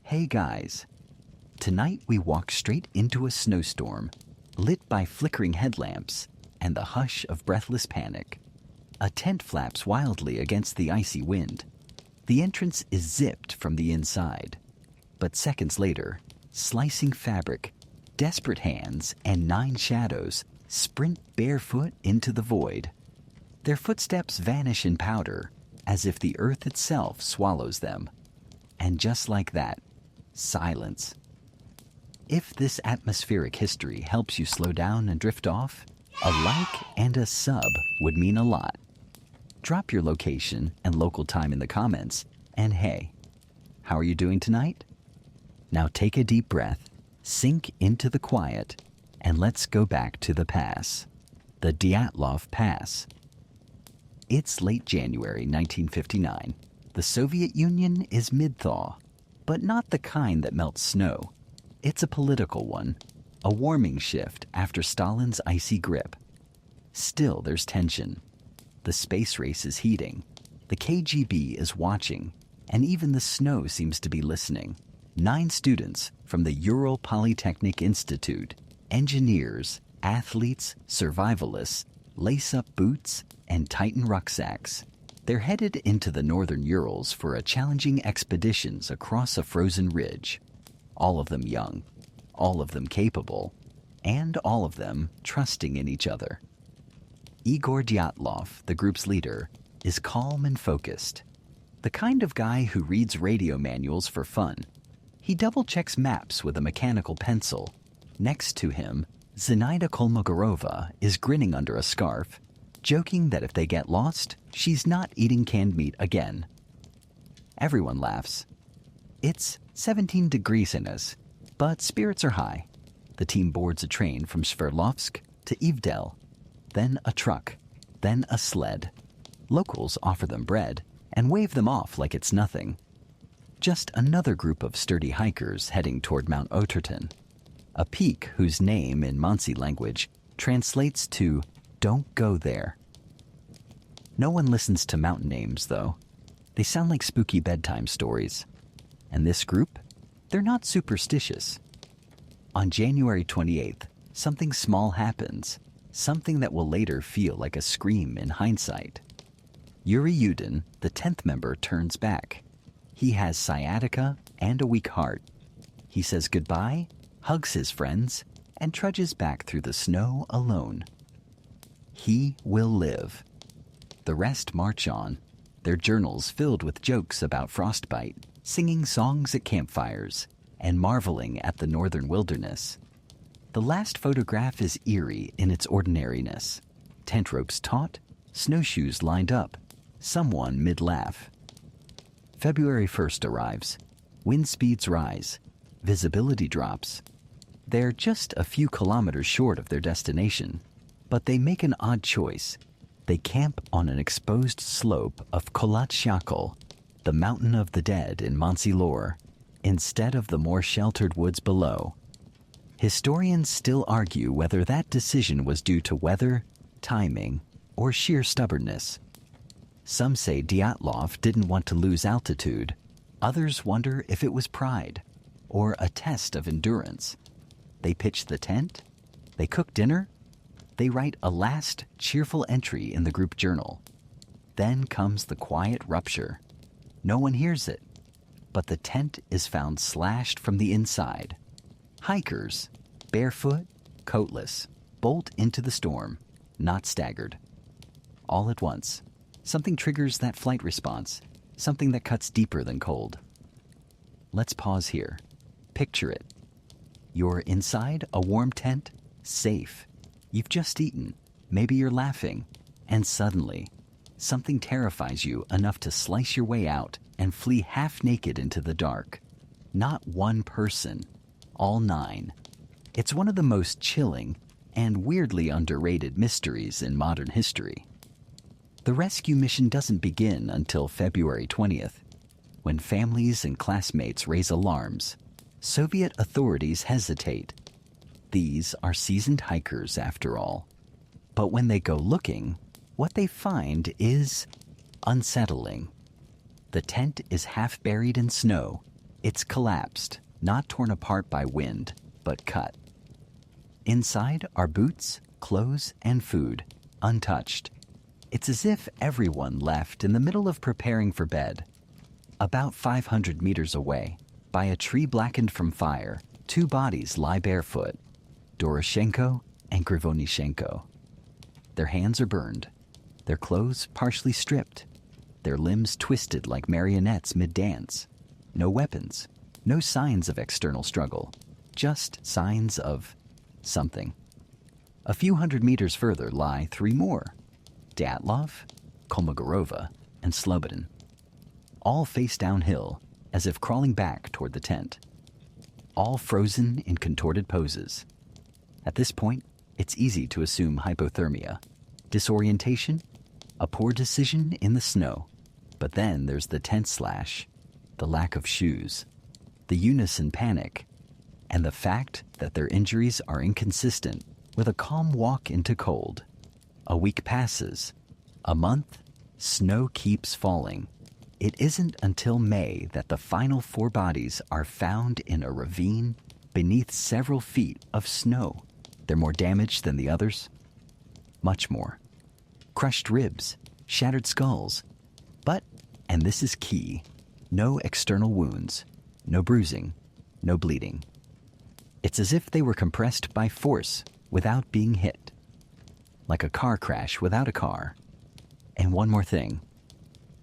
Hey guys, tonight we walk straight into a snowstorm, lit by flickering headlamps and the hush of breathless panic. A tent flaps wildly against the icy wind. The entrance is zipped from the inside. But seconds later, slicing fabric, desperate hands, and 9 shadows sprint barefoot into the void. Their footsteps vanish in powder, as if the earth itself swallows them. And just like that, silence. If this atmospheric history helps you slow down and drift off, a like and a sub would mean a lot. Drop your location and local time in the comments, and hey, how are you doing tonight? Now take a deep breath, sink into the quiet, and let's go back to the pass. The DYATLOV Pass. It's late January 1959. The Soviet Union is mid-thaw, but not the kind that melts snow. It's a political one, a warming shift after Stalin's icy grip. Still, there's tension. The space race is heating. The KGB is watching, and even the snow seems to be listening. 9 students from the Ural Polytechnic Institute, engineers, athletes, survivalists, lace up boots, and tighten rucksacks. They're headed into the northern Urals for a challenging expeditions across a frozen ridge. All of them young, all of them capable, and all of them trusting in each other. Igor Dyatlov, the group's leader, is calm and focused. The kind of guy who reads radio manuals for fun. He double-checks maps with a mechanical pencil. Next to him, Zenaida Kolmogorova is grinning under a scarf, joking that if they get lost, she's not eating canned meat again. Everyone laughs. It's 17 degrees in us, but spirits are high. The team boards a train from Sverdlovsk to Ivdel, then a truck, then a sled. Locals offer them bread and wave them off like it's nothing. Just another group of sturdy hikers heading toward Mount Otterton, a peak whose name in Mansi language translates to "don't go there." No one listens to mountain names, though. They sound like spooky bedtime stories. And this group? They're not superstitious. On January 28th, something small happens, something that will later feel like a scream in hindsight. Yuri Yudin, the 10th member, turns back. He has sciatica and a weak heart. He says goodbye, hugs his friends, and trudges back through the snow alone. He will live. The rest march on, their journals filled with jokes about frostbite, singing songs at campfires, and marveling at the northern wilderness. The last photograph is eerie in its ordinariness. Tent ropes taut, snowshoes lined up, someone mid-laugh. February 1st arrives. Wind speeds rise. Visibility drops. They're just a few kilometers short of their destination, but they make an odd choice. They camp on an exposed slope of Kholat Shakal, the mountain of the dead in Mansi lore, instead of the more sheltered woods below. Historians still argue whether that decision was due to weather, timing, or sheer stubbornness. Some say Dyatlov didn't want to lose altitude. Others wonder if it was pride or a test of endurance. They pitch the tent, they cook dinner, they write a last cheerful entry in the group journal. Then comes the quiet rupture. No one hears it, but the tent is found slashed from the inside. Hikers, barefoot, coatless, bolt into the storm, not staggered. All at once, something triggers that flight response, something that cuts deeper than cold. Let's pause here. Picture it. You're inside a warm tent, safe. You've just eaten, maybe you're laughing, and suddenly, something terrifies you enough to slice your way out and flee half naked into the dark. Not one person, all 9. It's one of the most chilling and weirdly underrated mysteries in modern history. The rescue mission doesn't begin until February 20th, when families and classmates raise alarms. Soviet authorities hesitate. These are seasoned hikers, after all. But when they go looking, what they find is unsettling. The tent is half buried in snow. It's collapsed, not torn apart by wind, but cut. Inside are boots, clothes, and food, untouched. It's as if everyone left in the middle of preparing for bed. About 500 meters away, by a tree blackened from fire, two bodies lie barefoot, Doroshenko and Grivonishenko. Their hands are burned, their clothes partially stripped, their limbs twisted like marionettes mid-dance. No weapons, no signs of external struggle, just signs of something. A few hundred meters further lie three more, DYATLOV, Kolmogorova, and Slobodin. All face downhill, as if crawling back toward the tent. All frozen in contorted poses. At this point, it's easy to assume hypothermia, disorientation, a poor decision in the snow. But then there's the tent slash, the lack of shoes, the unison panic, and the fact that their injuries are inconsistent with a calm walk into cold. A week passes, a month, snow keeps falling. It isn't until May that the final four bodies are found in a ravine beneath several feet of snow. They're more damaged than the others. Much more. Crushed ribs, shattered skulls. But, and this is key, no external wounds, no bruising, no bleeding. It's as if they were compressed by force without being hit. Like a car crash without a car. And one more thing.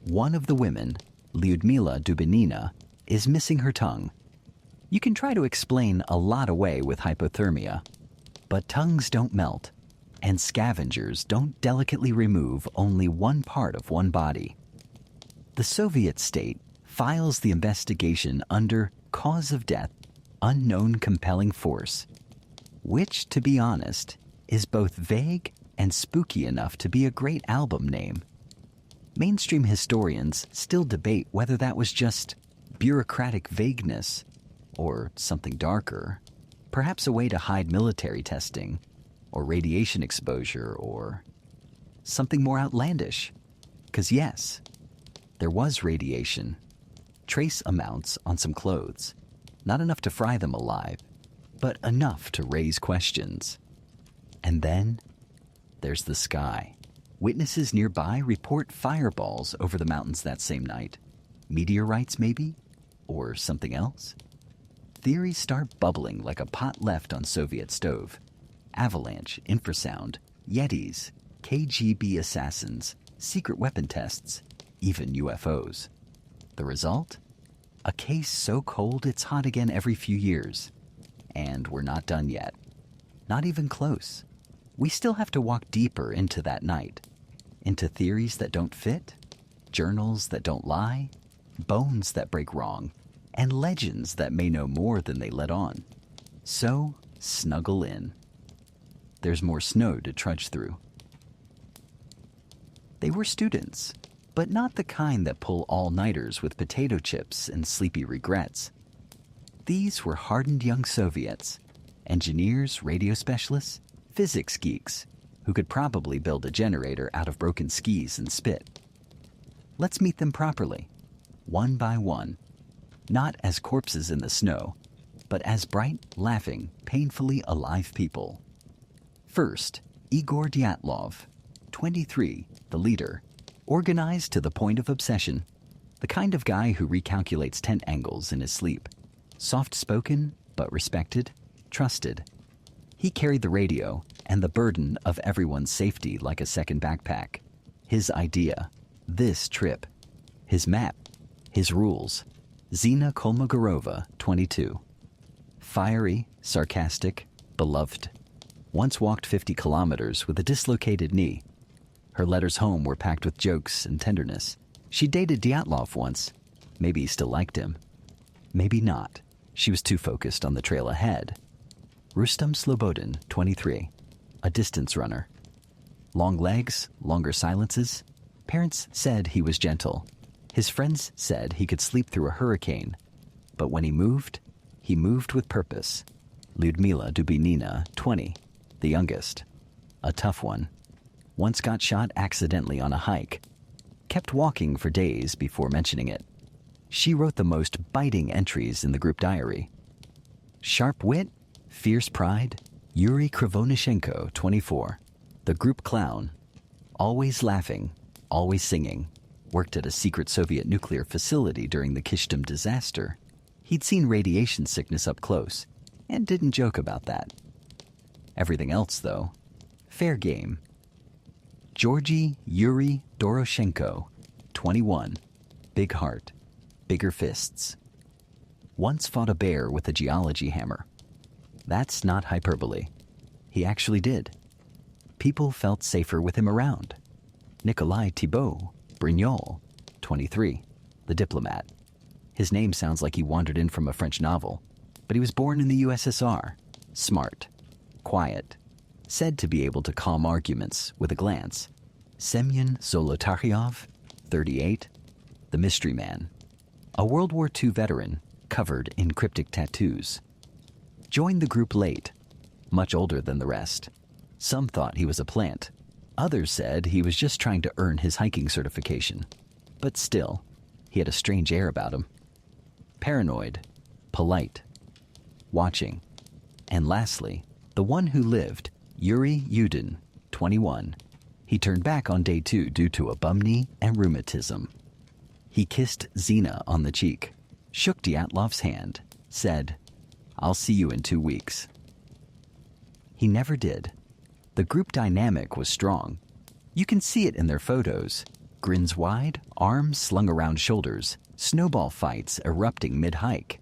One of the women, Lyudmila Dubinina, is missing her tongue. You can try to explain a lot away with hypothermia, but tongues don't melt, and scavengers don't delicately remove only one part of one body. The Soviet state files the investigation under cause of death, unknown compelling force, which, to be honest, is both vague and spooky enough to be a great album name. Mainstream historians still debate whether that was just bureaucratic vagueness or something darker, perhaps a way to hide military testing or radiation exposure or something more outlandish. 'Cause yes, there was radiation, trace amounts on some clothes, not enough to fry them alive, but enough to raise questions. And then there's the sky. Witnesses nearby report fireballs over the mountains that same night. Meteorites, maybe? Or something else? Theories start bubbling like a pot left on Soviet stove. Avalanche, infrasound, Yetis, KGB assassins, secret weapon tests, even UFOs. The result? A case so cold it's hot again every few years. And we're not done yet. Not even close. We still have to walk deeper into that night. Into theories that don't fit, journals that don't lie, bones that break wrong, and legends that may know more than they let on. So, snuggle in. There's more snow to trudge through. They were students, but not the kind that pull all-nighters with potato chips and sleepy regrets. These were hardened young Soviets, engineers, radio specialists, physics geeks, who could probably build a generator out of broken skis and spit. Let's meet them properly, one by one, not as corpses in the snow, but as bright, laughing, painfully alive people. First, Igor Dyatlov, 23, the leader, organized to the point of obsession, the kind of guy who recalculates tent angles in his sleep. Soft-spoken, but respected, trusted. He carried the radio and the burden of everyone's safety like a second backpack. His idea, this trip, his map, his rules. Zina Kolmogorova, 22. Fiery, sarcastic, beloved. Once walked 50 kilometers with a dislocated knee. Her letters home were packed with jokes and tenderness. She dated Dyatlov once. Maybe he still liked him. Maybe not. She was too focused on the trail ahead. Rustam Slobodin, 23. A distance runner. Long legs, longer silences. Parents said he was gentle. His friends said he could sleep through a hurricane. But when he moved with purpose. Lyudmila Dubinina, 20. The youngest. A tough one. Once got shot accidentally on a hike. Kept walking for days before mentioning it. She wrote the most biting entries in the group diary. Sharp wit, fierce pride, Yuri Krivonishenko, 24, the group clown, always laughing, always singing, worked at a secret Soviet nuclear facility during the Kishtim disaster. He'd seen radiation sickness up close and didn't joke about that. Everything else, though, fair game. Georgy Yuri Doroshenko, 21, big heart, bigger fists. Once fought a bear with a geology hammer. That's not hyperbole. He actually did. People felt safer with him around. Nikolai Thibault Brignol, 23, the diplomat. His name sounds like he wandered in from a French novel, but he was born in the USSR. Smart, quiet, said to be able to calm arguments with a glance. Semyon Zolotaryov, 38, the mystery man. A World War II veteran covered in cryptic tattoos. Joined the group late, much older than the rest. Some thought he was a plant. Others said he was just trying to earn his hiking certification. But still, he had a strange air about him. Paranoid, polite, watching. And lastly, the one who lived, Yuri Yudin, 21. He turned back on day 2 due to a bum knee and rheumatism. He kissed Zina on the cheek, shook Dyatlov's hand, said, "I'll see you in 2 weeks." He never did. The group dynamic was strong. You can see it in their photos. Grins wide, arms slung around shoulders, snowball fights erupting mid-hike.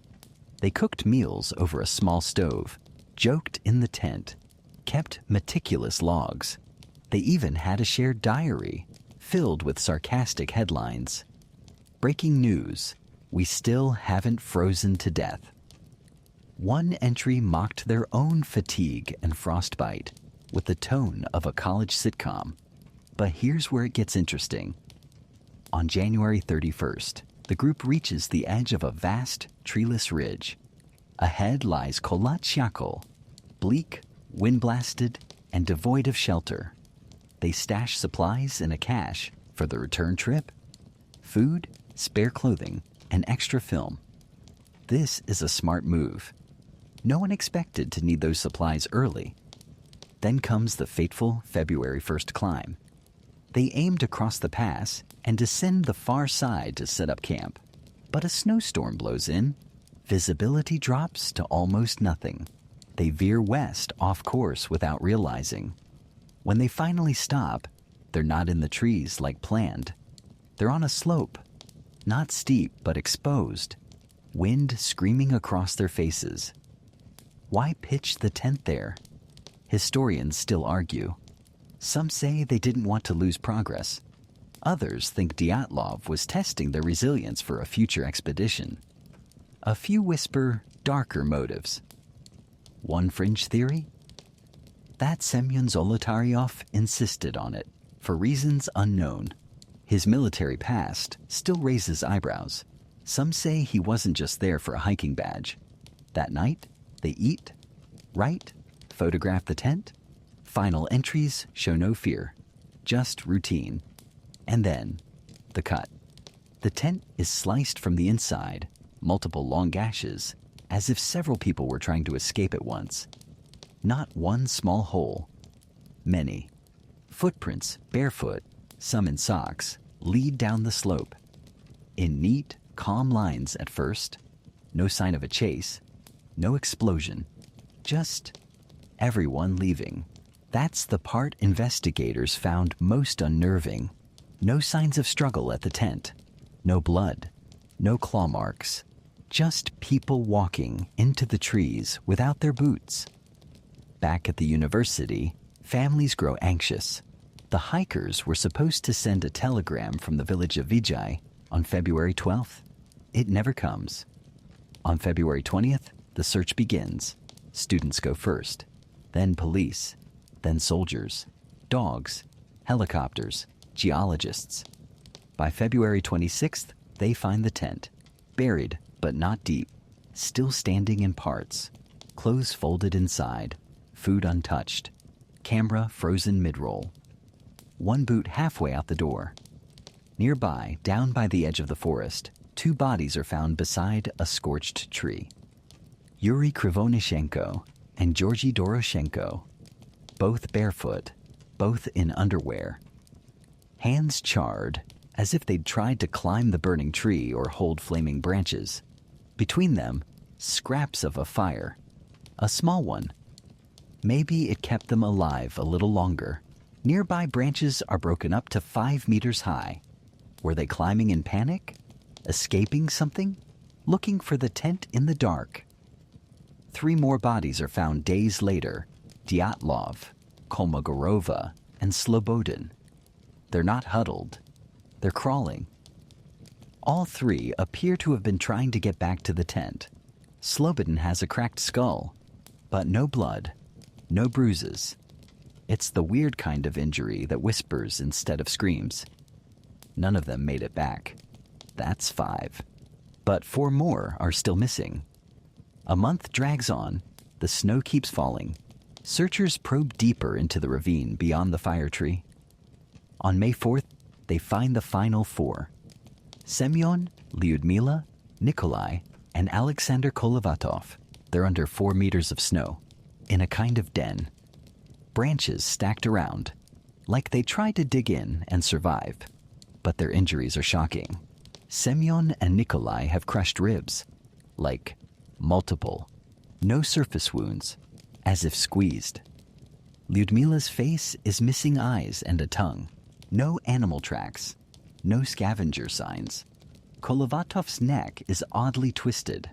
They cooked meals over a small stove, joked in the tent, kept meticulous logs. They even had a shared diary, filled with sarcastic headlines. Breaking news, we still haven't frozen to death. One entry mocked their own fatigue and frostbite with the tone of a college sitcom. But here's where it gets interesting. On January 31st, the group reaches the edge of a vast, treeless ridge. Ahead lies Kholat Syakhl, bleak, wind-blasted, and devoid of shelter. They stash supplies in a cache for the return trip. Food, spare clothing, and extra film. This is a smart move. No one expected to need those supplies early. Then comes the fateful February 1st climb. They aim to cross the pass and descend the far side to set up camp. But a snowstorm blows in. Visibility drops to almost nothing. They veer west off course without realizing. When they finally stop, they're not in the trees like planned. They're on a slope, not steep but exposed, wind screaming across their faces. Why pitch the tent there? Historians still argue. Some say they didn't want to lose progress. Others think Dyatlov was testing their resilience for a future expedition. A few whisper darker motives. One fringe theory? That Semyon Zolotaryov insisted on it, for reasons unknown. His military past still raises eyebrows. Some say he wasn't just there for a hiking badge. That night, they eat, write, photograph the tent. Final entries show no fear, just routine. And then, the cut. The tent is sliced from the inside, multiple long gashes, as if several people were trying to escape at once. Not one small hole. Many. Footprints, barefoot, some in socks, lead down the slope. In neat, calm lines at first. No sign of a chase. No explosion. Just everyone leaving. That's the part investigators found most unnerving. No signs of struggle at the tent. No blood. No claw marks. Just people walking into the trees without their boots. Back at the university, families grow anxious. The hikers were supposed to send a telegram from the village of Vijay on February 12th. It never comes. On February 20th, the search begins. Students go first, then police, then soldiers, dogs, helicopters, geologists. By February 26th, they find the tent, buried but not deep, still standing in parts, clothes folded inside, food untouched, camera frozen mid-roll. One boot halfway out the door. Nearby, down by the edge of the forest, 2 bodies are found beside a scorched tree. Yuri Krivonishenko and Georgy Doroshenko, both barefoot, both in underwear. Hands charred, as if they'd tried to climb the burning tree or hold flaming branches. Between them, scraps of a fire, a small one. Maybe it kept them alive a little longer. Nearby branches are broken up to 5 meters high. Were they climbing in panic? Escaping something? Looking for the tent in the dark? 3 more bodies are found days later: DYATLOV, Kolmogorova, and Slobodin. They're not huddled. They're crawling. All 3 appear to have been trying to get back to the tent. Slobodin has a cracked skull, but no blood, no bruises. It's the weird kind of injury that whispers instead of screams. None of them made it back. That's 5. But 4 more are still missing. A month drags on. The snow keeps falling. Searchers probe deeper into the ravine beyond the fire tree. On May 4th, they find the final 4. Semyon, Lyudmila, Nikolai, and Alexander Kolovatov. They're under 4 meters of snow, in a kind of den. Branches stacked around, like they tried to dig in and survive. But their injuries are shocking. Semyon and Nikolai have crushed ribs, like multiple, no surface wounds, as if squeezed. Lyudmila's face is missing eyes and a tongue. No animal tracks, no scavenger signs. Kolovatov's neck is oddly twisted.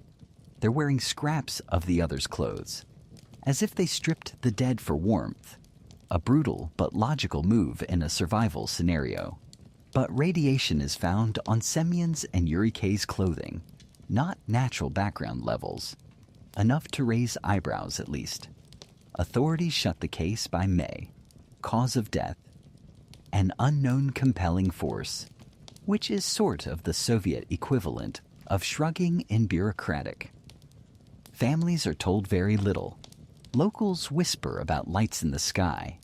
They're wearing scraps of the other's clothes, as if they stripped the dead for warmth. A brutal but logical move in a survival scenario. But radiation is found on Semyon's and Yuri K's clothing, not natural background levels. Enough to raise eyebrows, at least. Authorities shut the case by May. Cause of death: an unknown compelling force, which is sort of the Soviet equivalent of shrugging and bureaucratic. Families are told very little. Locals whisper about lights in the sky.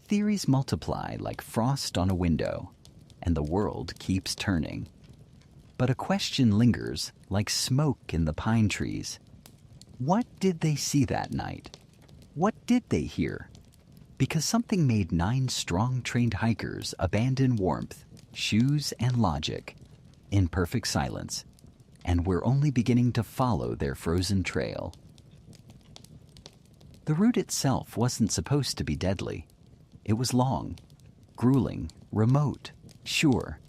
Theories multiply like frost on a window, and the world keeps turning. But a question lingers like smoke in the pine trees. What did they see that night? What did they hear? Because something made 9 strong, trained hikers abandon warmth, shoes, and logic in perfect silence, and we're only beginning to follow their frozen trail. The route itself wasn't supposed to be deadly. It was long, grueling, remote, sure,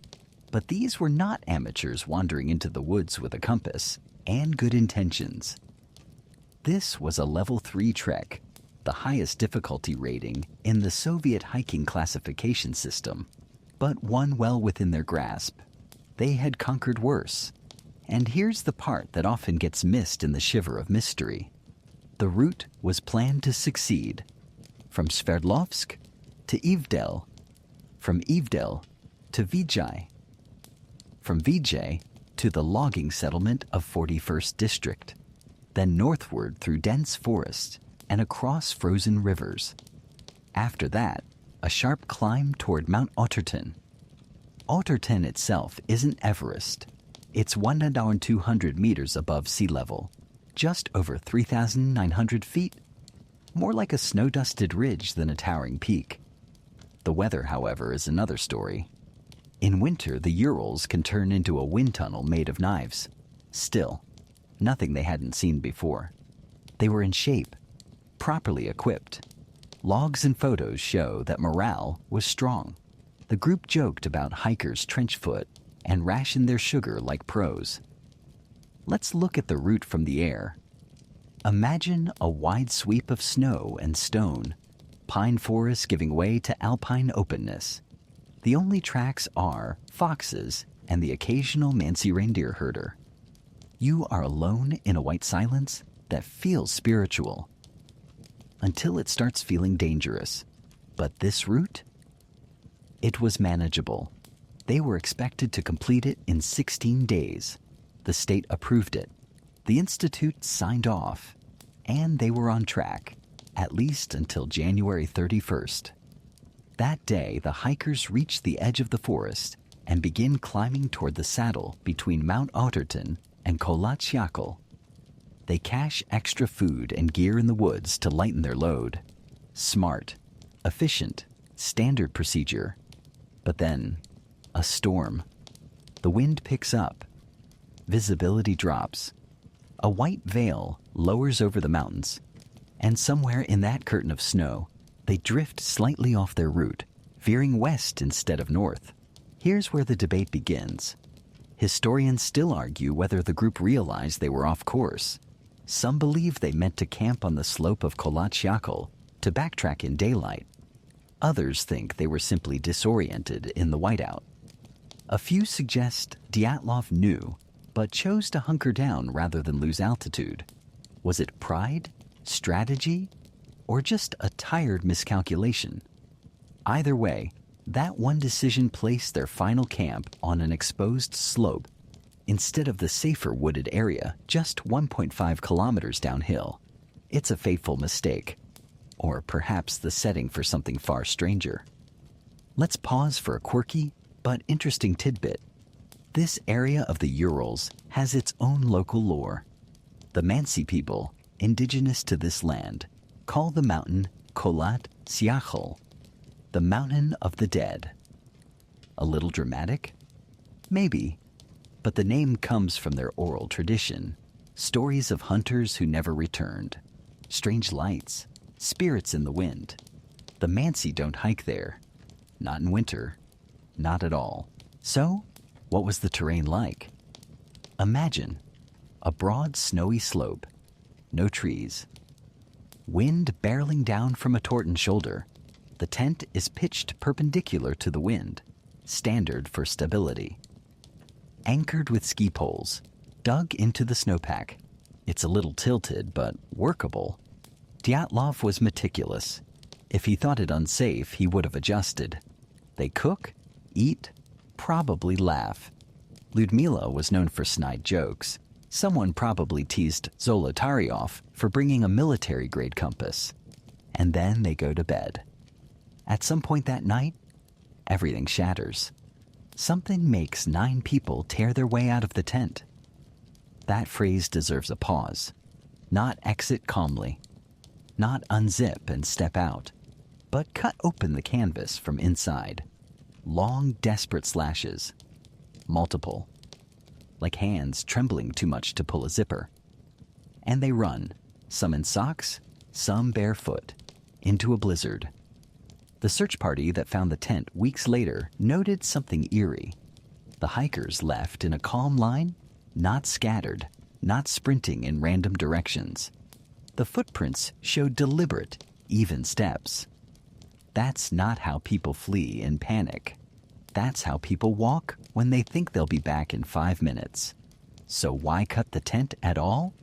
but these were not amateurs wandering into the woods with a compass and good intentions. This was a level 3 trek, the highest difficulty rating in the Soviet hiking classification system, but one well within their grasp. They had conquered worse. And here's the part that often gets missed in the shiver of mystery. The route was planned to succeed. From Sverdlovsk to Ivdel, from Ivdel to Vijay, from Vijay to the logging settlement of 41st District, then northward through dense forest and across frozen rivers. After that, a sharp climb toward Mount Otterton. Otterton itself isn't Everest. It's 1,200 meters above sea level, just over 3,900 feet, more like a snow-dusted ridge than a towering peak. The weather, however, is another story. In winter, the Urals can turn into a wind tunnel made of knives. Still, nothing they hadn't seen before. They were in shape, properly equipped. Logs and photos show that morale was strong. The group joked about hikers' trench foot and rationed their sugar like pros. Let's look at the route from the air. Imagine a wide sweep of snow and stone, pine forest giving way to alpine openness. The only tracks are foxes and the occasional Mansi reindeer herder. You are alone in a white silence that feels spiritual, until it starts feeling dangerous. But this route? It was manageable. They were expected to complete it in 16 days. The state approved it. The institute signed off. And they were on track, at least until January 31st. That day, the hikers reached the edge of the forest and begin climbing toward the saddle between Mount Otterton and Kolatsiakl. They cache extra food and gear in the woods to lighten their load. Smart, efficient, standard procedure. But then, a storm. The wind picks up. Visibility drops. A white veil lowers over the mountains, and somewhere in that curtain of snow, they drift slightly off their route, veering west instead of north. Here's where the debate begins. Historians still argue whether the group realized they were off course. Some believe they meant to camp on the slope of Kolatsiakl to backtrack in daylight. Others think they were simply disoriented in the whiteout. A few suggest DYATLOV knew, but chose to hunker down rather than lose altitude. Was it pride, strategy, or just a tired miscalculation? Either way, that one decision placed their final camp on an exposed slope instead of the safer wooded area just 1.5 kilometers downhill. It's a fateful mistake, or perhaps the setting for something far stranger. Let's pause for a quirky but interesting tidbit. This area of the Urals has its own local lore. The Mansi people, indigenous to this land, call the mountain Kolatsiakl, the mountain of the dead. A little dramatic? Maybe, but the name comes from their oral tradition. Stories of hunters who never returned, strange lights, spirits in the wind. The Mansi don't hike there. Not in winter. Not at all. So, what was the terrain like? Imagine a broad snowy slope, no trees. Wind barreling down from a Torton shoulder. The tent is pitched perpendicular to the wind, standard for stability. Anchored with ski poles, dug into the snowpack. It's a little tilted, but workable. DYATLOV was meticulous. If he thought it unsafe, he would have adjusted. They cook, eat, probably laugh. Lyudmila was known for snide jokes. Someone probably teased Zolotaryov for bringing a military-grade compass. And then they go to bed. At some point that night, everything shatters. Something makes 9 people tear their way out of the tent. That phrase deserves a pause. Not exit calmly. Not unzip and step out, but cut open the canvas from inside. Long, desperate slashes. Multiple. Like hands trembling too much to pull a zipper. And they run, some in socks, some barefoot, into a blizzard. The search party that found the tent weeks later noted something eerie. The hikers left in a calm line, not scattered, not sprinting in random directions. The footprints showed deliberate, even steps. That's not how people flee in panic. That's how people walk when they think they'll be back in 5 minutes. So why cut the tent at all?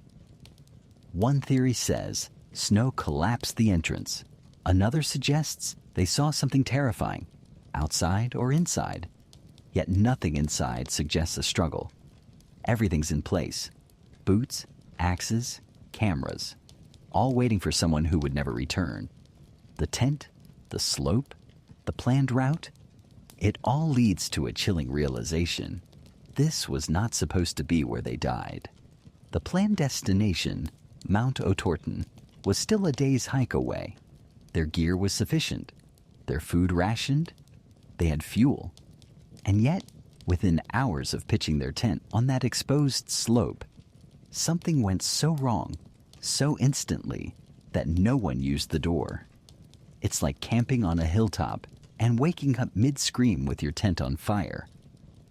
One theory says snow collapsed the entrance. Another suggests they saw something terrifying, outside or inside. Yet nothing inside suggests a struggle. Everything's in place. Boots, axes, cameras, all waiting for someone who would never return. The tent, the slope, the planned route, it all leads to a chilling realization. This was not supposed to be where they died. The planned destination, Mount Otterton, was still a day's hike away. Their gear was sufficient. Their food rationed. They had fuel. And yet, within hours of pitching their tent on that exposed slope, something went so wrong, so instantly, that no one used the door. It's like camping on a hilltop and waking up mid-scream with your tent on fire.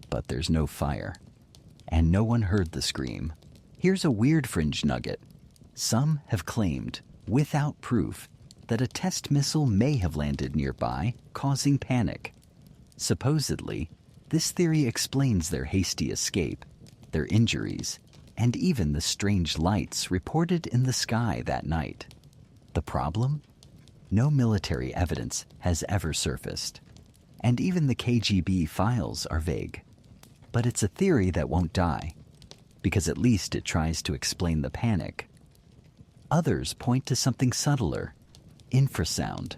But there's no fire. And no one heard the scream. Here's a weird fringe nugget. Some have claimed, without proof, that a test missile may have landed nearby, causing panic. Supposedly, this theory explains their hasty escape, their injuries, and even the strange lights reported in the sky that night. The problem? No military evidence has ever surfaced, and even the KGB files are vague. But it's a theory that won't die, because at least it tries to explain the panic. Others point to something subtler, infrasound,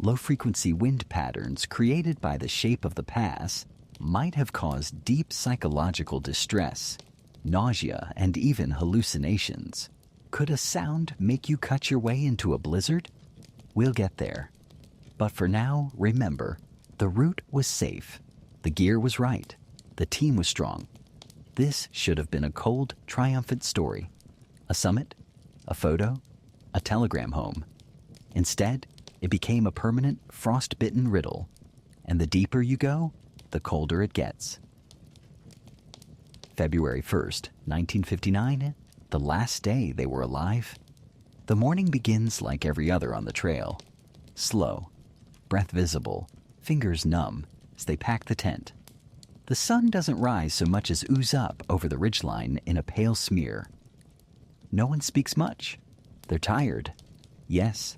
low-frequency wind patterns created by the shape of the pass might have caused deep psychological distress, nausea, and even hallucinations. Could a sound make you cut your way into a blizzard? We'll get there. But for now, remember, the route was safe, the gear was right, the team was strong. This should have been a cold, triumphant story. A summit, a photo, a telegram home. Instead, it became a permanent, frost-bitten riddle. And the deeper you go, the colder it gets. February 1st, 1959, the last day they were alive. The morning begins like every other on the trail. Slow, breath visible, fingers numb as they pack the tent. The sun doesn't rise so much as ooze up over the ridgeline in a pale smear. No one speaks much. They're tired, yes,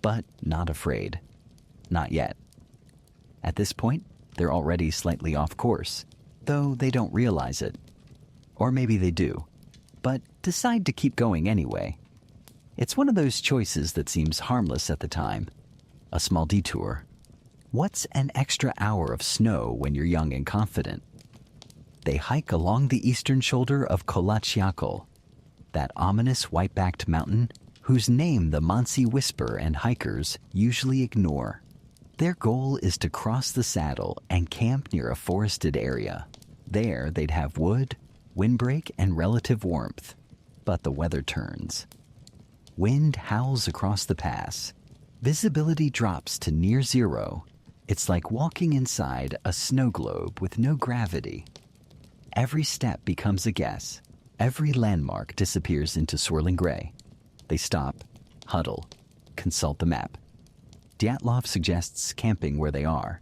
but not afraid. Not yet. At this point, they're already slightly off course, though they don't realize it. Or maybe they do, but decide to keep going anyway. It's one of those choices that seems harmless at the time. A small detour. What's an extra hour of snow when you're young and confident? They hike along the eastern shoulder of Kolachiakol, that ominous white-backed mountain whose name the Mansi whisper and hikers usually ignore. Their goal is to cross the saddle and camp near a forested area. There, they'd have wood, windbreak, and relative warmth. But the weather turns. Wind howls across the pass. Visibility drops to near zero. It's like walking inside a snow globe with no gravity. Every step becomes a guess. Every landmark disappears into swirling gray. They stop, huddle, consult the map. DYATLOV suggests camping where they are.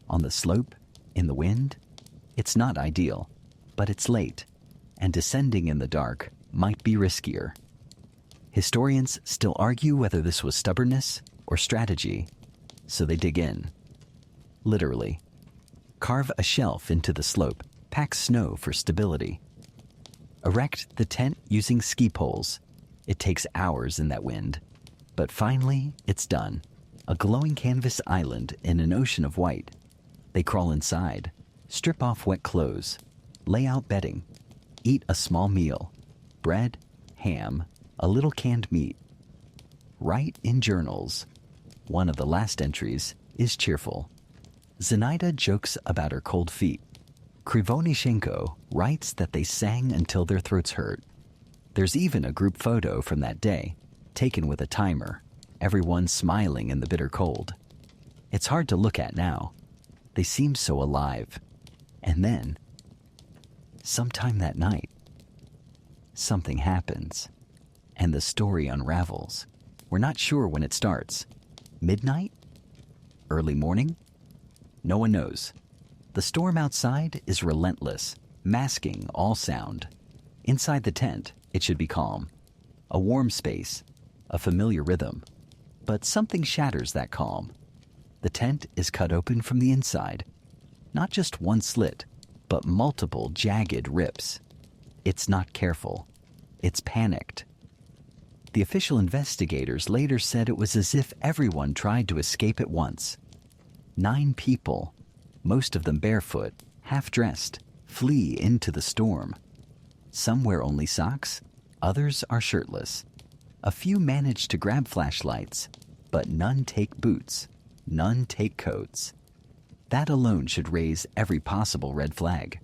On the slope, in the wind. It's not ideal, but it's late, and descending in the dark might be riskier. Historians still argue whether this was stubbornness or strategy, so they dig in. Literally. Carve a shelf into the slope, pack snow for stability. Erect the tent using ski poles. It takes hours in that wind, but finally it's done. A glowing canvas island in an ocean of white. They crawl inside, strip off wet clothes, lay out bedding, eat a small meal, bread, ham, a little canned meat. Write in journals. One of the last entries is cheerful. Zenaida jokes about her cold feet. Krivonishenko writes that they sang until their throats hurt. There's even a group photo from that day, taken with a timer, everyone smiling in the bitter cold. It's hard to look at now. They seem so alive. And then, sometime that night, something happens, and the story unravels. We're not sure when it starts. Midnight? Early morning? No one knows. The storm outside is relentless, masking all sound. Inside the tent, it should be calm. A warm space, a familiar rhythm. But something shatters that calm. The tent is cut open from the inside. Not just one slit, but multiple jagged rips. It's not careful. It's panicked. The official investigators later said it was as if everyone tried to escape at once. 9 people, most of them barefoot, half-dressed, flee into the storm. Some wear only socks, others are shirtless. A few manage to grab flashlights, but none take boots, none take coats. That alone should raise every possible red flag.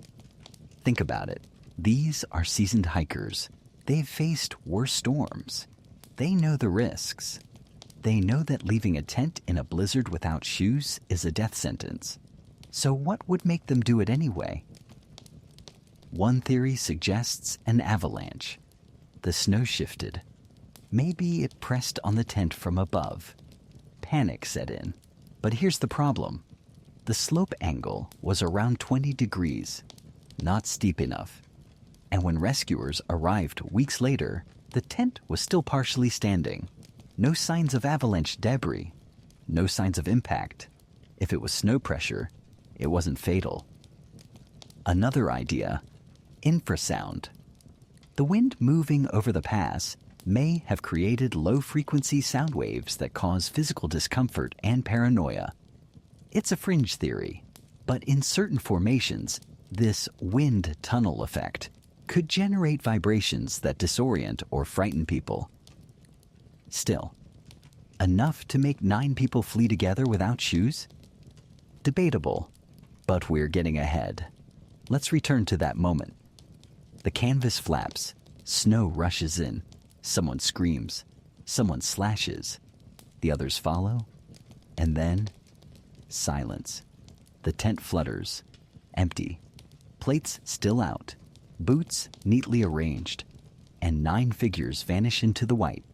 Think about it. These are seasoned hikers. They've faced worse storms. They know the risks. They know that leaving a tent in a blizzard without shoes is a death sentence. So what would make them do it anyway? One theory suggests an avalanche. The snow shifted. Maybe it pressed on the tent from above. Panic set in. But here's the problem. The slope angle was around 20 degrees, not steep enough. And when rescuers arrived weeks later, the tent was still partially standing. No signs of avalanche debris. No signs of impact. If it was snow pressure, it wasn't fatal. Another idea, infrasound. The wind moving over the pass may have created low-frequency sound waves that cause physical discomfort and paranoia. It's a fringe theory, But in certain formations, this wind tunnel effect could generate vibrations that disorient or frighten people. Still, enough to make 9 people flee together without shoes? Debatable, but we're getting ahead. Let's return to that moment. The canvas flaps, snow rushes in, someone screams, someone slashes, the others follow, and then silence. The tent flutters, empty, plates still out, boots neatly arranged, and 9 figures vanish into the white.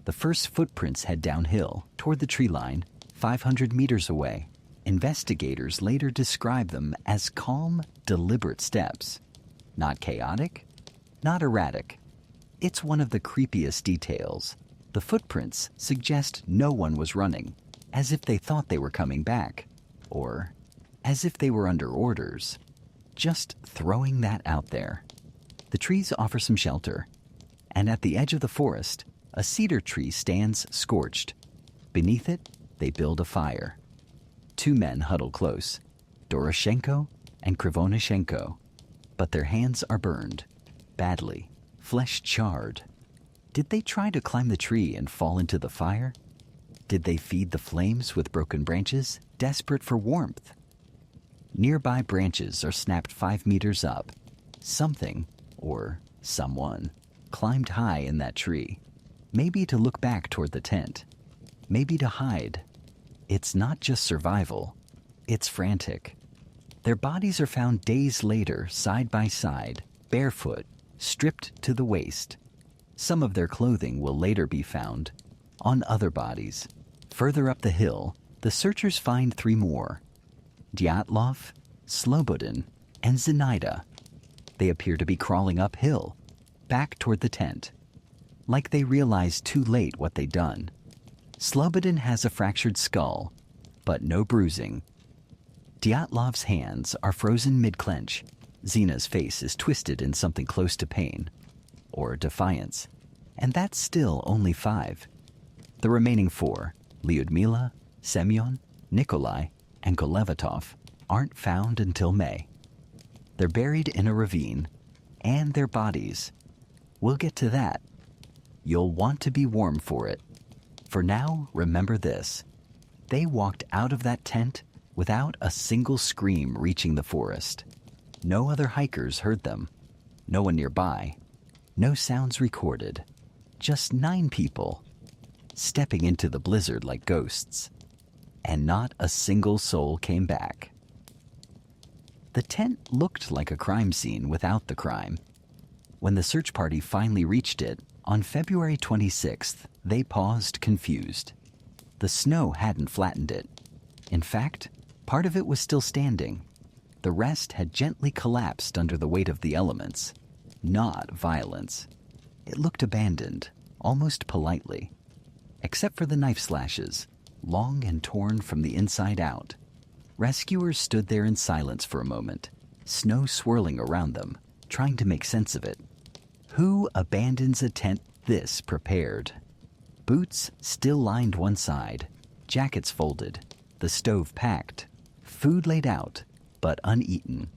The first footprints head downhill toward the tree line, 500 meters away. Investigators later describe them as calm, deliberate steps. Not chaotic, not erratic. It's one of the creepiest details. The footprints suggest no one was running, as if they thought they were coming back, or as if they were under orders. Just throwing that out there. The trees offer some shelter, and at the edge of the forest, a cedar tree stands scorched. Beneath it, they build a fire. 2 men huddle close, Doroshenko and Krivonashenko, but their hands are burned, badly, flesh charred. Did they try to climb the tree and fall into the fire? Did they feed the flames with broken branches, desperate for warmth? Nearby branches are snapped 5 meters up. Something, or someone, climbed high in that tree. Maybe to look back toward the tent. Maybe to hide. It's not just survival. It's frantic. Their bodies are found days later, side by side, barefoot, stripped to the waist. Some of their clothing will later be found on other bodies. Further up the hill, the searchers find 3 more. Dyatlov, Slobodin, and Zenaida. They appear to be crawling uphill, back toward the tent. Like they realized too late what they'd done. Slobodin has a fractured skull, but no bruising. Dyatlov's hands are frozen mid-clench. Zena's face is twisted in something close to pain, or defiance. And that's still only 5. The remaining 4, Lyudmila, Semyon, Nikolai, and Kolevatov, aren't found until May. They're buried in a ravine, and their bodies. We'll get to that. You'll want to be warm for it. For now, remember this. They walked out of that tent without a single scream reaching the forest. No other hikers heard them. No one nearby. No sounds recorded. Just 9 people, stepping into the blizzard like ghosts. And not a single soul came back. The tent looked like a crime scene without the crime. When the search party finally reached it, on February 26th, they paused confused. The snow hadn't flattened it. In fact, part of it was still standing. The rest had gently collapsed under the weight of the elements. Not violence. It looked abandoned, almost politely. Except for the knife slashes, long and torn from the inside out. Rescuers stood there in silence for a moment, snow swirling around them, trying to make sense of it. Who abandons a tent this prepared? Boots still lined one side, jackets folded, the stove packed, food laid out, but uneaten.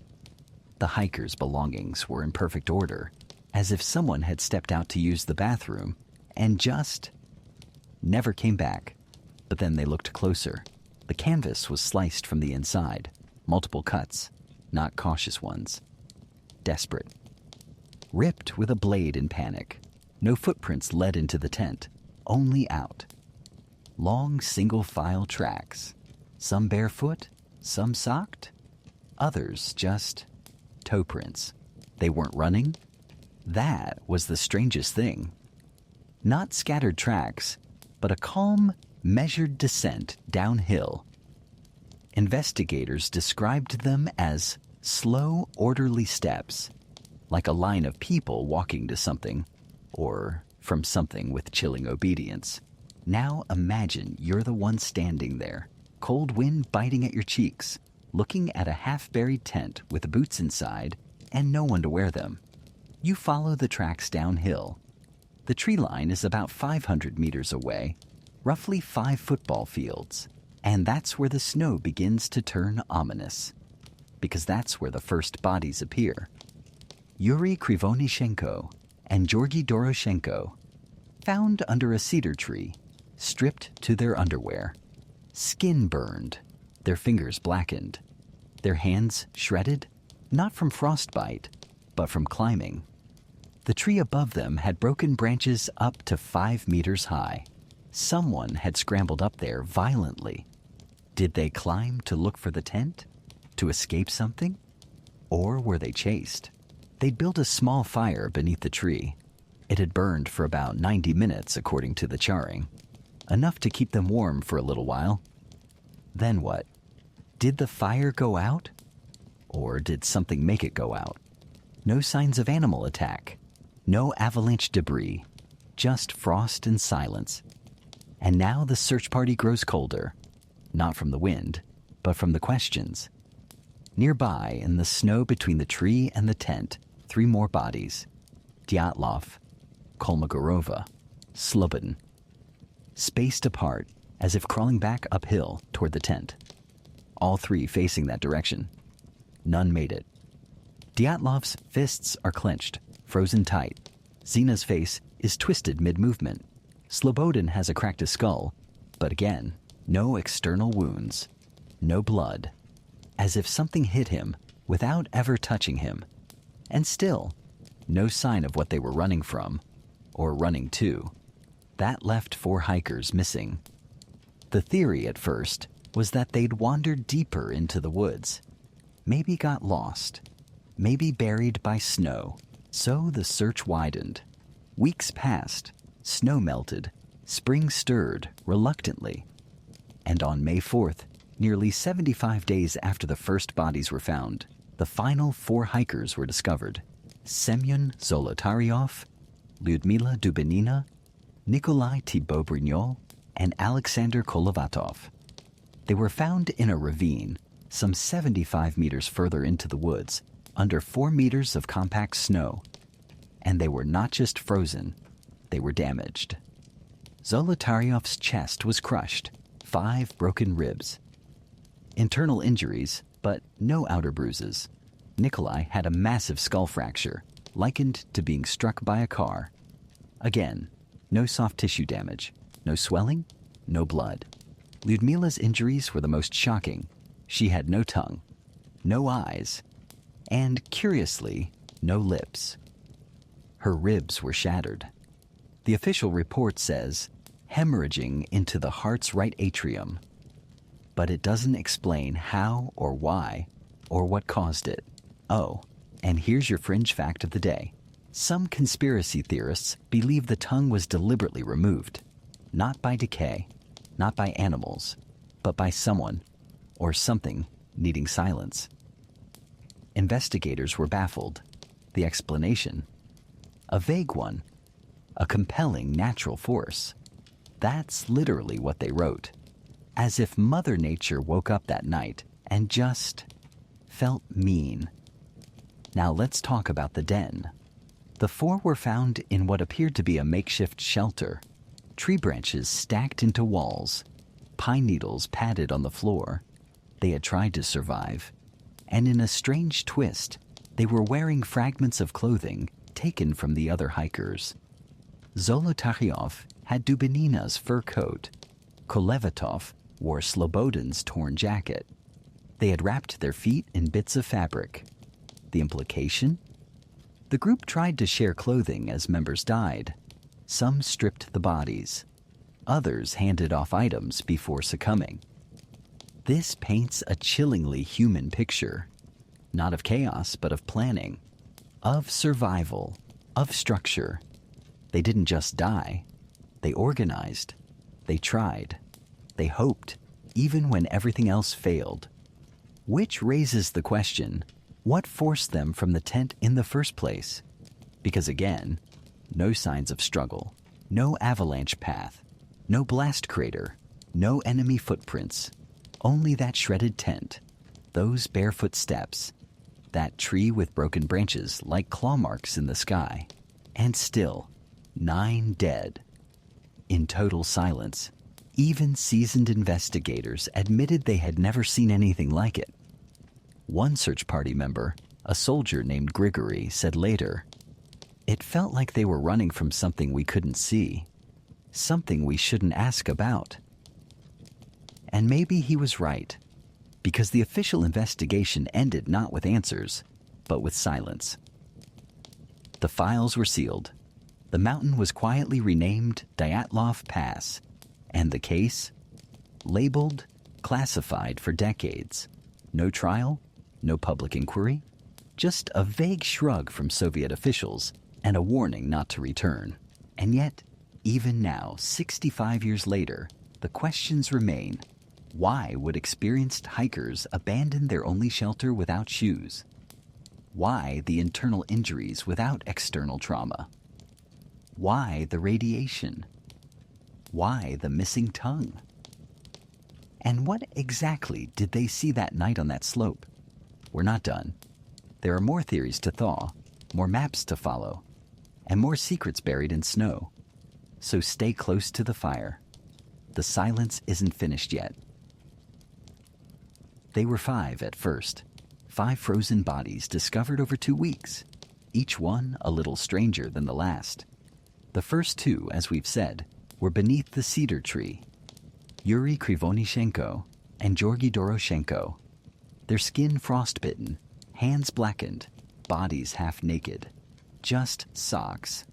The hikers' belongings were in perfect order, as if someone had stepped out to use the bathroom and just never came back. But then they looked closer. The canvas was sliced from the inside, multiple cuts, not cautious ones. Desperate. Ripped with a blade in panic. No footprints led into the tent, only out. Long single-file tracks. Some barefoot, some socked, others just toe prints. They weren't running. That was the strangest thing. Not scattered tracks, but a calm, measured descent downhill. Investigators described them as slow, orderly steps, like a line of people walking to something, or from something with chilling obedience. Now imagine you're the one standing there, cold wind biting at your cheeks, looking at a half-buried tent with boots inside and no one to wear them. You follow the tracks downhill. The tree line is about 500 meters away, roughly 5 football fields, and that's where the snow begins to turn ominous. because that's where the first bodies appear. Yuri Krivonishenko and Georgy Doroshenko, found under a cedar tree, stripped to their underwear, skin burned, their fingers blackened, their hands shredded, not from frostbite, but from climbing. The tree above them had broken branches up to 5 meters high. Someone had scrambled up there violently. Did they climb to look for the tent? To escape something? Or were they chased? They'd built a small fire beneath the tree. It had burned for about 90 minutes, according to the charring. Enough to keep them warm for a little while. Then what? Did the fire go out? Or did something make it go out? No signs of animal attack. No avalanche debris. Just frost and silence. And now the search party grows colder. Not from the wind, but from the questions. Nearby, in the snow between the tree and the tent, 3 more bodies. Dyatlov, Kolmogorova, Slobodin. Spaced apart, as if crawling back uphill toward the tent. All 3 facing that direction. None made it. Dyatlov's fists are clenched, frozen tight. Zina's face is twisted mid-movement. Slobodin has a cracked skull, but again, no external wounds, no blood, as if something hit him without ever touching him. And still, no sign of what they were running from, or running to. That left 4 hikers missing. The theory at first was that they'd wandered deeper into the woods, maybe got lost, maybe buried by snow. So the search widened. Weeks passed, snow melted, spring stirred reluctantly. And on May 4th, nearly 75 days after the first bodies were found, the final 4 hikers were discovered. Semyon Zolotaryov, Lyudmila Dubinina, Nikolai Thibault-Brignol, and Alexander Kolovatov. They were found in a ravine, some 75 meters further into the woods, under 4 meters of compact snow. And they were not just frozen, they were damaged. Zolotaryov's chest was crushed, 5 broken ribs. Internal injuries, but no outer bruises. Nikolai had a massive skull fracture, likened to being struck by a car. Again, no soft tissue damage, no swelling, no blood. Lyudmila's injuries were the most shocking. She had no tongue, no eyes, and, curiously, no lips. Her ribs were shattered. The official report says, hemorrhaging into the heart's right atrium. But it doesn't explain how or why or what caused it. Oh, and here's your fringe fact of the day. Some conspiracy theorists believe the tongue was deliberately removed, not by decay, not by animals, but by someone or something needing silence. Investigators were baffled. The explanation? A vague one. A compelling natural force. That's literally what they wrote. As if Mother Nature woke up that night and just felt mean. Now let's talk about the den. The 4 were found in what appeared to be a makeshift shelter. Tree branches stacked into walls. Pine needles padded on the floor. They had tried to survive. And in a strange twist, they were wearing fragments of clothing taken from the other hikers. Zolotaryov had Dubinina's fur coat. Kolevatov wore Slobodin's torn jacket. They had wrapped their feet in bits of fabric. The implication? The group tried to share clothing as members died. Some stripped the bodies. Others handed off items before succumbing. This paints a chillingly human picture. Not of chaos, but of planning. Of survival. Of structure. They didn't just die. They organized. They tried. They hoped, even when everything else failed. Which raises the question, what forced them from the tent in the first place? Because again, no signs of struggle, no avalanche path, no blast crater, no enemy footprints, only that shredded tent, those barefoot steps, that tree with broken branches like claw marks in the sky, and still, 9 dead. In total silence, even seasoned investigators admitted they had never seen anything like it. One search party member, a soldier named Grigory, said later, "It felt like they were running from something we couldn't see, something we shouldn't ask about." And maybe he was right, because the official investigation ended not with answers, but with silence. The files were sealed. The mountain was quietly renamed DYATLOV Pass, and the case, labeled, classified for decades. No trial, no public inquiry, just a vague shrug from Soviet officials and a warning not to return. And yet, even now, 65 years later, the questions remain. Why would experienced hikers abandon their only shelter without shoes? Why the internal injuries without external trauma? Why the radiation? Why the missing tongue? And what exactly did they see that night on that slope? We're not done. There are more theories to thaw, more maps to follow, and more secrets buried in snow. So stay close to the fire. The silence isn't finished yet. They were 5 at first, 5 frozen bodies discovered over 2 weeks, each one a little stranger than the last. The first 2, as we've said, were beneath the cedar tree. Yuri Krivonishenko and Georgy Doroshenko. Their skin frostbitten, hands blackened, bodies half naked. Just socks,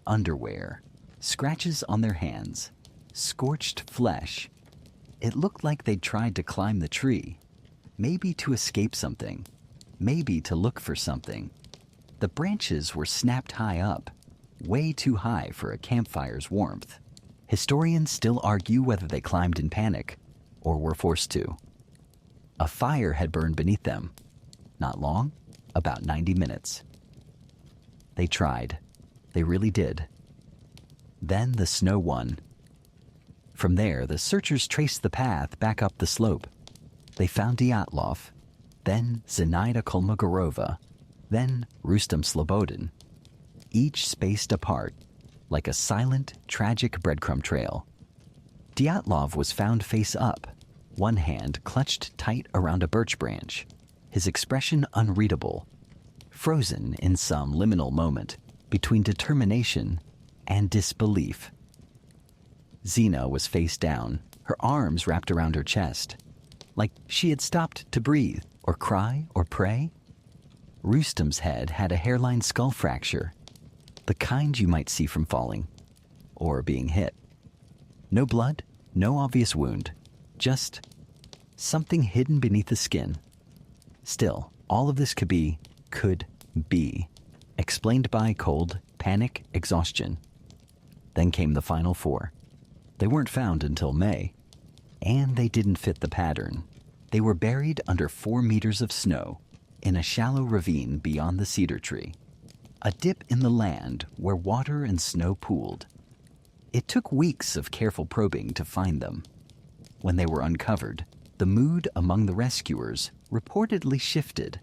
underwear, scratches on their hands, scorched flesh. It looked like they'd tried to climb the tree, maybe to escape something, maybe to look for something. The branches were snapped high up, way too high for a campfire's warmth. Historians still argue whether they climbed in panic or were forced to. A fire had burned beneath them. Not long, about 90 minutes. They tried. They really did. Then the snow won. From there, the searchers traced the path back up the slope. They found Dyatlov, then Zenaida Kolmogorova, then Rustam Slobodin, each spaced apart, like a silent, tragic breadcrumb trail. Dyatlov was found face up, one hand clutched tight around a birch branch, his expression unreadable, frozen in some liminal moment between determination and disbelief. Zina was face down, her arms wrapped around her chest, like she had stopped to breathe or cry or pray. Rustam's head had a hairline skull fracture, the kind you might see from falling or being hit. No blood, no obvious wound, just something hidden beneath the skin. Still, all of this could be explained by cold, panic, exhaustion. Then came the final 4. They weren't found until May, and they didn't fit the pattern. They were buried under 4 meters of snow in a shallow ravine beyond the cedar tree, a dip in the land where water and snow pooled. It took weeks of careful probing to find them. When they were uncovered, the mood among the rescuers reportedly shifted.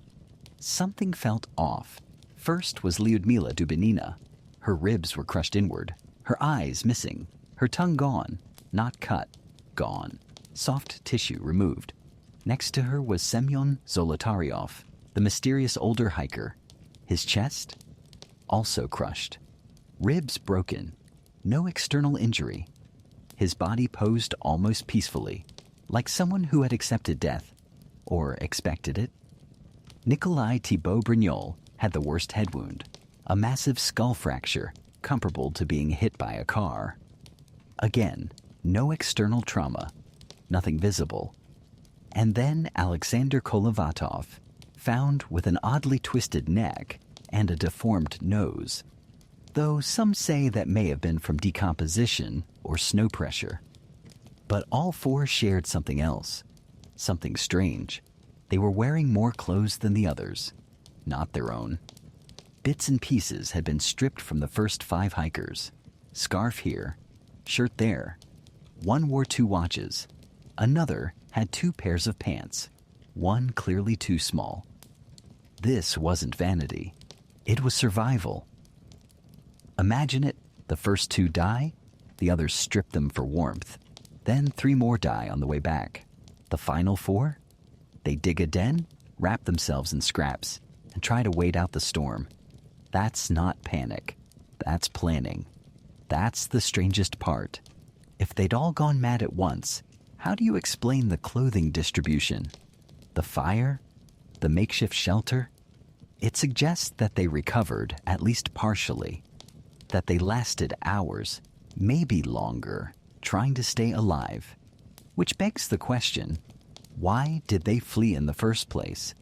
Something felt off. First was Lyudmila Dubinina. Her ribs were crushed inward, her eyes missing, her tongue gone, not cut, gone, soft tissue removed. Next to her was Semyon Zolotaryov, the mysterious older hiker. His chest, also crushed. Ribs broken, no external injury. His body posed almost peacefully, like someone who had accepted death, or expected it. Nikolai Thibault Brignol had the worst head wound, a massive skull fracture comparable to being hit by a car. Again, no external trauma, nothing visible. And then Alexander Kolovatov, found with an oddly twisted neck and a deformed nose, though some say that may have been from decomposition or snow pressure. But all 4 shared something else, something strange. They were wearing more clothes than the others, not their own. Bits and pieces had been stripped from the first 5 hikers. Scarf here, shirt there. One wore 2 watches. Another had 2 pairs of pants, one clearly too small. This wasn't vanity. It was survival. Imagine it, the first 2 die, the others strip them for warmth. Then 3 more die on the way back. The final 4? They dig a den, wrap themselves in scraps, and try to wait out the storm. That's not panic. That's planning. That's the strangest part. If they'd all gone mad at once, how do you explain the clothing distribution? The fire? The makeshift shelter? It suggests that they recovered, at least partially. That they lasted hours, maybe longer, trying to stay alive. Which begs the question, why did they flee in the first place?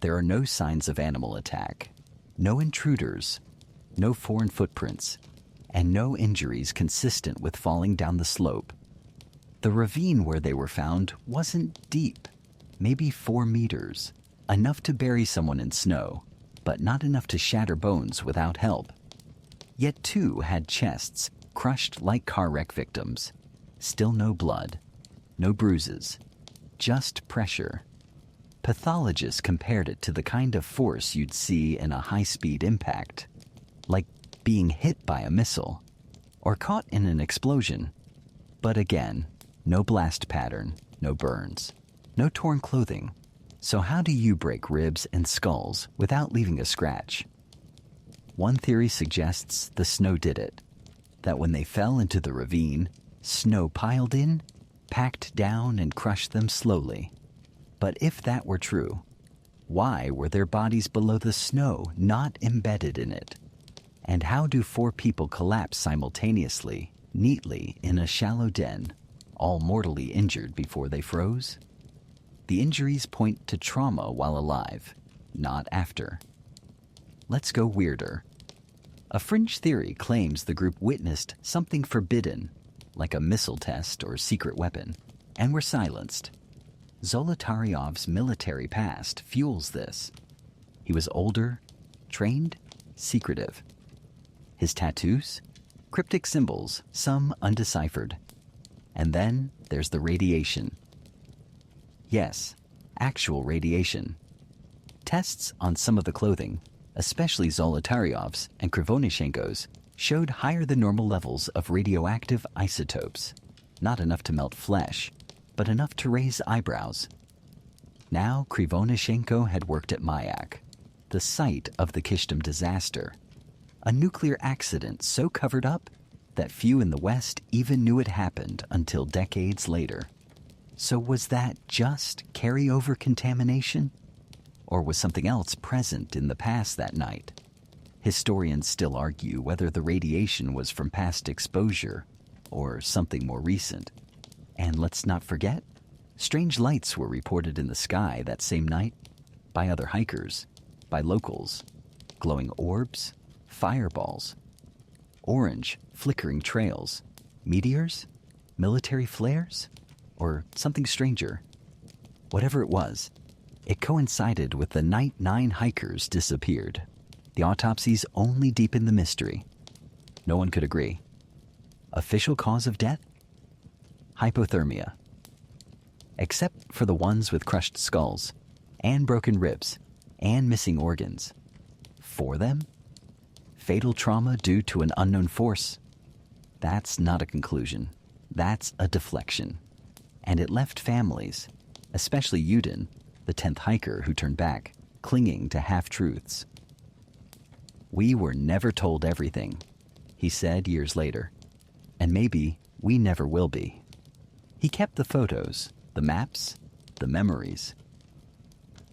There are no signs of animal attack, no intruders, no foreign footprints, and no injuries consistent with falling down the slope. The ravine where they were found wasn't deep, maybe 4 meters, enough to bury someone in snow, but not enough to shatter bones without help. Yet 2 had chests crushed like car wreck victims. Still no blood, no bruises, just pressure. Pathologists compared it to the kind of force you'd see in a high-speed impact, like being hit by a missile or caught in an explosion. But again, no blast pattern, no burns, no torn clothing. So how do you break ribs and skulls without leaving a scratch? One theory suggests the snow did it, that when they fell into the ravine, snow piled in, packed down, and crushed them slowly. But if that were true, why were their bodies below the snow, not embedded in it? And how do 4 people collapse simultaneously, neatly, in a shallow den, all mortally injured before they froze? The injuries point to trauma while alive, not after. Let's go weirder. A fringe theory claims the group witnessed something forbidden, like a missile test or secret weapon, and were silenced. Zolotaryov's military past fuels this. He was older, trained, secretive. His tattoos? Cryptic symbols, some undeciphered. And then there's the radiation. Yes, actual radiation. Tests on some of the clothing, especially Zolotaryov's and Krivonishenko's, showed higher than normal levels of radioactive isotopes. Not enough to melt flesh, but enough to raise eyebrows. Now Krivonishenko had worked at Mayak, the site of the Kishtim disaster, a nuclear accident so covered up that few in the West even knew it happened until decades later. So was that just carryover contamination? Or was something else present in the past that night? Historians still argue whether the radiation was from past exposure or something more recent. And let's not forget, strange lights were reported in the sky that same night by other hikers, by locals. Glowing orbs, fireballs, orange, flickering trails, meteors, military flares, or something stranger. Whatever it was, it coincided with the night 9 hikers disappeared. The autopsies only deepened the mystery. No one could agree. Official cause of death? Hypothermia. Except for the ones with crushed skulls, and broken ribs, and missing organs. For them? Fatal trauma due to an unknown force? That's not a conclusion. That's a deflection. And it left families, especially Yudin, the 10th hiker who turned back, clinging to half-truths. "We were never told everything," he said years later. "And maybe we never will be." He kept the photos, the maps, the memories.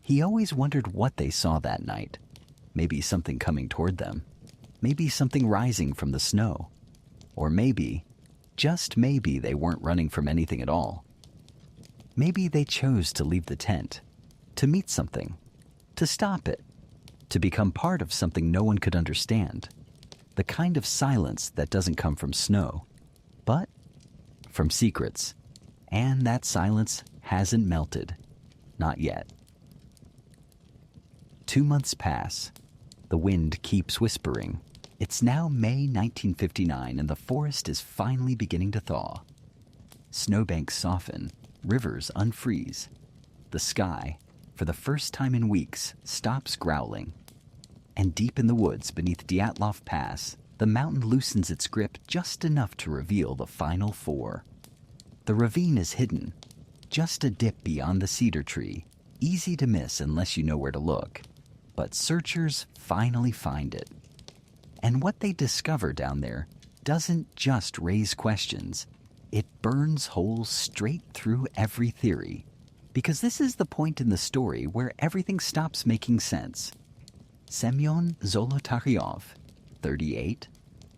He always wondered what they saw that night. Maybe something coming toward them. Maybe something rising from the snow. Or maybe, just maybe, they weren't running from anything at all. Maybe they chose to leave the tent, to meet something, to stop it, to become part of something no one could understand. The kind of silence that doesn't come from snow, but from secrets. And that silence hasn't melted. Not yet. 2 months pass. The wind keeps whispering. It's now May 1959 and the forest is finally beginning to thaw. Snowbanks soften, rivers unfreeze. The sky, for the first time in weeks, stops growling. And deep in the woods beneath DYATLOV Pass, the mountain loosens its grip just enough to reveal the final 4. The ravine is hidden, just a dip beyond the cedar tree, easy to miss unless you know where to look. But searchers finally find it. And what they discover down there doesn't just raise questions. It burns holes straight through every theory. Because this is the point in the story where everything stops making sense. Semyon Zolotaryov, 38,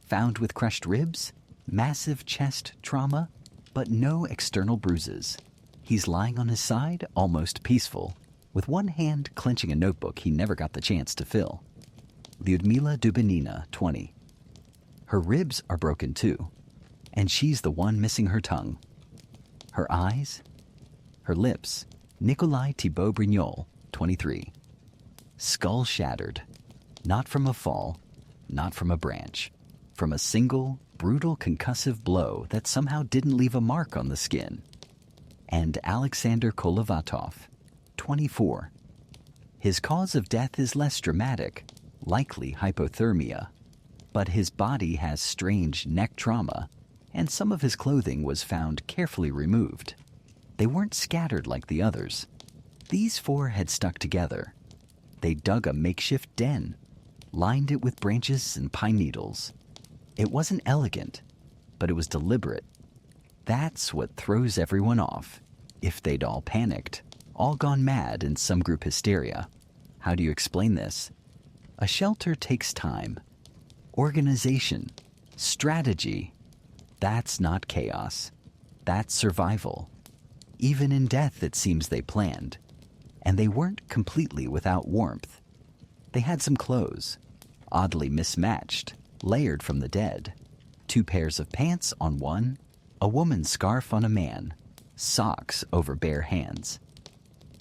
found with crushed ribs, massive chest trauma, but no external bruises. He's lying on his side, almost peaceful, with one hand clenching a notebook he never got the chance to fill. Lyudmila Dubinina, 20. Her ribs are broken too, and she's the one missing her tongue. Her eyes, her lips, Nikolai Thibault Brignol, 23. Skull shattered, not from a fall, not from a branch, from a single, brutal concussive blow that somehow didn't leave a mark on the skin. And Alexander Kolovatov, 24. His cause of death is less dramatic, likely hypothermia, but his body has strange neck trauma, and some of his clothing was found carefully removed. They weren't scattered like the others. These four had stuck together. They dug a makeshift den, lined it with branches and pine needles. It wasn't elegant, but it was deliberate. That's what throws everyone off. If they'd all panicked, all gone mad in some group hysteria. How do you explain this? A shelter takes time, organization, strategy. That's not chaos. That's survival. Even in death, it seems they planned. And they weren't completely without warmth. They had some clothes, oddly mismatched, layered from the dead. 2 pairs of pants on one, a woman's scarf on a man, socks over bare hands.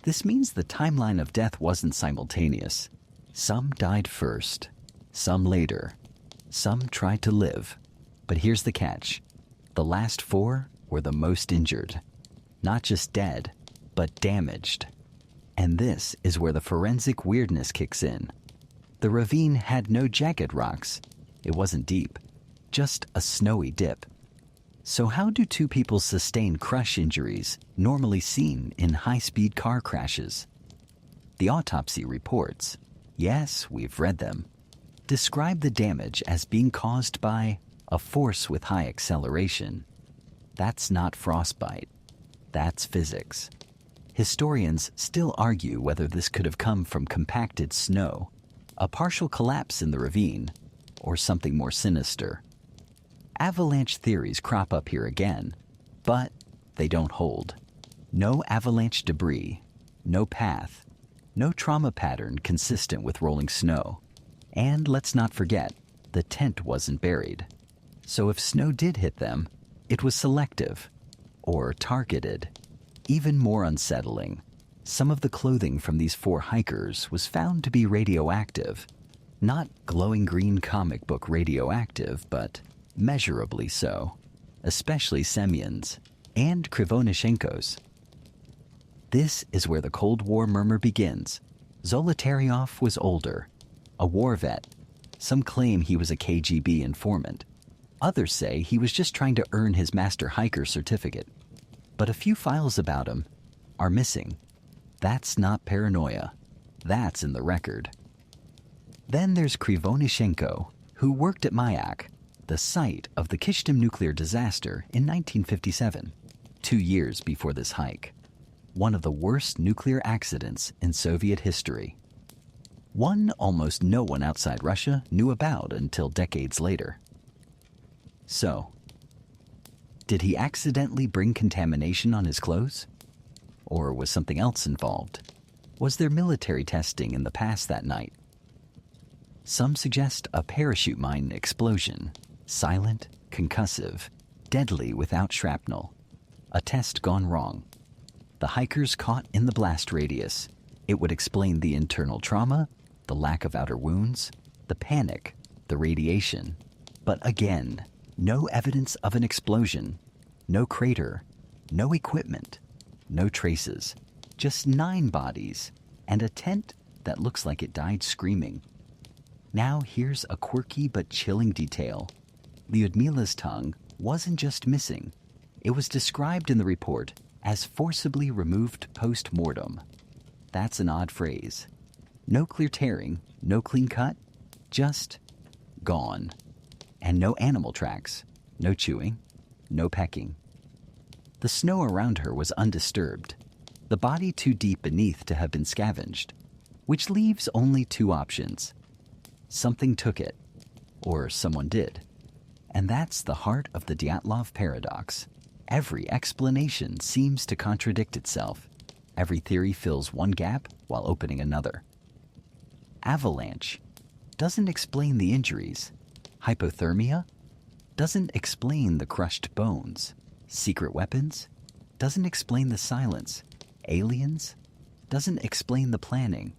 This means the timeline of death wasn't simultaneous. Some died first, some later, some tried to live. But here's the catch. The last 4 were the most injured. Not just dead, but damaged. And this is where the forensic weirdness kicks in. The ravine had no jagged rocks. It wasn't deep, just a snowy dip. So how do 2 people sustain crush injuries normally seen in high-speed car crashes? The autopsy reports, yes, we've read them, describe the damage as being caused by a force with high acceleration. That's not frostbite. That's physics. Historians still argue whether this could have come from compacted snow, a partial collapse in the ravine, or something more sinister. Avalanche theories crop up here again, but they don't hold. No avalanche debris, no path, no trauma pattern consistent with rolling snow. And let's not forget, the tent wasn't buried. So if snow did hit them, it was selective or targeted. Even more unsettling, some of the clothing from these 4 hikers was found to be radioactive. Not glowing green comic book radioactive, but measurably so, especially Semyon's and Krivonishenko's. This is where the Cold War murmur begins. Zolotaryov was older, a war vet. Some claim he was a KGB informant. Others say he was just trying to earn his master hiker certificate. But a few files about him are missing. That's not paranoia. That's in the record. Then there's Krivonishenko, who worked at Mayak, the site of the Kishtim nuclear disaster in 1957, 2 years before this hike. One of the worst nuclear accidents in Soviet history. One almost no one outside Russia knew about until decades later. So, did he accidentally bring contamination on his clothes? Or was something else involved? Was there military testing in the past that night? Some suggest a parachute mine explosion, silent, concussive, deadly without shrapnel. A test gone wrong. The hikers caught in the blast radius. It would explain the internal trauma, the lack of outer wounds, the panic, the radiation. But again, no evidence of an explosion, no crater, no equipment, no traces, just 9 bodies, and a tent that looks like it died screaming. Now here's a quirky but chilling detail. Lyudmila's tongue wasn't just missing. It was described in the report as forcibly removed post-mortem. That's an odd phrase. No clear tearing, no clean cut, just gone. And no animal tracks, no chewing, no pecking. The snow around her was undisturbed, the body too deep beneath to have been scavenged, which leaves only two options. Something took it, or someone did. And that's the heart of the DYATLOV paradox. Every explanation seems to contradict itself. Every theory fills one gap while opening another. Avalanche doesn't explain the injuries. Hypothermia doesn't explain the crushed bones. Secret weapons doesn't explain the silence. Aliens doesn't explain the planning.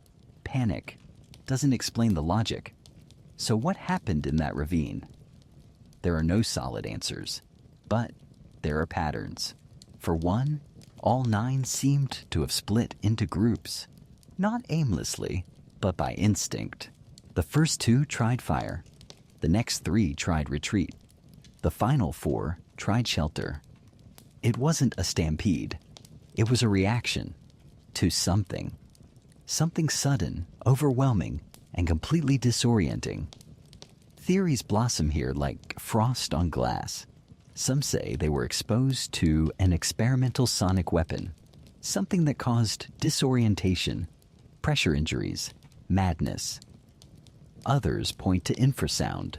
Panic doesn't explain the logic. So what happened in that ravine? There are no solid answers, but there are patterns. For one, all 9 seemed to have split into groups, not aimlessly, but by instinct. The first 2 tried fire. The next 3 tried retreat. The final 4 tried shelter. It wasn't a stampede. It was a reaction to something. Something sudden, overwhelming, and completely disorienting. Theories blossom here like frost on glass. Some say they were exposed to an experimental sonic weapon, something that caused disorientation, pressure injuries, madness. Others point to infrasound,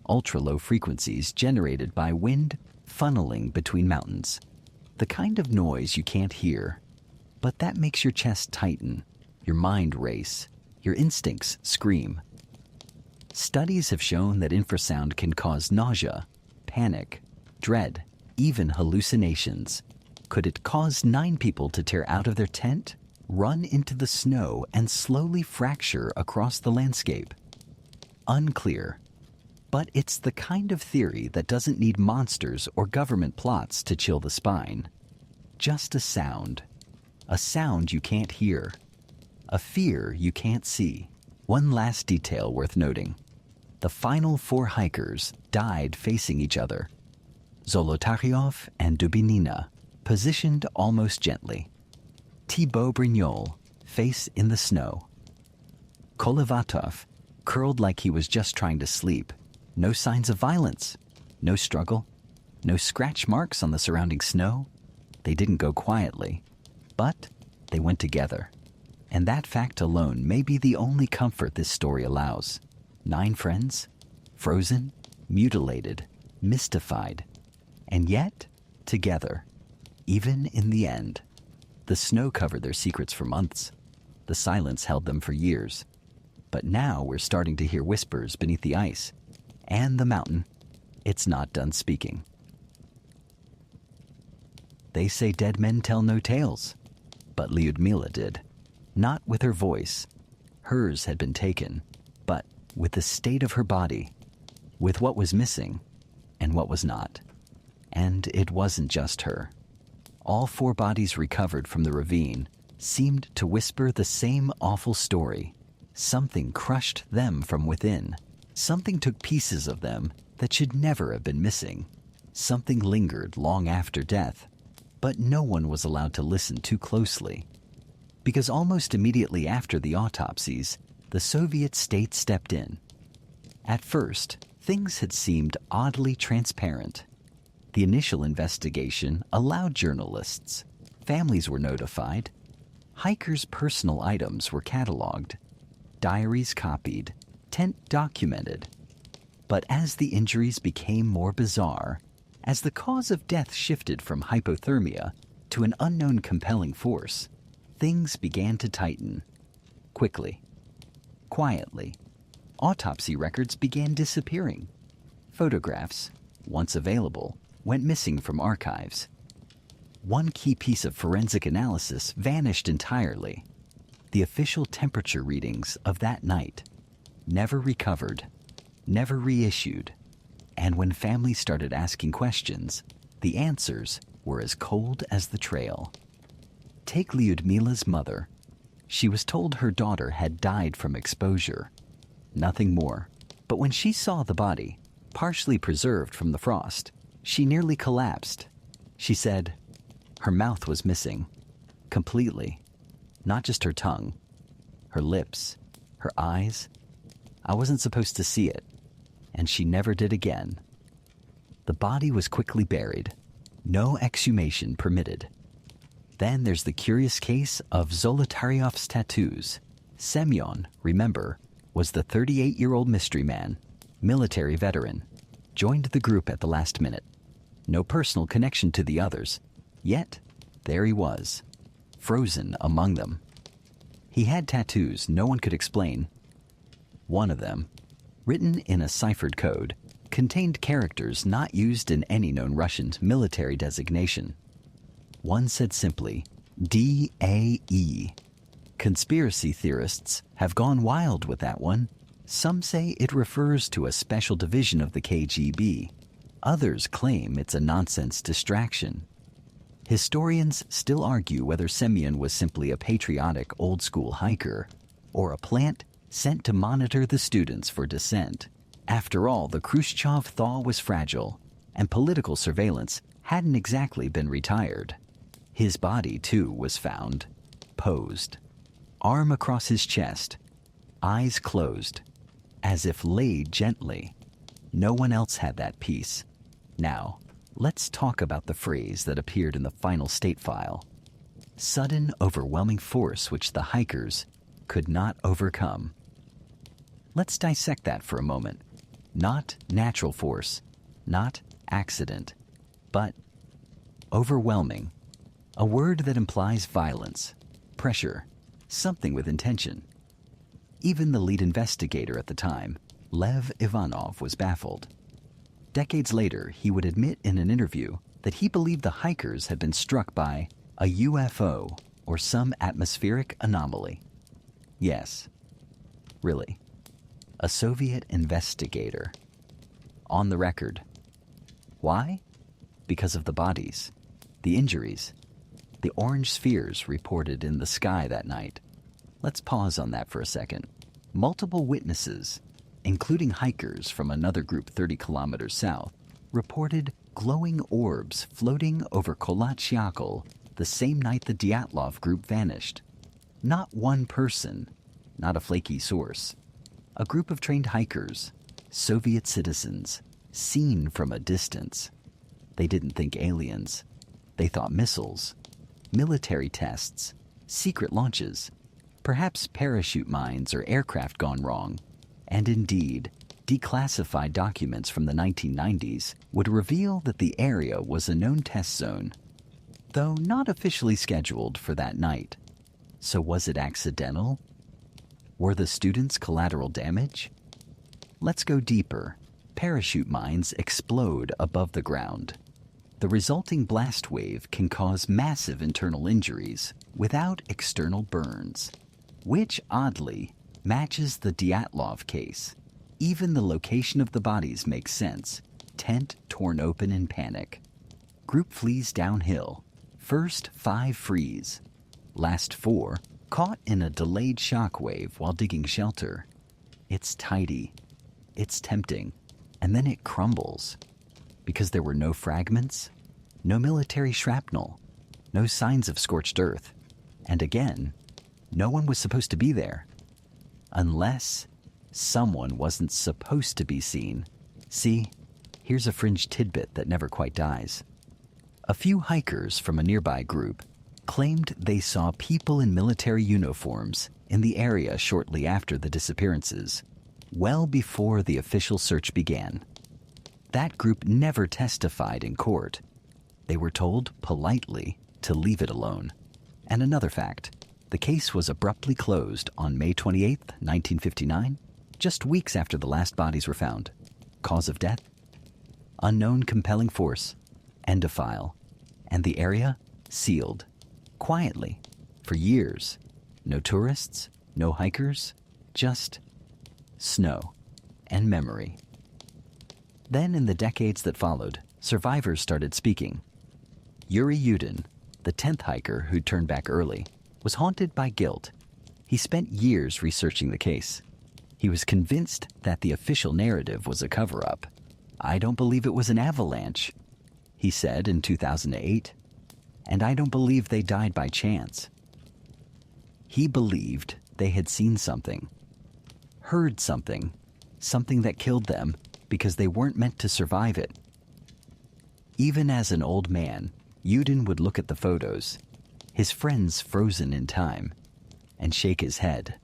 ultra-low frequencies generated by wind funneling between mountains. The kind of noise you can't hear, but that makes your chest tighten, your mind race, your instincts scream. Studies have shown that infrasound can cause nausea, panic, dread, even hallucinations. Could it cause 9 people to tear out of their tent, run into the snow, and slowly fracture across the landscape? Unclear. But it's the kind of theory that doesn't need monsters or government plots to chill the spine. Just a sound you can't hear, a fear you can't see. One last detail worth noting. The final 4 hikers died facing each other. Zolotaryov and Dubinina, positioned almost gently. Thibaut Brignol, face in the snow. Kolevatov, curled like he was just trying to sleep. No signs of violence, no struggle, no scratch marks on the surrounding snow. They didn't go quietly, but they went together. And that fact alone may be the only comfort this story allows. 9 friends, frozen, mutilated, mystified, and yet together, even in the end. The snow covered their secrets for months. The silence held them for years. But now we're starting to hear whispers beneath the ice. And the mountain, it's not done speaking. They say dead men tell no tales, but Lyudmila did. Not with her voice. Hers had been taken, but with the state of her body, with what was missing and what was not. And it wasn't just her. All 4 bodies recovered from the ravine seemed to whisper the same awful story. Something crushed them from within. Something took pieces of them that should never have been missing. Something lingered long after death, but no one was allowed to listen too closely. Because almost immediately after the autopsies, the Soviet state stepped in. At first, things had seemed oddly transparent. The initial investigation allowed journalists. Families were notified. Hikers' personal items were cataloged. Diaries copied. Tent documented. But as the injuries became more bizarre, as the cause of death shifted from hypothermia to an unknown compelling force, things began to tighten. Quickly. Quietly. Autopsy records began disappearing. Photographs, once available, went missing from archives. One key piece of forensic analysis vanished entirely. The official temperature readings of that night, never recovered, never reissued. And when families started asking questions, the answers were as cold as the trail. Take Lyudmila's mother. She was told her daughter had died from exposure. Nothing more. But when she saw the body, partially preserved from the frost, she nearly collapsed. She said her mouth was missing. Completely. Not just her tongue, her lips, her eyes. I wasn't supposed to see it, and she never did again. The body was quickly buried. No exhumation permitted. Then there's the curious case of Zolotaryov's tattoos. Semyon, remember, was the 38-year-old mystery man, military veteran, joined the group at the last minute. No personal connection to the others, yet there he was, frozen among them. He had tattoos no one could explain. One of them, written in a ciphered code, contained characters not used in any known Russian military designation. One said simply, DAE. Conspiracy theorists have gone wild with that one. Some say it refers to a special division of the KGB. Others claim it's a nonsense distraction. Historians still argue whether Semyon was simply a patriotic old-school hiker or a plant sent to monitor the students for dissent. After all, the Khrushchev thaw was fragile, and political surveillance hadn't exactly been retired. His body, too, was found, posed, arm across his chest, eyes closed, as if laid gently. No one else had that piece. Now, let's talk about the phrase that appeared in the final state file. Sudden, overwhelming force which the hikers could not overcome. Let's dissect that for a moment. Not natural force, not accident, but overwhelming. A word that implies violence, pressure, something with intention. Even the lead investigator at the time, Lev Ivanov, was baffled. Decades later, he would admit in an interview that he believed the hikers had been struck by a UFO or some atmospheric anomaly. Yes, really. A Soviet investigator. On the record. Why? Because of the bodies, the injuries, the orange spheres reported in the sky that night. Let's pause on that for a second. Multiple witnesses, including hikers from another group 30 kilometers south, reported glowing orbs floating over Kolatyakol the same night the DYATLOV group vanished. Not one person, not a flaky source. A group of trained hikers, Soviet citizens, seen from a distance. They didn't think aliens. They thought missiles, military tests, secret launches, perhaps parachute mines or aircraft gone wrong. And indeed, declassified documents from the 1990s would reveal that the area was a known test zone, though not officially scheduled for that night. So was it accidental? Were the students collateral damage? Let's go deeper. Parachute mines explode above the ground. The resulting blast wave can cause massive internal injuries without external burns, which, oddly, matches the DYATLOV case. Even the location of the bodies makes sense. Tent torn open in panic. Group flees downhill. First 5 freeze. Last 4 caught in a delayed shock wave while digging shelter. It's tidy. It's tempting. And then it crumbles. Because there were no fragments, no military shrapnel, no signs of scorched earth. And again, no one was supposed to be there. Unless someone wasn't supposed to be seen. See, here's a fringe tidbit that never quite dies. A few hikers from a nearby group claimed they saw people in military uniforms in the area shortly after the disappearances, well before the official search began. That group never testified in court. They were told politely to leave it alone. And another fact, the case was abruptly closed on May 28, 1959, just weeks after the last bodies were found. Cause of death? Unknown compelling force. End of file. And the area? Sealed. Quietly. For years. No tourists, no hikers, just snow and memory. Then in the decades that followed, survivors started speaking. Yuri Yudin, the 10th hiker who turned back early, was haunted by guilt. He spent years researching the case. He was convinced that the official narrative was a cover-up. I don't believe it was an avalanche, he said in 2008. And I don't believe they died by chance. He believed they had seen something, heard something, something that killed them because they weren't meant to survive it. Even as an old man, Yudin would look at the photos, his friends frozen in time, and shake his head.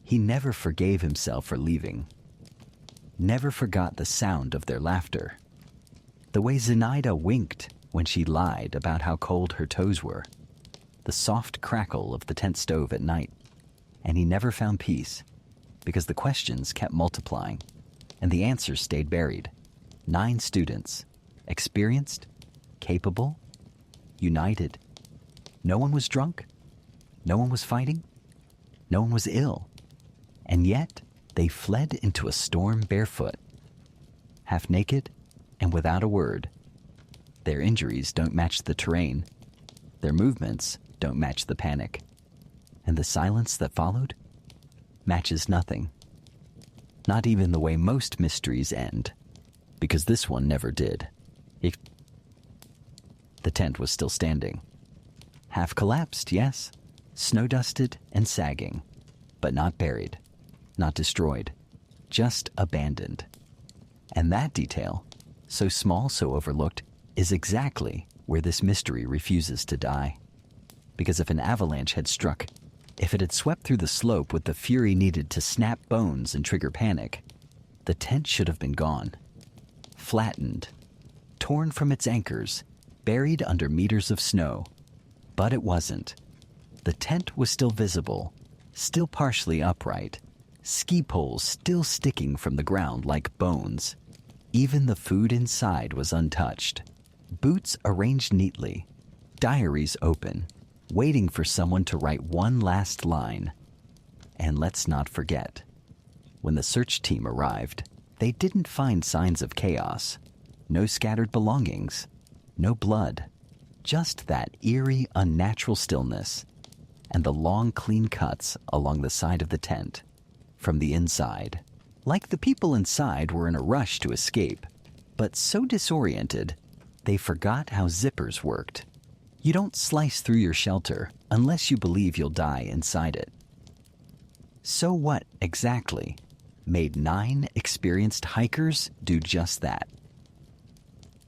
He never forgave himself for leaving, never forgot the sound of their laughter, the way Zenaida winked when she lied about how cold her toes were, the soft crackle of the tent stove at night. And he never found peace because the questions kept multiplying and the answers stayed buried. 9 students, experienced, capable, united. No one was drunk, no one was fighting, no one was ill, and yet they fled into a storm barefoot, half naked and without a word. Their injuries don't match the terrain, their movements don't match the panic, and the silence that followed matches nothing. Not even the way most mysteries end, because this one never did. The tent was still standing. Half collapsed, yes, snow-dusted and sagging, but not buried, not destroyed, just abandoned. And that detail, so small, so overlooked, is exactly where this mystery refuses to die. Because if an avalanche had struck, if it had swept through the slope with the fury needed to snap bones and trigger panic, the tent should have been gone. Flattened, torn from its anchors, buried under meters of snow. But it wasn't. The tent was still visible, still partially upright, ski poles still sticking from the ground like bones. Even the food inside was untouched. Boots arranged neatly, diaries open, waiting for someone to write one last line. And let's not forget, when the search team arrived, they didn't find signs of chaos. No scattered belongings, no blood, just that eerie, unnatural stillness and the long, clean cuts along the side of the tent from the inside. Like the people inside were in a rush to escape, but so disoriented, they forgot how zippers worked. You don't slice through your shelter unless you believe you'll die inside it. So what exactly made 9 experienced hikers do just that?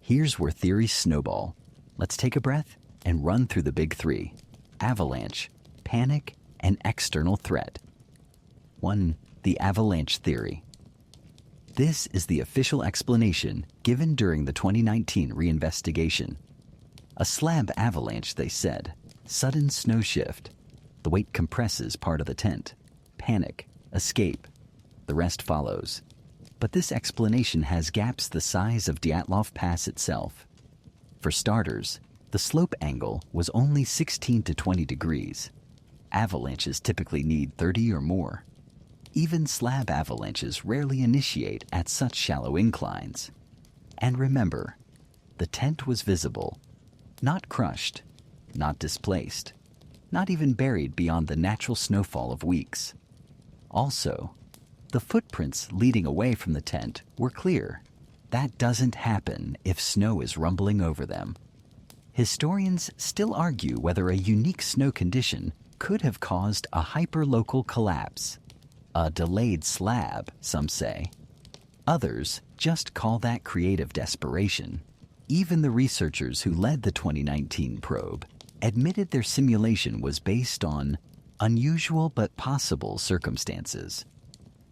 Here's where theories snowball. Let's take a breath and run through the big 3: avalanche, panic, and external threat. 1. The avalanche theory. This is the official explanation given during the 2019 reinvestigation. A slab avalanche, they said. Sudden snow shift. The weight compresses part of the tent. Panic. Escape. The rest follows. But this explanation has gaps the size of DYATLOV Pass itself. For starters, the slope angle was only 16 to 20 degrees. Avalanches typically need 30 or more. Even slab avalanches rarely initiate at such shallow inclines. And remember, the tent was visible, not crushed, not displaced, not even buried beyond the natural snowfall of weeks. Also, the footprints leading away from the tent were clear. That doesn't happen if snow is rumbling over them. Historians still argue whether a unique snow condition could have caused a hyperlocal collapse. A delayed slab, some say. Others just call that creative desperation. Even the researchers who led the 2019 probe admitted their simulation was based on unusual but possible circumstances,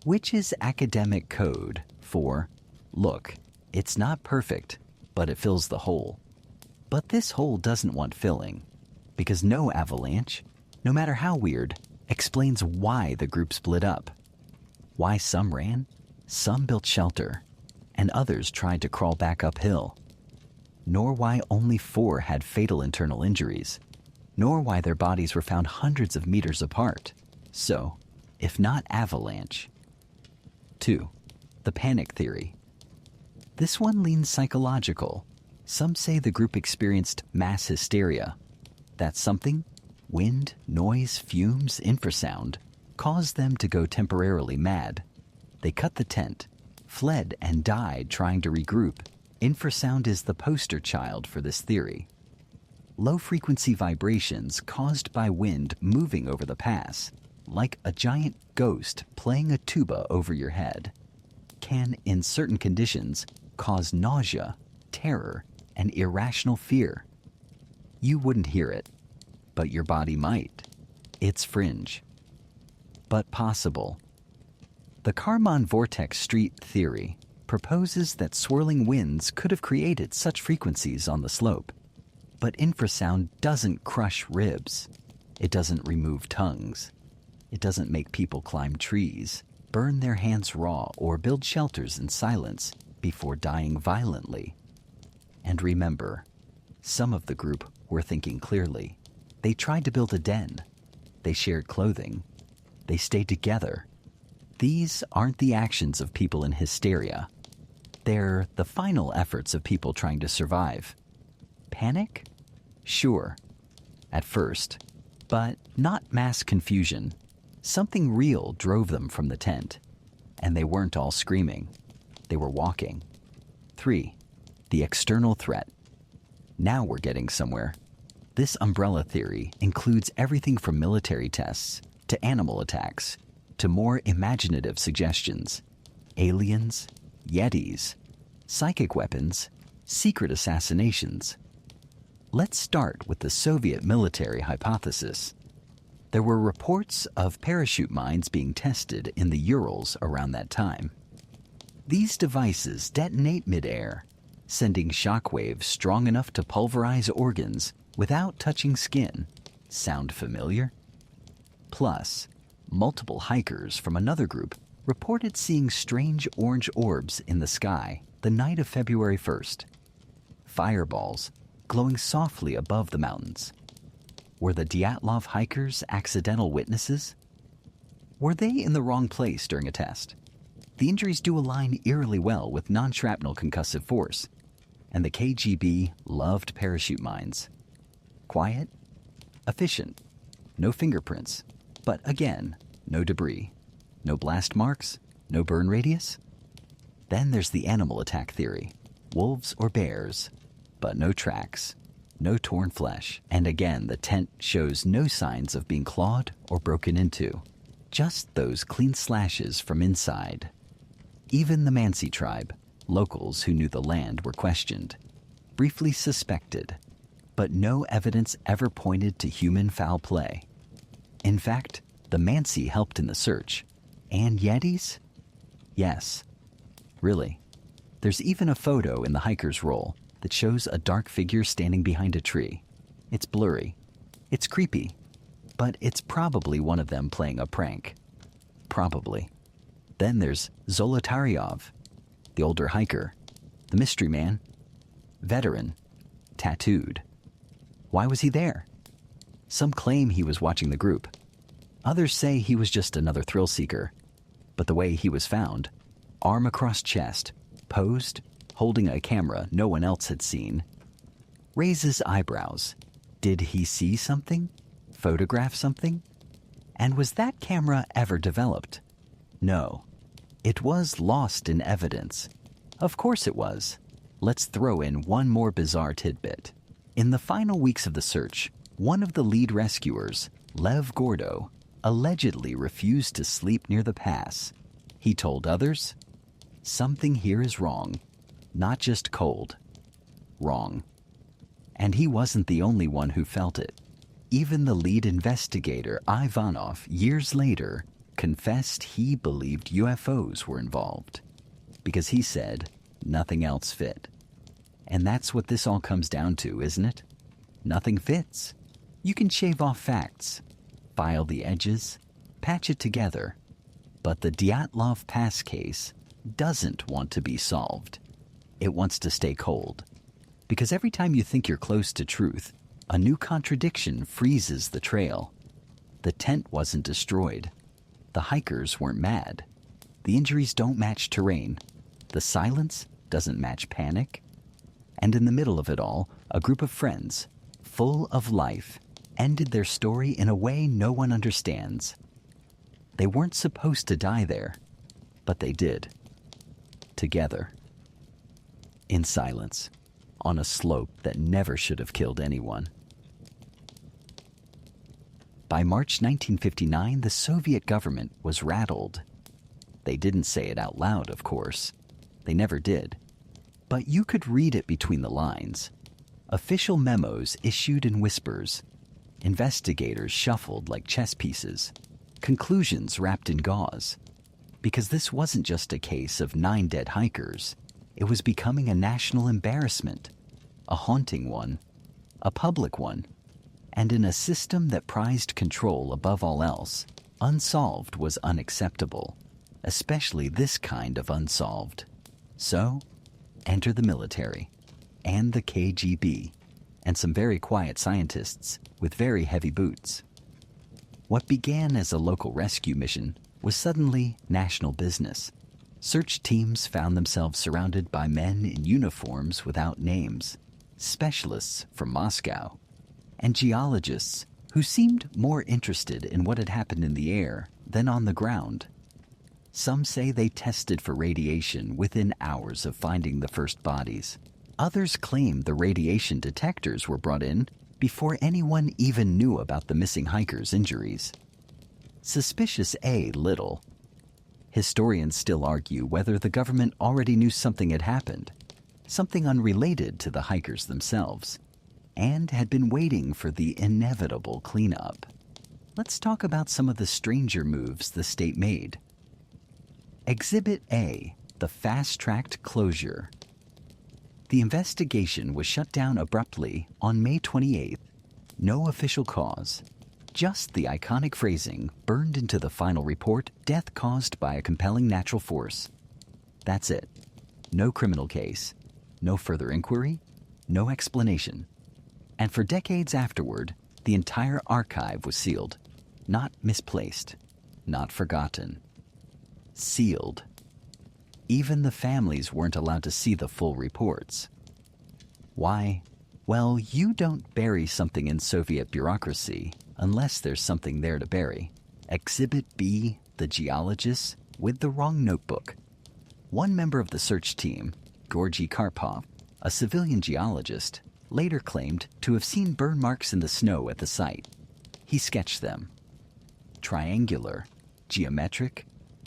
which is academic code for, look, it's not perfect, but it fills the hole. But this hole doesn't want filling, because no avalanche, no matter how weird, explains why the group split up. Why some ran, some built shelter, and others tried to crawl back uphill. Nor why only 4 had fatal internal injuries, nor why their bodies were found hundreds of meters apart. So, if not avalanche. 2. The panic theory. This one leans psychological. Some say the group experienced mass hysteria. That something, wind, noise, fumes, infrasound, caused them to go temporarily mad. They cut the tent, fled, and died trying to regroup. Infrasound is the poster child for this theory. low-frequency vibrations caused by wind moving over the pass, like a giant ghost playing a tuba over your head, can, in certain conditions, cause nausea, terror, and irrational fear. You wouldn't hear it, but your body might. It's fringe, but possible. The Kármán vortex street theory proposes that swirling winds could have created such frequencies on the slope. But infrasound doesn't crush ribs. It doesn't remove tongues. It doesn't make people climb trees, burn their hands raw, or build shelters in silence before dying violently. And remember, some of the group were thinking clearly. They tried to build a den. They shared clothing. They stayed together. These aren't the actions of people in hysteria. They're the final efforts of people trying to survive. Panic? Sure, at first, but not mass confusion. Something real drove them from the tent, and they weren't all screaming. They were walking. 3. The external threat. Now we're getting somewhere. This umbrella theory includes everything from military tests to animal attacks to more imaginative suggestions. Aliens, yetis, psychic weapons, secret assassinations. Let's start with the Soviet military hypothesis. There were reports of parachute mines being tested in the Urals around that time. These devices detonate midair, sending shockwaves strong enough to pulverize organs without touching skin. Sound familiar? Plus, multiple hikers from another group reported seeing strange orange orbs in the sky the night of February 1st. Fireballs glowing softly above the mountains. Were the DYATLOV hikers accidental witnesses? Were they in the wrong place during a test? The injuries do align eerily well with non-shrapnel concussive force, and the KGB loved parachute mines. Quiet, efficient, no fingerprints, but again, no debris, no blast marks, no burn radius. Then there's the animal attack theory, wolves or bears, but no tracks, no torn flesh, and again the tent shows no signs of being clawed or broken into, just those clean slashes from inside. Even the Mansi tribe, locals who knew the land, were questioned, briefly suspected, but no evidence ever pointed to human foul play. In fact, the Mansi helped in the search. And yetis? Yes. Really. There's even a photo in the hiker's roll that shows a dark figure standing behind a tree. It's blurry. It's creepy. But it's probably one of them playing a prank. Probably. Then there's Zolotaryov, the older hiker, the mystery man, veteran, tattooed. Why was he there? Some claim he was watching the group. Others say he was just another thrill seeker. But the way he was found, arm across chest, posed, holding a camera no one else had seen, raises eyebrows. Did he see something? Photograph something? And was that camera ever developed? No. It was lost in evidence. Of course it was. Let's throw in one more bizarre tidbit. In the final weeks of the search, one of the lead rescuers, Lev Gordo, allegedly refused to sleep near the pass. He told others, "Something here is wrong. Not just cold. Wrong." And he wasn't the only one who felt it. Even the lead investigator, Ivanov, years later, confessed he believed UFOs were involved. Because he said nothing else fit. And that's what this all comes down to, isn't it? Nothing fits. You can shave off facts, file the edges, patch it together. But the Dyatlov Pass case doesn't want to be solved. It wants to stay cold. Because every time you think you're close to truth, a new contradiction freezes the trail. The tent wasn't destroyed. The hikers weren't mad. The injuries don't match terrain. The silence doesn't match panic. And in the middle of it all, a group of friends, full of life, ended their story in a way no one understands. They weren't supposed to die there, but they did. Together. In silence, on a slope that never should have killed anyone. By March 1959, the Soviet government was rattled. They didn't say it out loud, of course. They never did. But you could read it between the lines. Official memos issued in whispers. Investigators shuffled like chess pieces. Conclusions wrapped in gauze. Because this wasn't just a case of 9 dead hikers. It was becoming a national embarrassment. A haunting one. A public one. And in a system that prized control above all else, unsolved was unacceptable. Especially this kind of unsolved. So, enter the military. And the KGB. And some very quiet scientists with very heavy boots. What began as a local rescue mission was suddenly national business. Search teams found themselves surrounded by men in uniforms without names, specialists from Moscow, and geologists who seemed more interested in what had happened in the air than on the ground. Some say they tested for radiation within hours of finding the first bodies. Others claim the radiation detectors were brought in before anyone even knew about the missing hikers' injuries. Suspicious a little. Historians still argue whether the government already knew something had happened, something unrelated to the hikers themselves, and had been waiting for the inevitable cleanup. Let's talk about some of the stranger moves the state made. Exhibit A, the fast-tracked closure. The investigation was shut down abruptly on May 28th. No official cause. Just the iconic phrasing burned into the final report, death caused by a compelling natural force. That's it. No criminal case. No further inquiry. No explanation. And for decades afterward, the entire archive was sealed. Not misplaced. Not forgotten. Sealed. Even the families weren't allowed to see the full reports. Why? Well, you don't bury something in Soviet bureaucracy unless there's something there to bury. Exhibit B, the geologists, with the wrong notebook. One member of the search team, Georgy Karpov, a civilian geologist, later claimed to have seen burn marks in the snow at the site. He sketched them. Triangular, geometric,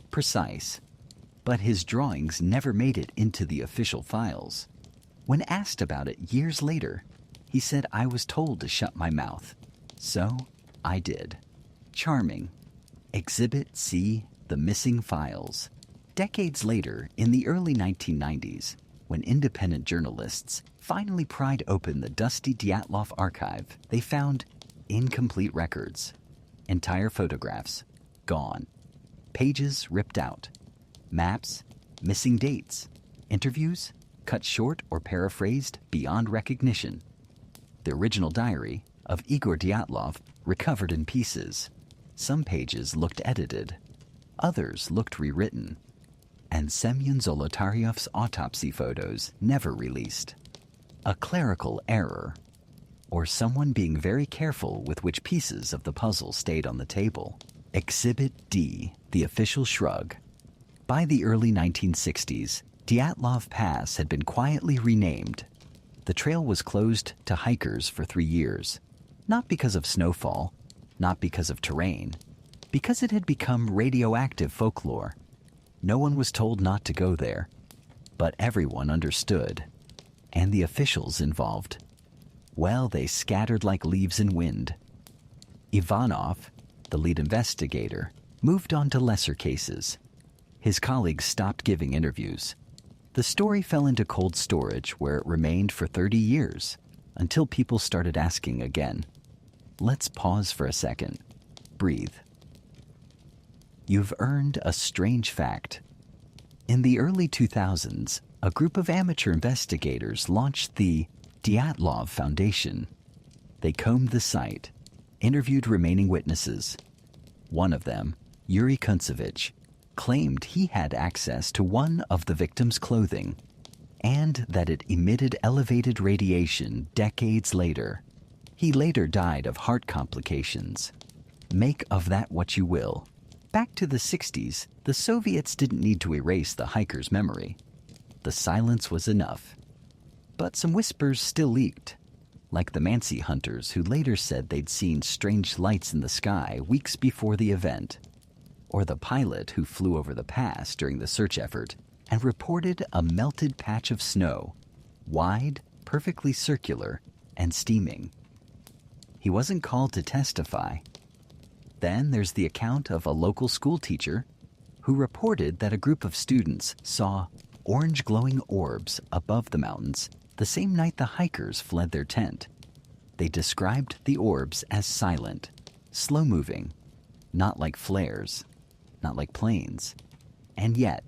precise. But his drawings never made it into the official files. When asked about it years later, he said, "I was told to shut my mouth. So, I did." Charming. Exhibit C, the missing files. Decades later, in the early 1990s, when independent journalists finally pried open the dusty DYATLOV archive, they found incomplete records. Entire photographs, gone. Pages ripped out. Maps, missing dates. Interviews, cut short or paraphrased beyond recognition. The original diary of Igor Dyatlov recovered in pieces. Some pages looked edited. Others looked rewritten. And Semyon Zolotaryov's autopsy photos never released. A clerical error. Or someone being very careful with which pieces of the puzzle stayed on the table. Exhibit D, the official shrug. By the early 1960s, Dyatlov Pass had been quietly renamed. The trail was closed to hikers for 3 years. Not because of snowfall, not because of terrain, because it had become radioactive folklore. No one was told not to go there, but everyone understood. And the officials involved, well, they scattered like leaves in wind. Ivanov, the lead investigator, moved on to lesser cases. His colleagues stopped giving interviews. The story fell into cold storage where it remained for 30 years until people started asking again. Let's pause for a second. Breathe. You've earned a strange fact. In the early 2000s, a group of amateur investigators launched the Dyatlov Foundation. They combed the site, interviewed remaining witnesses. One of them, Yuri Kuntsevich, claimed he had access to one of the victim's clothing and that it emitted elevated radiation decades later. He later died of heart complications. Make of that what you will. Back to the 60s, the Soviets didn't need to erase the hiker's memory. The silence was enough. But some whispers still leaked. like the Mansi hunters who later said they'd seen strange lights in the sky weeks before the event, or the pilot who flew over the pass during the search effort and reported a melted patch of snow, wide, perfectly circular, and steaming. He wasn't called to testify. Then there's the account of a local school teacher who reported that a group of students saw orange glowing orbs above the mountains the same night the hikers fled their tent. They described the orbs as silent, slow-moving, not like flares, not like planes. And yet,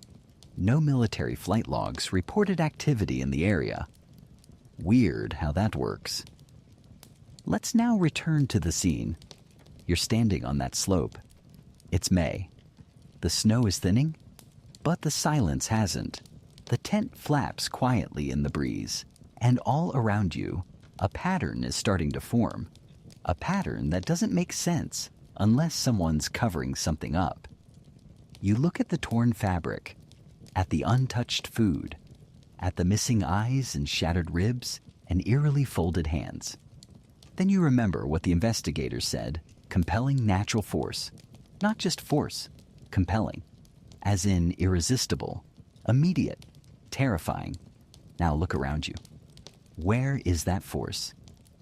no military flight logs reported activity in the area. Weird how that works. Let's now return to the scene. You're standing on that slope. It's May. The snow is thinning, but the silence hasn't. The tent flaps quietly in the breeze, and all around you, a pattern is starting to form. A pattern that doesn't make sense unless someone's covering something up. You look at the torn fabric, at the untouched food, at the missing eyes and shattered ribs and eerily folded hands. Then you remember what the investigators said, compelling natural force. Not just force, compelling, as in irresistible, immediate, terrifying. Now look around you. Where is that force?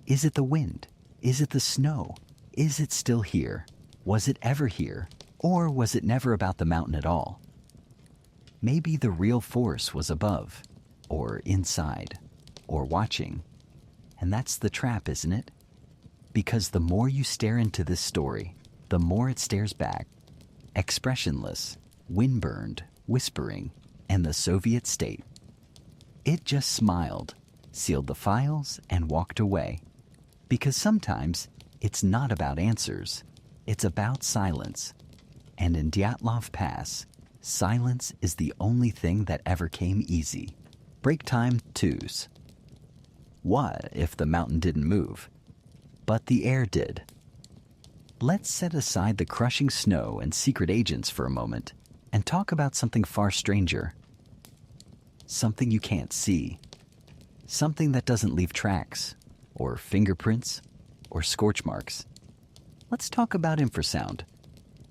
Is it the wind? Is it the snow? Is it still here? Was it ever here? Or was it never about the mountain at all? Maybe the real force was above, or inside, or watching. And that's the trap, isn't it? Because the more you stare into this story, the more it stares back, expressionless, wind-burned, whispering, and the Soviet state. It just smiled, sealed the files, and walked away. Because sometimes it's not about answers, it's about silence. And in Dyatlov Pass, silence is the only thing that ever came easy. Break time twos. What if the mountain didn't move? But the air did. Let's set aside the crushing snow and secret agents for a moment and talk about something far stranger. Something you can't see. Something that doesn't leave tracks, or fingerprints, or scorch marks. Let's talk about infrasound.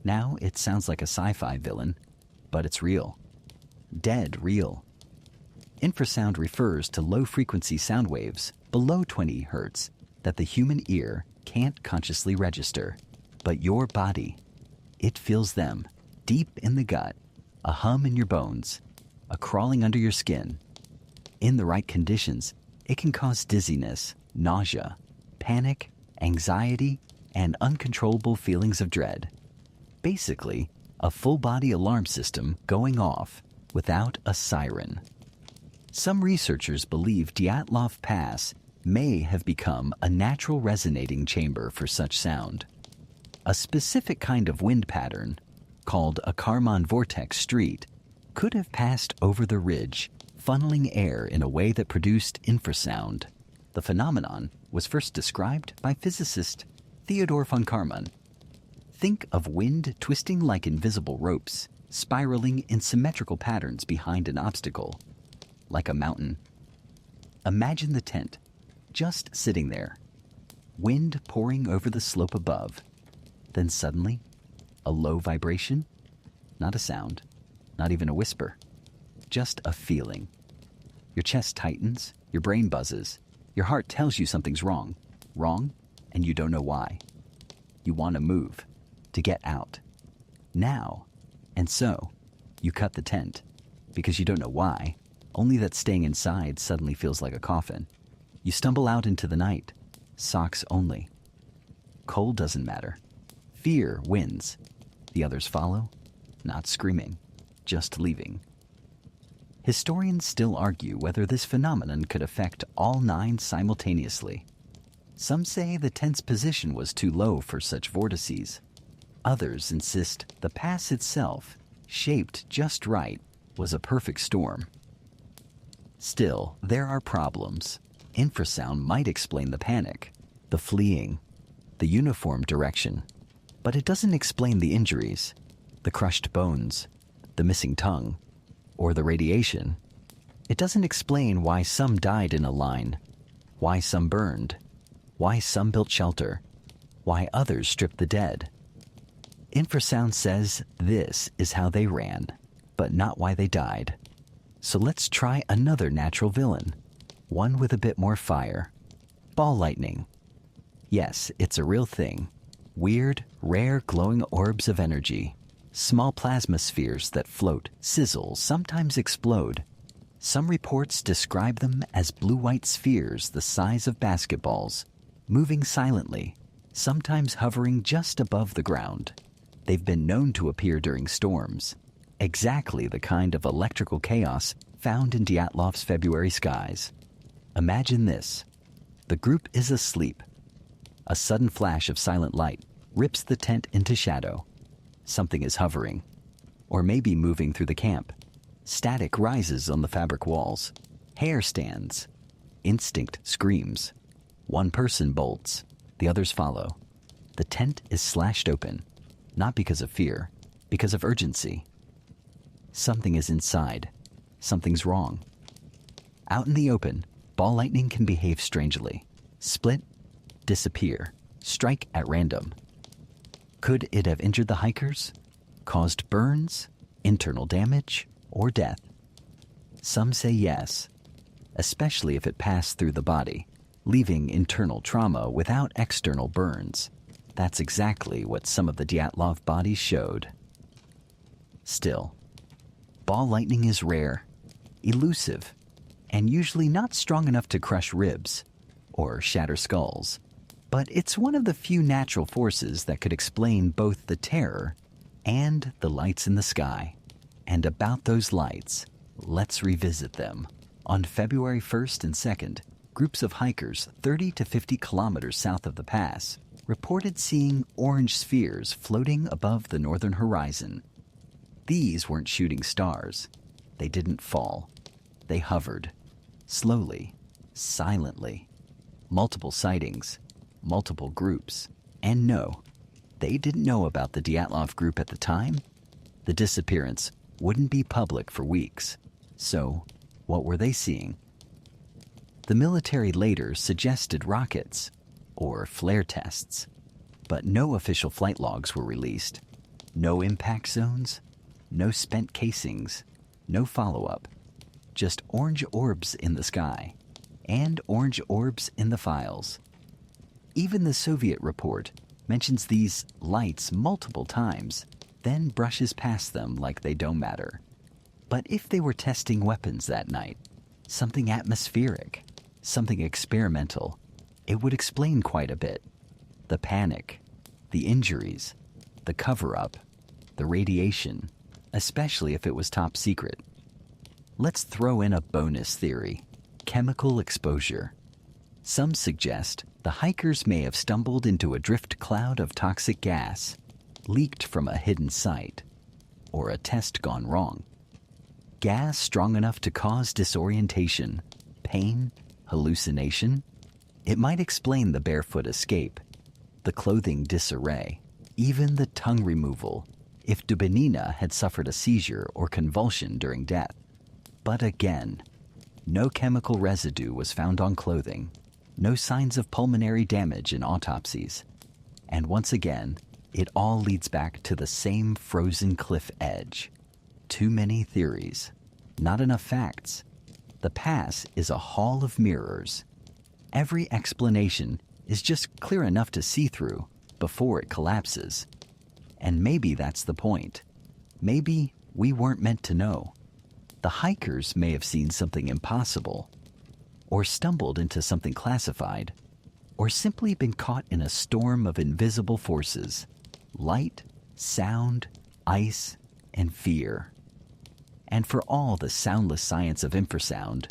Now it sounds like a sci-fi villain, but it's real. Dead real. Infrasound refers to low-frequency sound waves below 20 Hz that the human ear can't consciously register. But your body, it feels them, deep in the gut, a hum in your bones, a crawling under your skin. In the right conditions, it can cause dizziness, nausea, panic, anxiety, and uncontrollable feelings of dread. Basically, a full-body alarm system going off without a siren. Some researchers believe Dyatlov Pass may have become a natural resonating chamber for such sound. A specific kind of wind pattern, called a Kármán vortex street, could have passed over the ridge, funneling air in a way that produced infrasound. The phenomenon was first described by physicist Theodor von Kármán. Think of wind twisting like invisible ropes, spiraling in symmetrical patterns behind an obstacle, like a mountain. Imagine the tent, just sitting there, wind pouring over the slope above. Then suddenly, a low vibration, not a sound, not even a whisper, just a feeling. Your chest tightens, your brain buzzes, your heart tells you something's wrong, and you don't know why. You want to move, to get out, now. And so, you cut the tent, because you don't know why, only that staying inside suddenly feels like a coffin. You stumble out into the night, socks only. Cold doesn't matter. Fear wins. The others follow, not screaming, just leaving. Historians still argue whether this phenomenon could affect all 9 simultaneously. Some say the tent's position was too low for such vortices. Others insist the pass itself, shaped just right, was a perfect storm. Still, there are problems. Infrasound might explain the panic, the fleeing, the uniform direction, but it doesn't explain the injuries, the crushed bones, the missing tongue, or the radiation. It doesn't explain why some died in a line, why some burned, why some built shelter, why others stripped the dead. Infrasound says this is how they ran, but not why they died. So let's try another natural villain, one with a bit more fire. Ball lightning. Yes, it's a real thing. Weird, rare glowing orbs of energy. Small plasma spheres that float, sizzle, sometimes explode. Some reports describe them as blue-white spheres the size of basketballs, moving silently, sometimes hovering just above the ground. They've been known to appear during storms, exactly the kind of electrical chaos found in DYATLOV's February skies. Imagine this. The group is asleep. A sudden flash of silent light rips the tent into shadow. Something is hovering, or maybe moving through the camp. Static rises on the fabric walls. Hair stands. Instinct screams. One person bolts. The others follow. The tent is slashed open, not because of fear, because of urgency. Something is inside. Something's wrong. Out in the open, ball lightning can behave strangely. Split, disappear, strike at random. Could it have injured the hikers? Caused burns, internal damage, or death? Some say yes, especially if it passed through the body, leaving internal trauma without external burns. That's exactly what some of the DYATLOV bodies showed. Still, ball lightning is rare, elusive, and usually not strong enough to crush ribs or shatter skulls. But it's one of the few natural forces that could explain both the terror and the lights in the sky. And about those lights, let's revisit them. On February 1st and 2nd, groups of hikers 30 to 50 kilometers south of the pass reported seeing orange spheres floating above the northern horizon. These weren't shooting stars. They didn't fall. They hovered, slowly, silently. Multiple sightings, multiple groups. And no, they didn't know about the DYATLOV group at the time. The disappearance wouldn't be public for weeks. So, what were they seeing? The military later suggested rockets or flare tests, but no official flight logs were released. No impact zones, no spent casings, no follow-up. Just orange orbs in the sky and orange orbs in the files. Even the Soviet report mentions these lights multiple times, then brushes past them like they don't matter. But if they were testing weapons that night, something atmospheric, something experimental, it would explain quite a bit. The panic, the injuries, the cover-up, the radiation, especially if it was top secret. Let's throw in a bonus theory: chemical exposure. Some suggest the hikers may have stumbled into a drift cloud of toxic gas, leaked from a hidden site, or a test gone wrong. Gas strong enough to cause disorientation, pain, hallucination. It might explain the barefoot escape, the clothing disarray, even the tongue removal, if Dubinina had suffered a seizure or convulsion during death. But again, no chemical residue was found on clothing, no signs of pulmonary damage in autopsies. And once again, it all leads back to the same frozen cliff edge. Too many theories, not enough facts. The pass is a hall of mirrors. Every explanation is just clear enough to see through before it collapses. And maybe that's the point. Maybe we weren't meant to know. The hikers may have seen something impossible, or stumbled into something classified, or simply been caught in a storm of invisible forces: light, sound, ice, and fear. And for all the soundless science of infrasound,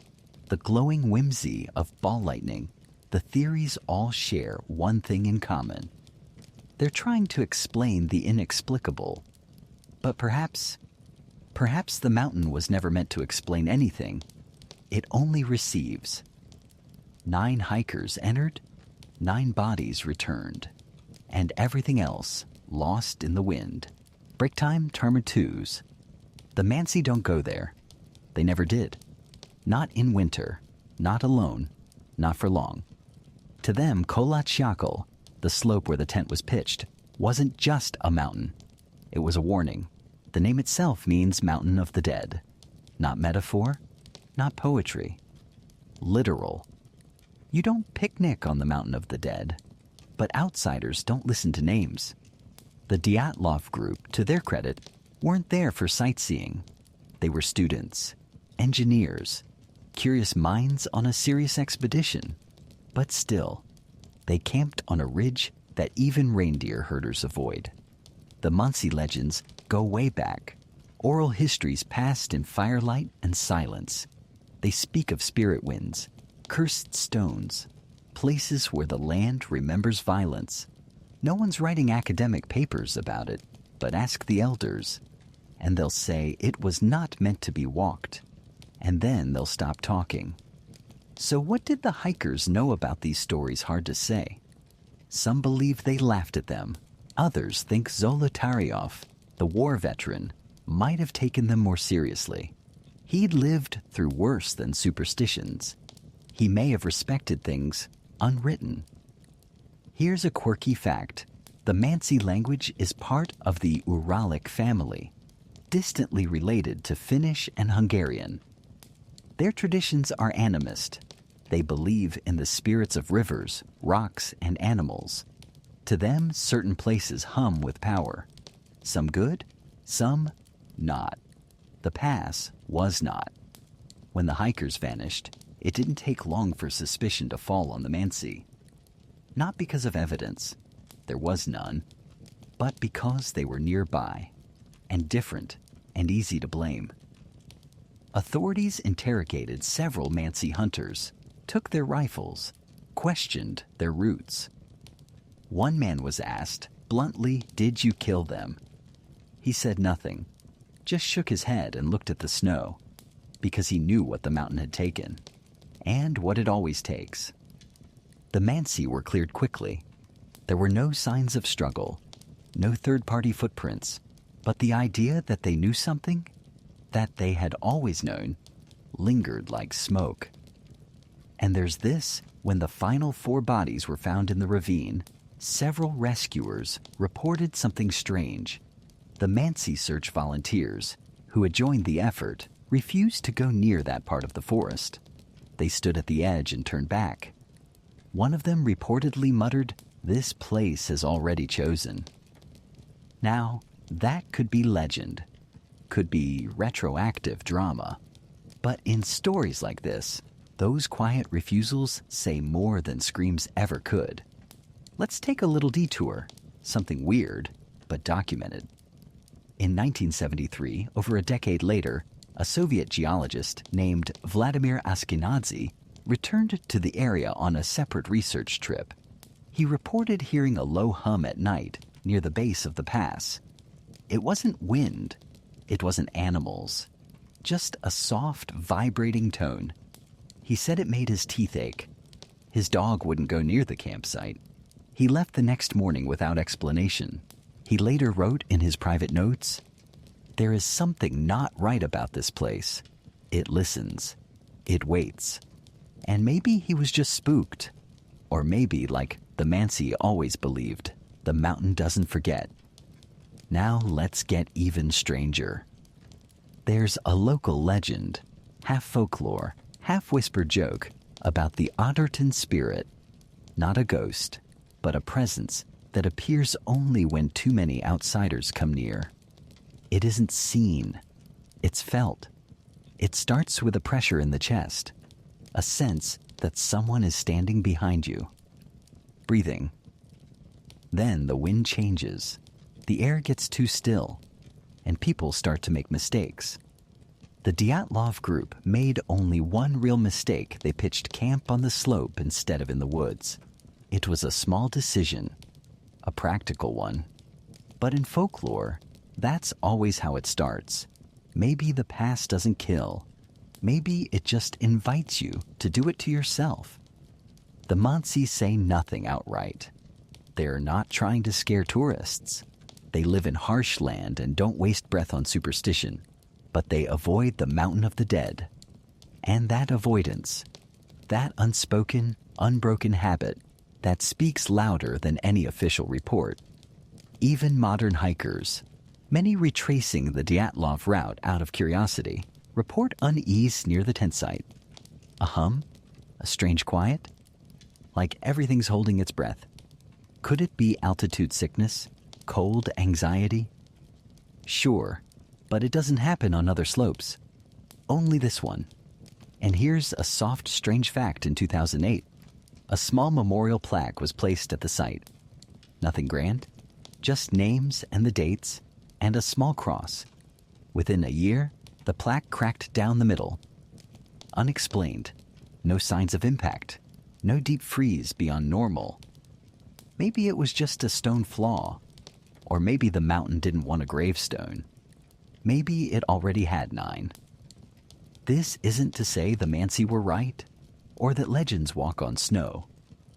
the glowing whimsy of ball lightning, the theories all share one thing in common. They're trying to explain the inexplicable. But perhaps the mountain was never meant to explain anything. It only receives. 9 hikers entered, 9 bodies returned, and everything else lost in the wind. Break time, Tarma 2s. The Mansi don't go there. They never did. Not in winter, not alone, not for long. To them, Kolachiakal, the slope where the tent was pitched, wasn't just a mountain. It was a warning. The name itself means mountain of the dead. Not metaphor, not poetry. Literal. You don't picnic on the mountain of the dead. But outsiders don't listen to names. The DYATLOV group, to their credit, weren't there for sightseeing. They were students, engineers, curious minds on a serious expedition. But still, they camped on a ridge that even reindeer herders avoid. The Mansi legends go way back, oral histories passed in firelight and silence. They speak of spirit winds, cursed stones, places where the land remembers violence. No one's writing academic papers about it, but ask the elders, and they'll say it was not meant to be walked, and then they'll stop talking. So what did the hikers know about these stories? Hard to say. Some believe they laughed at them. Others think Zolotaryov, the war veteran, might have taken them more seriously. He'd lived through worse than superstitions. He may have respected things unwritten. Here's a quirky fact. The Mansi language is part of the Uralic family, distantly related to Finnish and Hungarian. Their traditions are animist. They believe in the spirits of rivers, rocks, and animals. To them, certain places hum with power. Some good, some not. The pass was not. When the hikers vanished, it didn't take long for suspicion to fall on the Mansi. Not because of evidence, there was none, but because they were nearby, and different, and easy to blame. Authorities interrogated several Mansi hunters, took their rifles, questioned their routes. One man was asked, bluntly, "Did you kill them?" He said nothing, just shook his head and looked at the snow, because he knew what the mountain had taken, and what it always takes. The Mansi were cleared quickly. There were no signs of struggle, no third-party footprints, but the idea that they knew something, that they had always known, lingered like smoke. And there's this: when the final 4 bodies were found in the ravine, several rescuers reported something strange. The Mansi search volunteers, who had joined the effort, refused to go near that part of the forest. They stood at the edge and turned back. One of them reportedly muttered, "This place has already chosen." Now, that could be legend, could be retroactive drama. But in stories like this, those quiet refusals say more than screams ever could. Let's take a little detour, something weird, but documented. In 1973, over a decade later, a Soviet geologist named Vladimir Ashkenazy returned to the area on a separate research trip. He reported hearing a low hum at night near the base of the pass. It wasn't wind, it wasn't animals, just a soft, vibrating tone. He said it made his teeth ache. His dog wouldn't go near the campsite. He left the next morning without explanation. He later wrote in his private notes, "There is something not right about this place. It listens. It waits." And maybe he was just spooked. Or maybe, like the Mansi always believed, the mountain doesn't forget. Now let's get even stranger. There's a local legend, half folklore, half whispered joke, about the Otterton spirit. Not a ghost, but a presence that appears only when too many outsiders come near. It isn't seen, it's felt. It starts with a pressure in the chest, a sense that someone is standing behind you. Breathing. Then the wind changes, the air gets too still, and people start to make mistakes. The DYATLOV group made only one real mistake. They pitched camp on the slope instead of in the woods. It was a small decision, a practical one. But in folklore, that's always how it starts. Maybe the past doesn't kill. Maybe it just invites you to do it to yourself. The Mansi say nothing outright. They're not trying to scare tourists. They live in harsh land and don't waste breath on superstition. But they avoid the mountain of the dead. And that avoidance, that unspoken, unbroken habit, that speaks louder than any official report. Even modern hikers, many retracing the DYATLOV route out of curiosity, report unease near the tent site. A hum? A strange quiet? Like everything's holding its breath. Could it be altitude sickness? Cold anxiety? Sure, but it doesn't happen on other slopes. Only this one. And here's a soft, strange fact in 2008. A small memorial plaque was placed at the site. Nothing grand, just names and the dates, and a small cross. Within a year, the plaque cracked down the middle. Unexplained. No signs of impact. No deep freeze beyond normal. Maybe it was just a stone flaw. Or maybe the mountain didn't want a gravestone. Maybe it already had 9. This isn't to say the Mansi were right, or that legends walk on snow.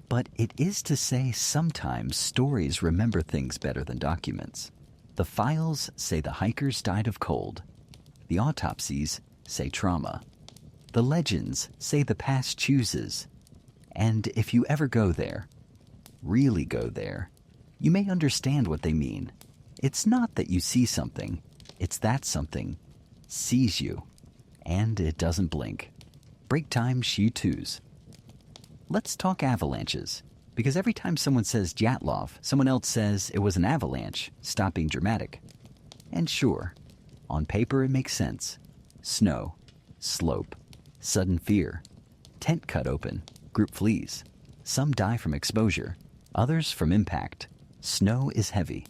But it is to say sometimes stories remember things better than documents. The files say the hikers died of cold. The autopsies say trauma. The legends say the past chooses. And if you ever go there, really go there, you may understand what they mean. It's not that you see something, it's that something sees you, and it doesn't blink. Break time, she twos. Let's talk avalanches, because every time someone says DYATLOV, someone else says it was an avalanche. Stop being dramatic. And sure, on paper it makes sense. Snow, slope, sudden fear, tent cut open, group flees. Some die from exposure, others from impact. Snow is heavy.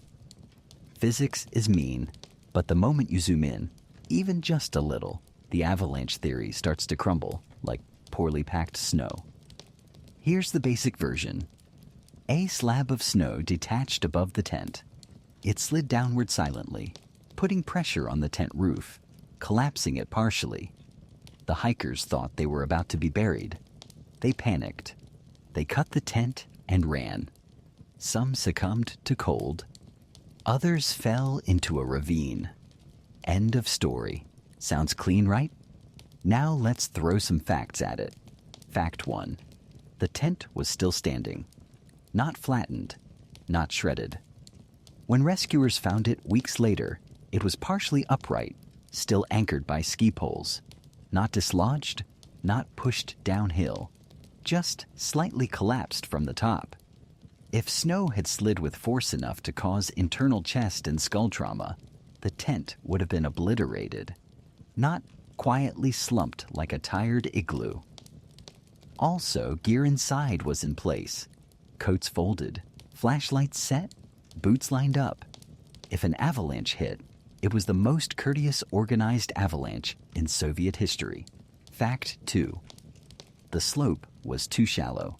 Physics is mean, but the moment you zoom in, even just a little, the avalanche theory starts to crumble like poorly packed snow. Here's the basic version. A slab of snow detached above the tent. It slid downward silently, putting pressure on the tent roof, collapsing it partially. The hikers thought they were about to be buried. They panicked. They cut the tent and ran. Some succumbed to cold. Others fell into a ravine. End of story. Sounds clean, right? Now let's throw some facts at it. Fact 1. The tent was still standing. Not flattened, not shredded. When rescuers found it weeks later, it was partially upright, still anchored by ski poles. Not dislodged, not pushed downhill, just slightly collapsed from the top. If snow had slid with force enough to cause internal chest and skull trauma, the tent would have been obliterated, not quietly slumped like a tired igloo. Also, gear inside was in place. Coats folded, flashlights set, boots lined up. If an avalanche hit, it was the most courteous organized avalanche in Soviet history. Fact 2. The slope was too shallow.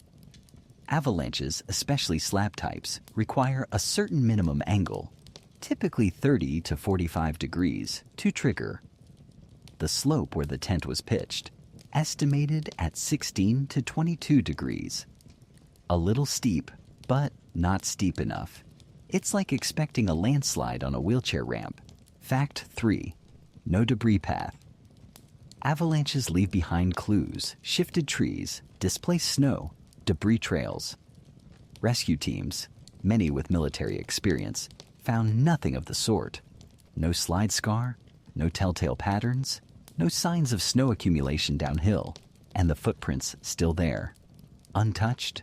Avalanches, especially slab types, require a certain minimum angle, typically 30 to 45 degrees, to trigger. The slope where the tent was pitched, estimated at 16 to 22 degrees. A little steep, but not steep enough. It's like expecting a landslide on a wheelchair ramp. Fact 3. No debris path. Avalanches leave behind clues, shifted trees, displaced snow, debris trails. Rescue teams, many with military experience, found nothing of the sort. No slide scar, no telltale patterns, no signs of snow accumulation downhill, and the footprints still there. Untouched,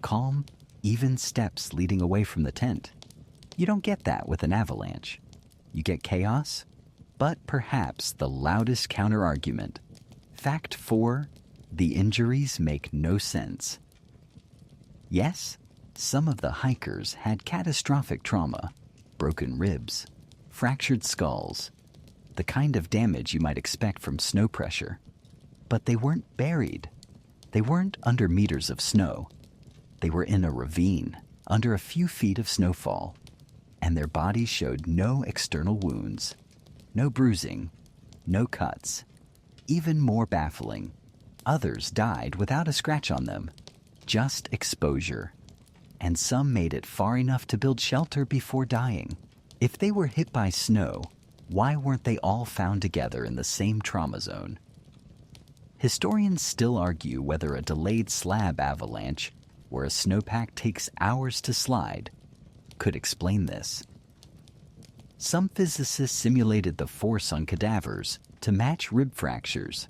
calm, even steps leading away from the tent. You don't get that with an avalanche. You get chaos, but perhaps the loudest counter-argument. Fact 4, the injuries make no sense. Yes, some of the hikers had catastrophic trauma, broken ribs, fractured skulls, the kind of damage you might expect from snow pressure. But they weren't buried. They weren't under meters of snow. They were in a ravine, under a few feet of snowfall, and their bodies showed no external wounds, no bruising, no cuts. Even more baffling, others died without a scratch on them, just exposure. And some made it far enough to build shelter before dying. If they were hit by snow, why weren't they all found together in the same trauma zone? Historians still argue whether a delayed slab avalanche where a snowpack takes hours to slide, could explain this. Some physicists simulated the force on cadavers to match rib fractures.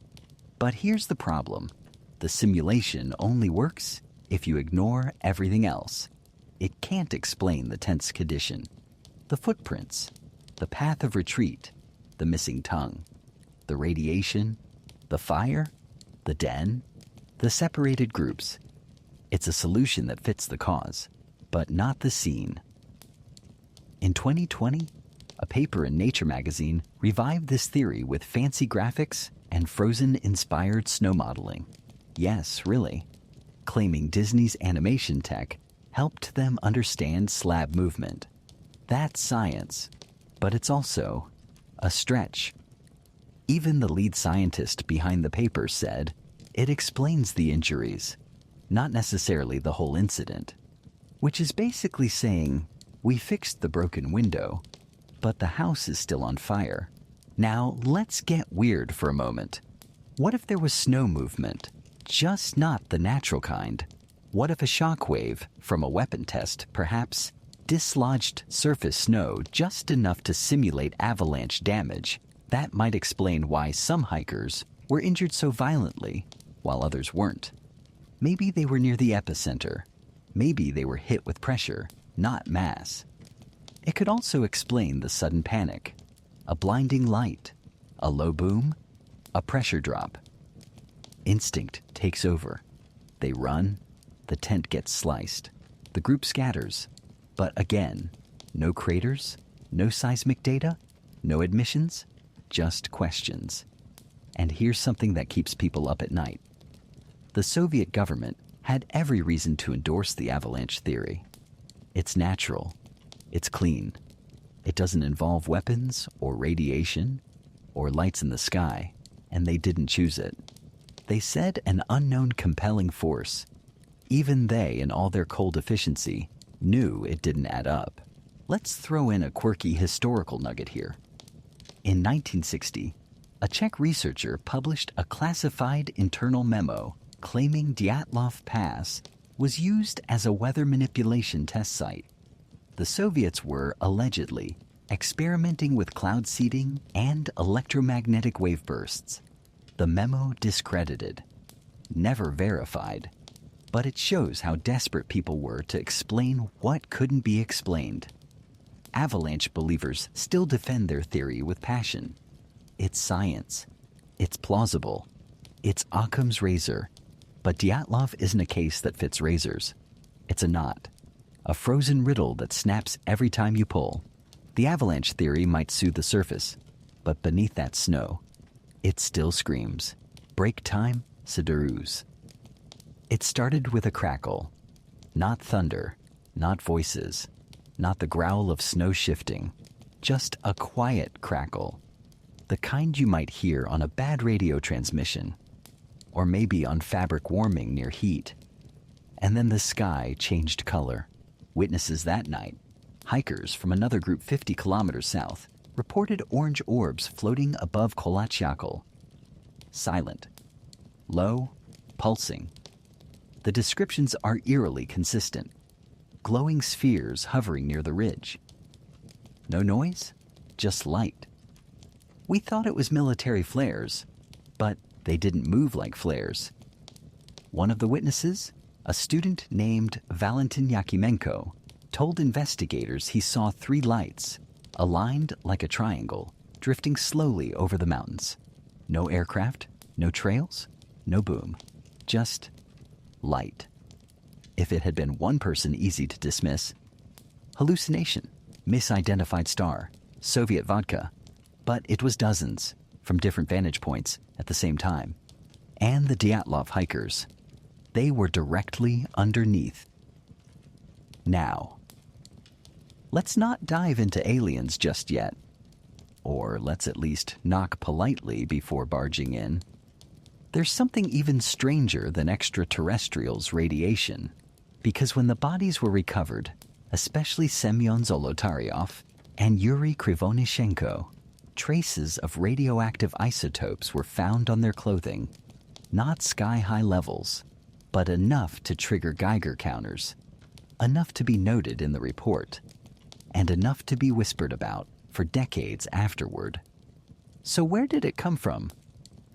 But here's the problem. The simulation only works if you ignore everything else. It can't explain the tense condition, the footprints, the path of retreat, the missing tongue, the radiation, the fire, the den, the separated groups. It's a solution that fits the cause, but not the scene. In 2020, a paper in Nature magazine revived this theory with fancy graphics and Frozen-inspired snow modeling. Yes, really. Claiming Disney's animation tech helped them understand slab movement. That's science, but it's also a stretch. Even the lead scientist behind the paper said it explains the injuries, not necessarily the whole incident, which is basically saying we fixed the broken window, but the house is still on fire. Now let's get weird for a moment. What if there was snow movement, just not the natural kind? What if a shock wave from a weapon test perhaps dislodged surface snow just enough to simulate avalanche damage? That might explain why some hikers were injured so violently while others weren't. Maybe they were near the epicenter. Maybe they were hit with pressure, not mass. It could also explain the sudden panic, a blinding light, a low boom, a pressure drop. Instinct takes over. They run, the tent gets sliced, the group scatters. But again, no craters, no seismic data, no admissions, just questions. And here's something that keeps people up at night. The Soviet government had every reason to endorse the avalanche theory. It's natural. It's clean. It doesn't involve weapons or radiation or lights in the sky, and they didn't choose it. They said an unknown compelling force. Even they, in all their cold efficiency, knew it didn't add up. Let's throw in a quirky historical nugget here. In 1960, a Czech researcher published a classified internal memo claiming DYATLOV Pass was used as a weather manipulation test site. The Soviets were, allegedly, experimenting with cloud seeding and electromagnetic wave bursts. The memo discredited, never verified, but it shows how desperate people were to explain what couldn't be explained. Avalanche believers still defend their theory with passion. It's science. It's plausible. It's Occam's razor. But DYATLOV isn't a case that fits razors. It's a knot. A frozen riddle that snaps every time you pull. The avalanche theory might soothe the surface, but beneath that snow, it still screams. Break time, Sideruz. It started with a crackle. Not thunder, not voices, not the growl of snow shifting. Just a quiet crackle. The kind you might hear on a bad radio transmission. Or maybe on fabric warming near heat. And then the sky changed color. Witnesses that night, hikers from another group 50 kilometers south, reported orange orbs floating above Kolachacal. Silent, low, pulsing. The descriptions are eerily consistent. Glowing spheres hovering near the ridge. No noise, just light. We thought it was military flares, but they didn't move like flares. One of the witnesses, a student named Valentin Yakimenko, told investigators he saw 3 lights, aligned like a triangle, drifting slowly over the mountains. No aircraft, no trails, no boom, just light. If it had been one person, easy to dismiss. Hallucination, misidentified star, Soviet vodka. But it was dozens, from different vantage points, at the same time. And the DYATLOV hikers. They were directly underneath. Now, let's not dive into aliens just yet. Or let's at least knock politely before barging in. There's something even stranger than extraterrestrials' radiation. Because when the bodies were recovered, especially Semyon Zolotaryov and Yuri Krivonishenko, traces of radioactive isotopes were found on their clothing. Not sky-high levels, but enough to trigger Geiger counters, enough to be noted in the report, and enough to be whispered about for decades afterward. So where did it come from?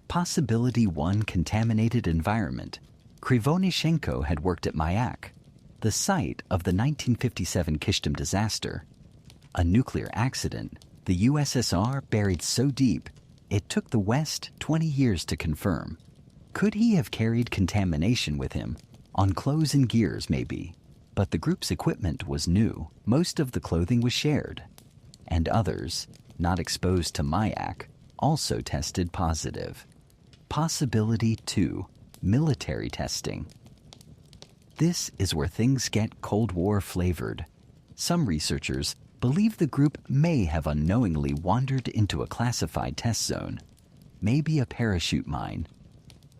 Possibility 1: contaminated environment. Krivonishenko had worked at Mayak, the site of the 1957 Kishtim disaster. A nuclear accident the USSR buried so deep it took the West 20 years to confirm. Could he have carried contamination with him? On clothes and gears, maybe. But the group's equipment was new. Most of the clothing was shared. And others, not exposed to Mayak, also tested positive. Possibility 2: military testing. This is where things get Cold War flavored. Some researchers believe the group may have unknowingly wandered into a classified test zone. Maybe a parachute mine,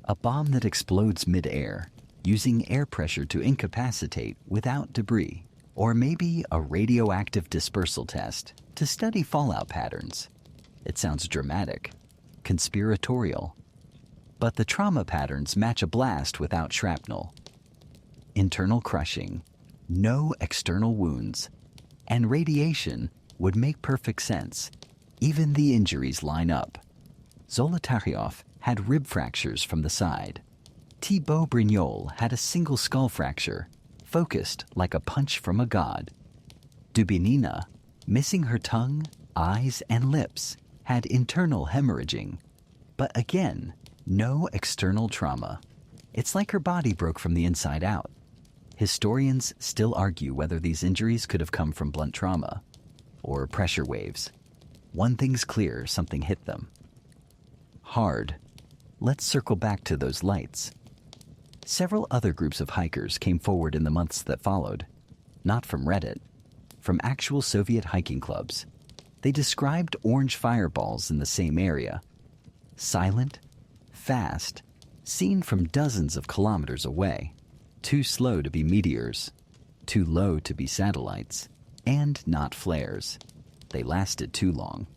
a bomb that explodes mid-air, using air pressure to incapacitate without debris, or maybe a radioactive dispersal test to study fallout patterns. It sounds dramatic, conspiratorial, but the trauma patterns match a blast without shrapnel. Internal crushing, no external wounds, and radiation would make perfect sense. Even the injuries line up. Zolotaryov had rib fractures from the side. Thibaut Brignol had a single skull fracture, focused like a punch from a god. Dubinina, missing her tongue, eyes, and lips, had internal hemorrhaging. But again, no external trauma. It's like her body broke from the inside out. Historians still argue whether these injuries could have come from blunt trauma or pressure waves. One thing's clear: something hit them. Hard. Let's circle back to those lights. Several other groups of hikers came forward in the months that followed. Not from Reddit, from actual Soviet hiking clubs. They described orange fireballs in the same area. Silent, fast, seen from dozens of kilometers away. Too slow to be meteors, too low to be satellites, and not flares. They lasted too long.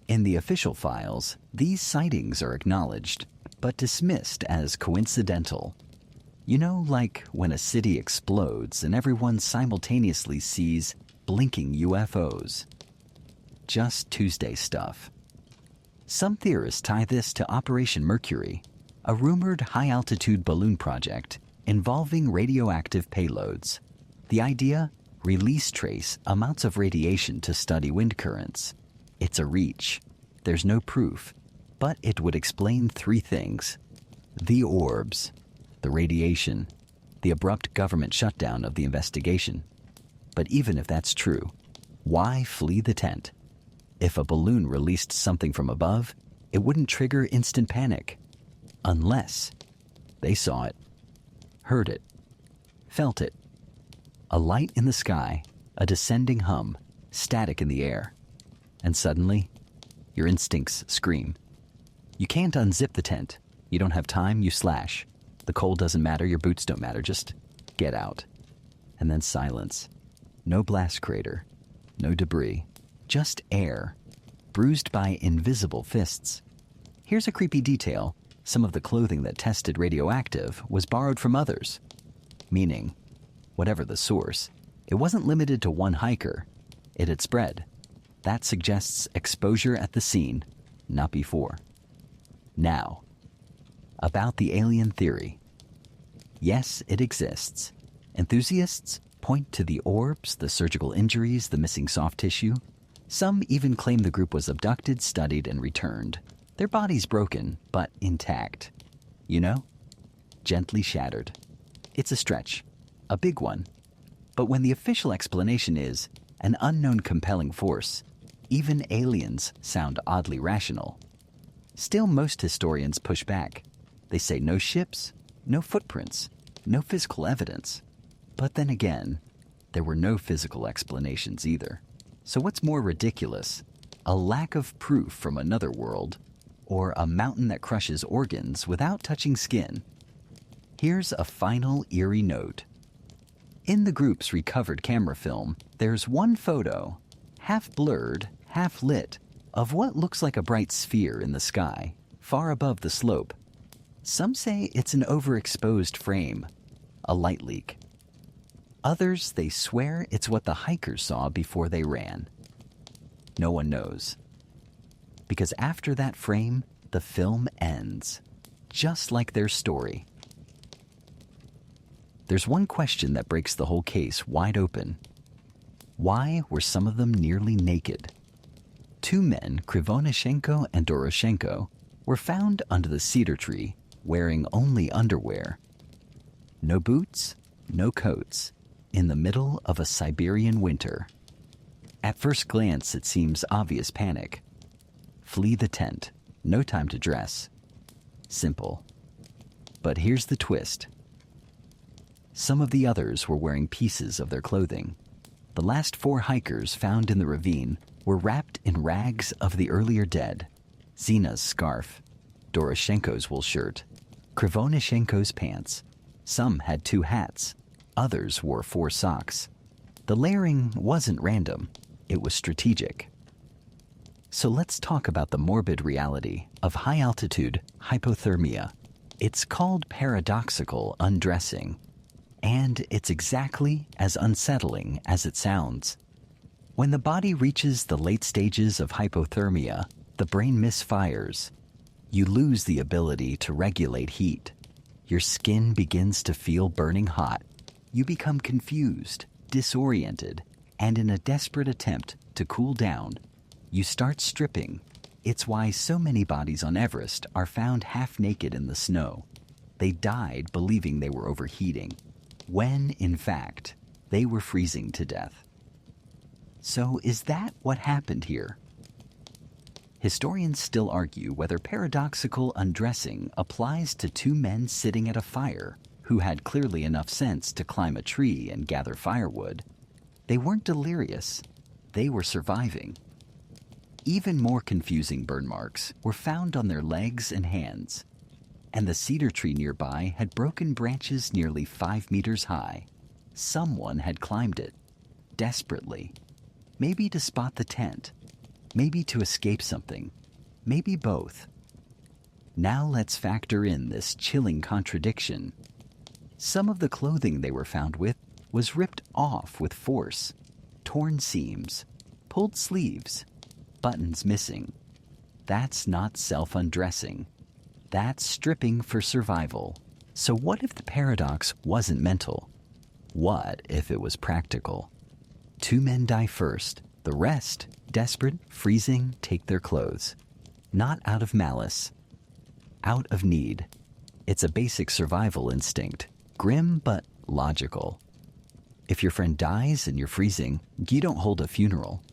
In the official files, these sightings are acknowledged, but dismissed as coincidental. You know, like when a city explodes and everyone simultaneously sees blinking UFOs. Just Tuesday stuff. Some theorists tie this to Operation Mercury, a rumored high-altitude balloon project involving radioactive payloads. The idea? Release trace amounts of radiation to study wind currents. It's a reach. There's no proof, but it would explain 3 things. The orbs, the radiation, the abrupt government shutdown of the investigation. But even if that's true, why flee the tent? If a balloon released something from above, it wouldn't trigger instant panic. Unless they saw it, heard it, felt it. A light in the sky, a descending hum, static in the air. And suddenly, your instincts scream. You can't unzip the tent. You don't have time, you slash. The cold doesn't matter, your boots don't matter, just get out. And then silence. No blast crater, no debris, just air, bruised by invisible fists. Here's a creepy detail. Some of the clothing that tested radioactive was borrowed from others. Meaning, whatever the source, it wasn't limited to one hiker. It had spread. That suggests exposure at the scene, not before. Now, about the alien theory. Yes, it exists. Enthusiasts point to the orbs, the surgical injuries, the missing soft tissue. Some even claim the group was abducted, studied, and returned. Their bodies broken, but intact. You know? Gently shattered. It's a stretch. A big one. But when the official explanation is an unknown compelling force, even aliens sound oddly rational. Still, most historians push back. They say no ships, no footprints, no physical evidence. But then again, there were no physical explanations either. So what's more ridiculous? A lack of proof from another world, or a mountain that crushes organs without touching skin? Here's a final eerie note. In the group's recovered camera film, there's one photo, half blurred, half lit, of what looks like a bright sphere in the sky, far above the slope. Some say it's an overexposed frame, a light leak. Others, they swear it's what the hikers saw before they ran. No one knows. Because after that frame, the film ends, just like their story. There's one question that breaks the whole case wide open. Why were some of them nearly naked? Two men, Krivonishenko and Doroshenko, were found under the cedar tree, wearing only underwear. No boots, no coats, in the middle of a Siberian winter. At first glance, it seems obvious panic. Flee the tent, no time to dress. Simple. But here's the twist. Some of the others were wearing pieces of their clothing. The last 4 hikers found in the ravine were wrapped in rags of the earlier dead. Zina's scarf, Doroshenko's wool shirt, Krivonishenko's pants. Some had 2 hats. Others wore 4 socks. The layering wasn't random. It was strategic. So let's talk about the morbid reality of high-altitude hypothermia. It's called paradoxical undressing, and it's exactly as unsettling as it sounds. When the body reaches the late stages of hypothermia, the brain misfires. You lose the ability to regulate heat. Your skin begins to feel burning hot. You become confused, disoriented, and in a desperate attempt to cool down, you start stripping. It's why so many bodies on Everest are found half naked in the snow. They died believing they were overheating, when, in fact, they were freezing to death. So is that what happened here? Historians still argue whether paradoxical undressing applies to 2 men sitting at a fire who had clearly enough sense to climb a tree and gather firewood. They weren't delirious. They were surviving. Even more confusing burn marks were found on their legs and hands. And the cedar tree nearby had broken branches nearly 5 meters high. Someone had climbed it, desperately. Maybe to spot the tent. Maybe to escape something. Maybe both. Now let's factor in this chilling contradiction. Some of the clothing they were found with was ripped off with force. Torn seams, pulled sleeves, buttons missing. That's not self-undressing. That's stripping for survival. So what if the paradox wasn't mental? What if it was practical? 2 men die first. The rest, desperate, freezing, take their clothes. Not out of malice. Out of need. It's a basic survival instinct. Grim but logical. If your friend dies and you're freezing, you don't hold a funeral.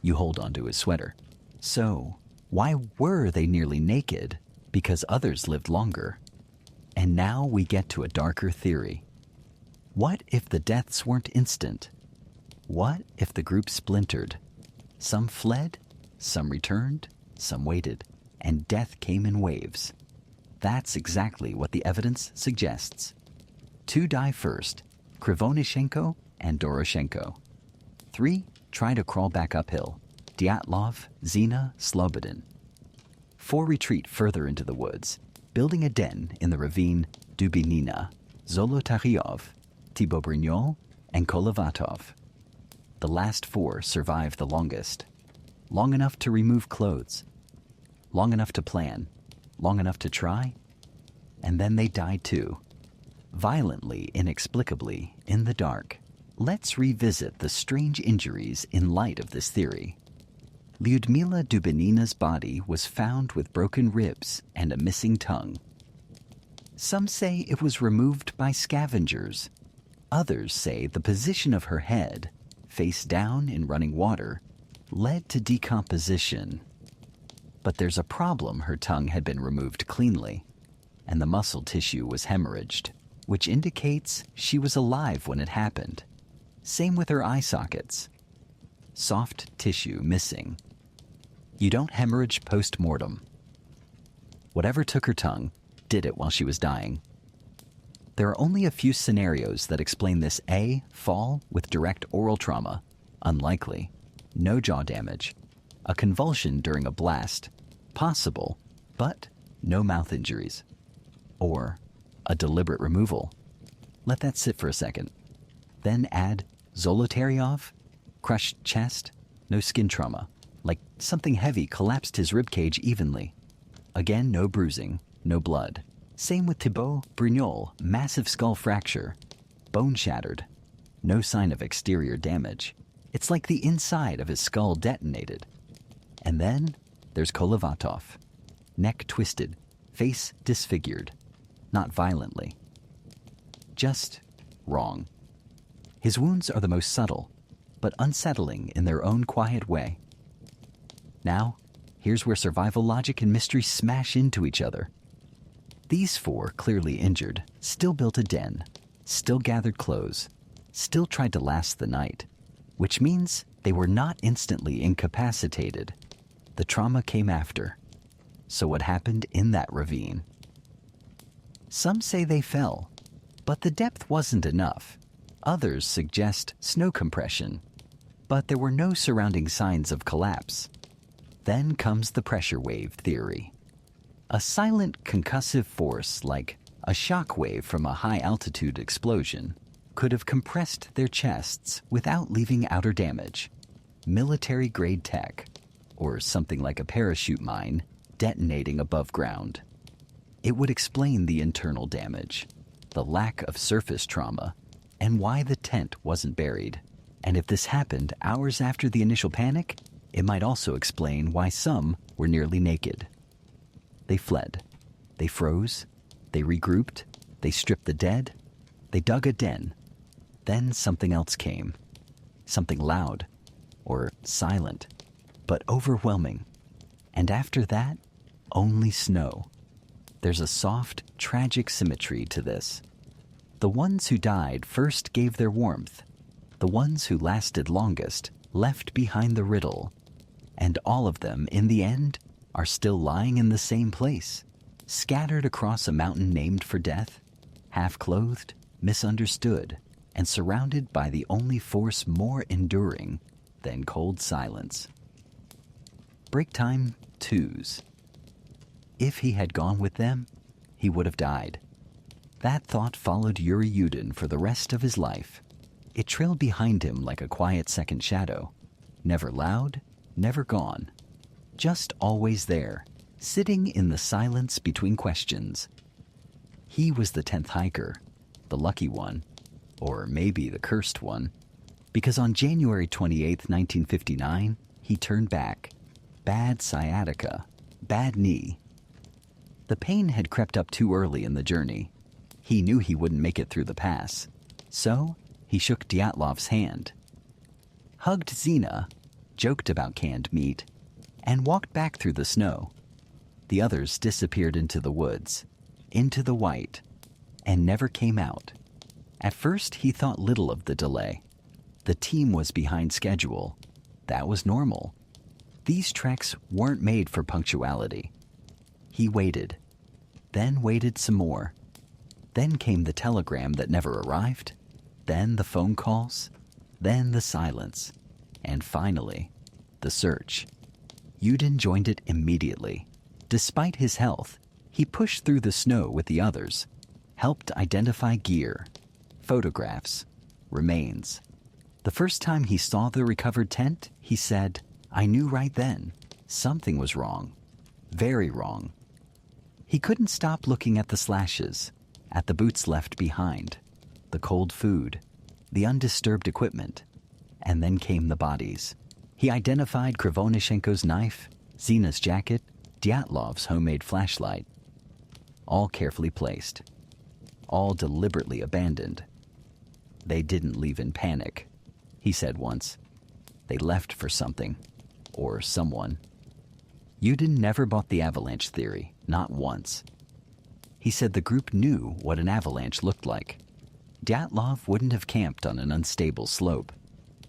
You hold onto his sweater. So, why were they nearly naked? Because others lived longer. And now we get to a darker theory. What if the deaths weren't instant? What if the group splintered? Some fled, some returned, some waited, and death came in waves. That's exactly what the evidence suggests. 2 die first, Krivonishenko and Doroshenko. 3 try to crawl back uphill, DYATLOV, Zina, Slobodin. 4 retreat further into the woods, building a den in the ravine Dubinina, Zolotaryov, Thibault-Brignol, and Kolovatov. The last 4 survive the longest. Long enough to remove clothes. Long enough to plan. Long enough to try. And then they die too. Violently, inexplicably, in the dark. Let's revisit the strange injuries in light of this theory. Lyudmila Dubinina's body was found with broken ribs and a missing tongue. Some say it was removed by scavengers. Others say the position of her head, face down in running water, led to decomposition. But there's a problem. Her tongue had been removed cleanly, and the muscle tissue was hemorrhaged, which indicates she was alive when it happened. Same with her eye sockets. Soft tissue missing. You don't hemorrhage post-mortem. Whatever took her tongue did it while she was dying. There are only a few scenarios that explain this. A, fall with direct oral trauma. Unlikely. No jaw damage. A convulsion during a blast. Possible, but no mouth injuries. or a deliberate removal. Let that sit for a second. Then add Zolotaryov, crushed chest, no skin trauma, like something heavy collapsed his ribcage evenly. Again, no bruising, no blood. Same with Thibaut Brignol, massive skull fracture, bone shattered, no sign of exterior damage. It's like the inside of his skull detonated. And then there's Kolovatov, neck twisted, face disfigured, not violently. Just wrong. His wounds are the most subtle, but unsettling in their own quiet way. Now, here's where survival logic and mystery smash into each other. These four, clearly injured, still built a den, still gathered clothes, still tried to last the night, which means they were not instantly incapacitated. The trauma came after. So what happened in that ravine? Some say they fell, but the depth wasn't enough. Others suggest snow compression, but there were no surrounding signs of collapse. Then comes the pressure wave theory. A silent concussive force like a shock wave from a high-altitude explosion could have compressed their chests without leaving outer damage. Military-grade tech, or something like a parachute mine, detonating above ground. It would explain the internal damage, the lack of surface trauma, and why the tent wasn't buried. And if this happened hours after the initial panic, it might also explain why some were nearly naked. They fled. They froze. They regrouped. They stripped the dead. They dug a den. Then something else came. Something loud, or silent, but overwhelming. And after that, only snow. There's a soft, tragic symmetry to this. The ones who died first gave their warmth. The ones who lasted longest left behind the riddle. And all of them, in the end, are still lying in the same place, scattered across a mountain named for death, half-clothed, misunderstood, and surrounded by the only force more enduring than cold silence. Break time 2s. If he had gone with them, he would have died. That thought followed Yuri Yudin for the rest of his life. It trailed behind him like a quiet second shadow, never loud, never gone, just always there, sitting in the silence between questions. He was the 10th hiker, the lucky one, or maybe the cursed one, because on January 28, 1959, he turned back. Bad sciatica, bad knee. The pain had crept up too early in the journey. He knew he wouldn't make it through the pass, so he shook DYATLOV's hand, hugged Zina, joked about canned meat, and walked back through the snow. The others disappeared into the woods, into the white, and never came out. At first, he thought little of the delay. The team was behind schedule. That was normal. These treks weren't made for punctuality. He waited, then waited some more. Then came the telegram that never arrived, then the phone calls, then the silence, and finally, the search. Yudin joined it immediately. Despite his health, he pushed through the snow with the others, helped identify gear, photographs, remains. The first time he saw the recovered tent, he said, "I knew right then, something was wrong, very wrong." He couldn't stop looking at the slashes, at the boots left behind, the cold food, the undisturbed equipment, and then came the bodies. He identified Krivonishenko's knife, Zina's jacket, DYATLOV's homemade flashlight. All carefully placed, all deliberately abandoned. They didn't leave in panic, he said once. They left for something, or someone. Yudin never bought the avalanche theory, not once. He said the group knew what an avalanche looked like. DYATLOV wouldn't have camped on an unstable slope,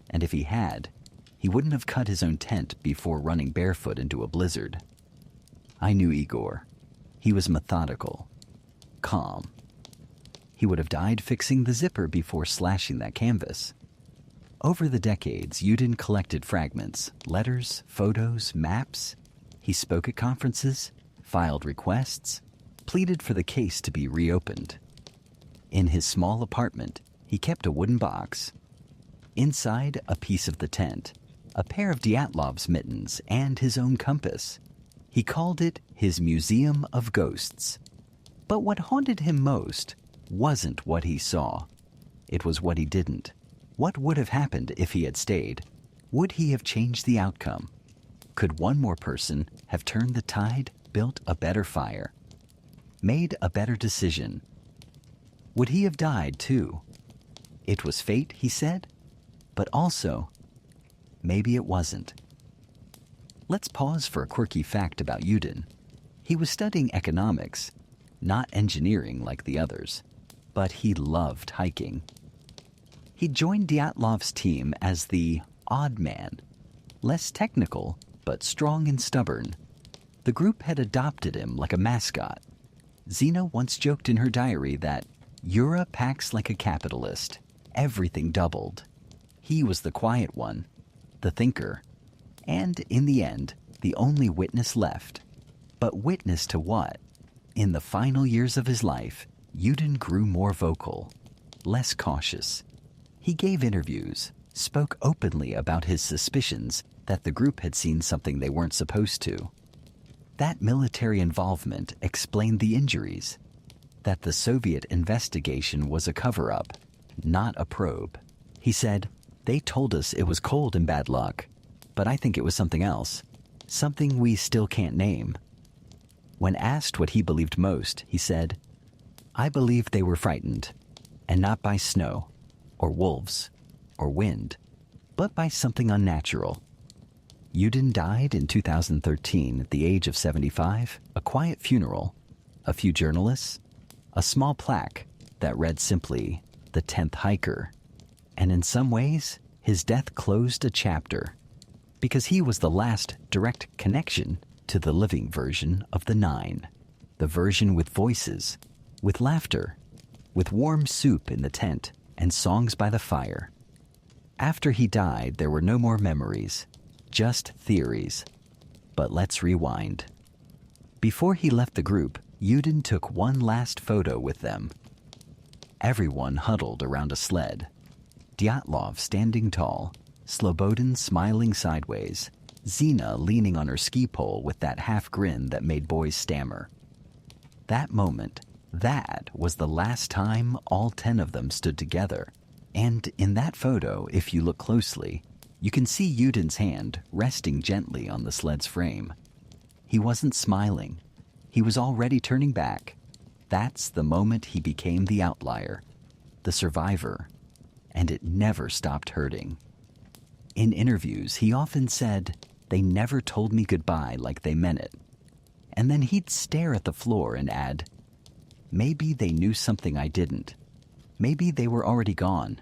and if he had, he wouldn't have cut his own tent before running barefoot into a blizzard. I knew Igor. He was methodical, calm. He would have died fixing the zipper before slashing that canvas. Over the decades, Yudin collected fragments, letters, photos, maps. He spoke at conferences, filed requests, pleaded for the case to be reopened. In his small apartment, he kept a wooden box. Inside a piece of the tent, a pair of Dyatlov's mittens, and his own compass. He called it his Museum of Ghosts. But what haunted him most wasn't what he saw. It was what he didn't. What would have happened if he had stayed? Would he have changed the outcome? Could one more person have turned the tide, built a better fire, made a better decision? Would he have died too? It was fate, he said, but also, maybe it wasn't. Let's pause for a quirky fact about Yudin. He was studying economics, not engineering like the others, but he loved hiking. He joined Dyatlov's team as the odd man, less technical, but strong and stubborn. The group had adopted him like a mascot. Xena once joked in her diary that Yura packs like a capitalist. Everything doubled. He was the quiet one, the thinker, and in the end, the only witness left. But witness to what? In the final years of his life, Yudin grew more vocal, less cautious. He gave interviews, spoke openly about his suspicions that the group had seen something they weren't supposed to. That military involvement explained the injuries, that the Soviet investigation was a cover-up, not a probe. He said, "They told us it was cold and bad luck, but I think it was something else, something we still can't name." When asked what he believed most, he said, "I believe they were frightened, and not by snow, or wolves, or wind, but by something unnatural." Yudin died in 2013 at the age of 75, a quiet funeral, a few journalists, a small plaque that read simply, "The 10th Hiker." And in some ways, his death closed a chapter, because he was the last direct connection to the living version of the Nine, the version with voices, with laughter, with warm soup in the tent and songs by the fire. After he died, there were no more memories, just theories. But let's rewind. Before he left the group, Yudin took one last photo with them. Everyone huddled around a sled. Dyatlov standing tall, Slobodin smiling sideways, Xena leaning on her ski pole with that half grin that made boys stammer. That moment, that was the last time all 10 of them stood together. And in that photo, if you look closely, you can see Yudin's hand resting gently on the sled's frame. He wasn't smiling. He was already turning back. That's the moment he became the outlier, the survivor, and it never stopped hurting. In interviews, he often said, "They never told me goodbye like they meant it." And then he'd stare at the floor and add, "Maybe they knew something I didn't. Maybe they were already gone."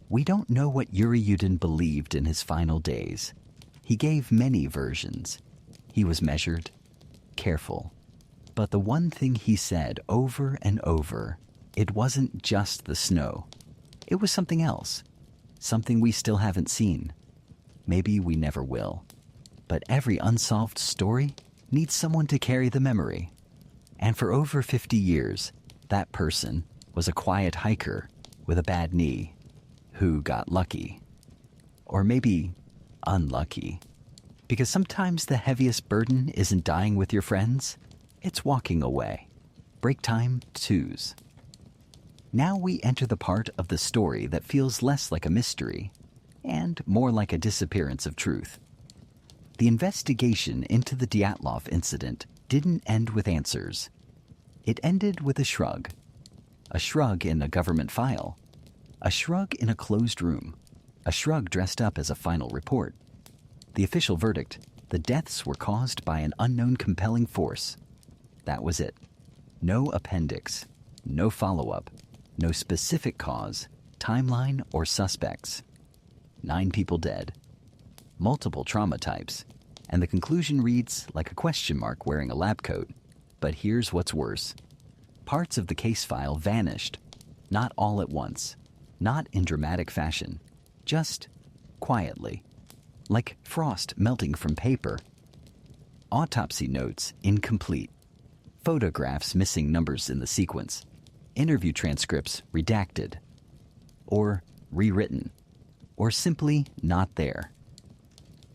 We don't know what Yuri Yudin believed in his final days. He gave many versions. He was measured, careful. But the one thing he said over and over, it wasn't just the snow. It was something else, something we still haven't seen. Maybe we never will. But every unsolved story needs someone to carry the memory. And for over 50 years, that person was a quiet hiker with a bad knee who got lucky. Or maybe unlucky. Because sometimes the heaviest burden isn't dying with your friends, it's walking away. Break time 2s. Now we enter the part of the story that feels less like a mystery and more like a disappearance of truth. The investigation into the Dyatlov incident didn't end with answers. It ended with a shrug. A shrug in a government file. A shrug in a closed room. A shrug dressed up as a final report. The official verdict: the deaths were caused by an unknown compelling force. That was it. No appendix. No follow-up. No specific cause, timeline, or suspects. 9 people dead. Multiple trauma types. And the conclusion reads like a question mark wearing a lab coat. But here's what's worse. Parts of the case file vanished. Not all at once. Not in dramatic fashion. Just quietly. Like frost melting from paper. Autopsy notes incomplete. photographs missing numbers in the sequence, interview transcripts redacted, or rewritten, or simply not there.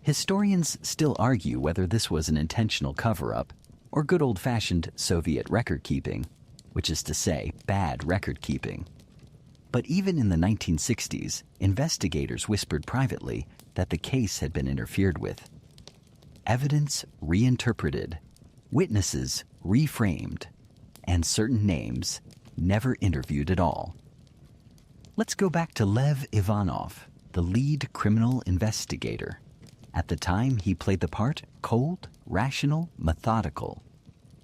Historians still argue whether this was an intentional cover-up or good old-fashioned Soviet record-keeping, which is to say, bad record-keeping. But even in the 1960s, investigators whispered privately that the case had been interfered with. Evidence reinterpreted, witnesses reframed, and certain names never interviewed at all. Let's go back to Lev Ivanov, the lead criminal investigator. At the time, he played the part cold, rational, methodical.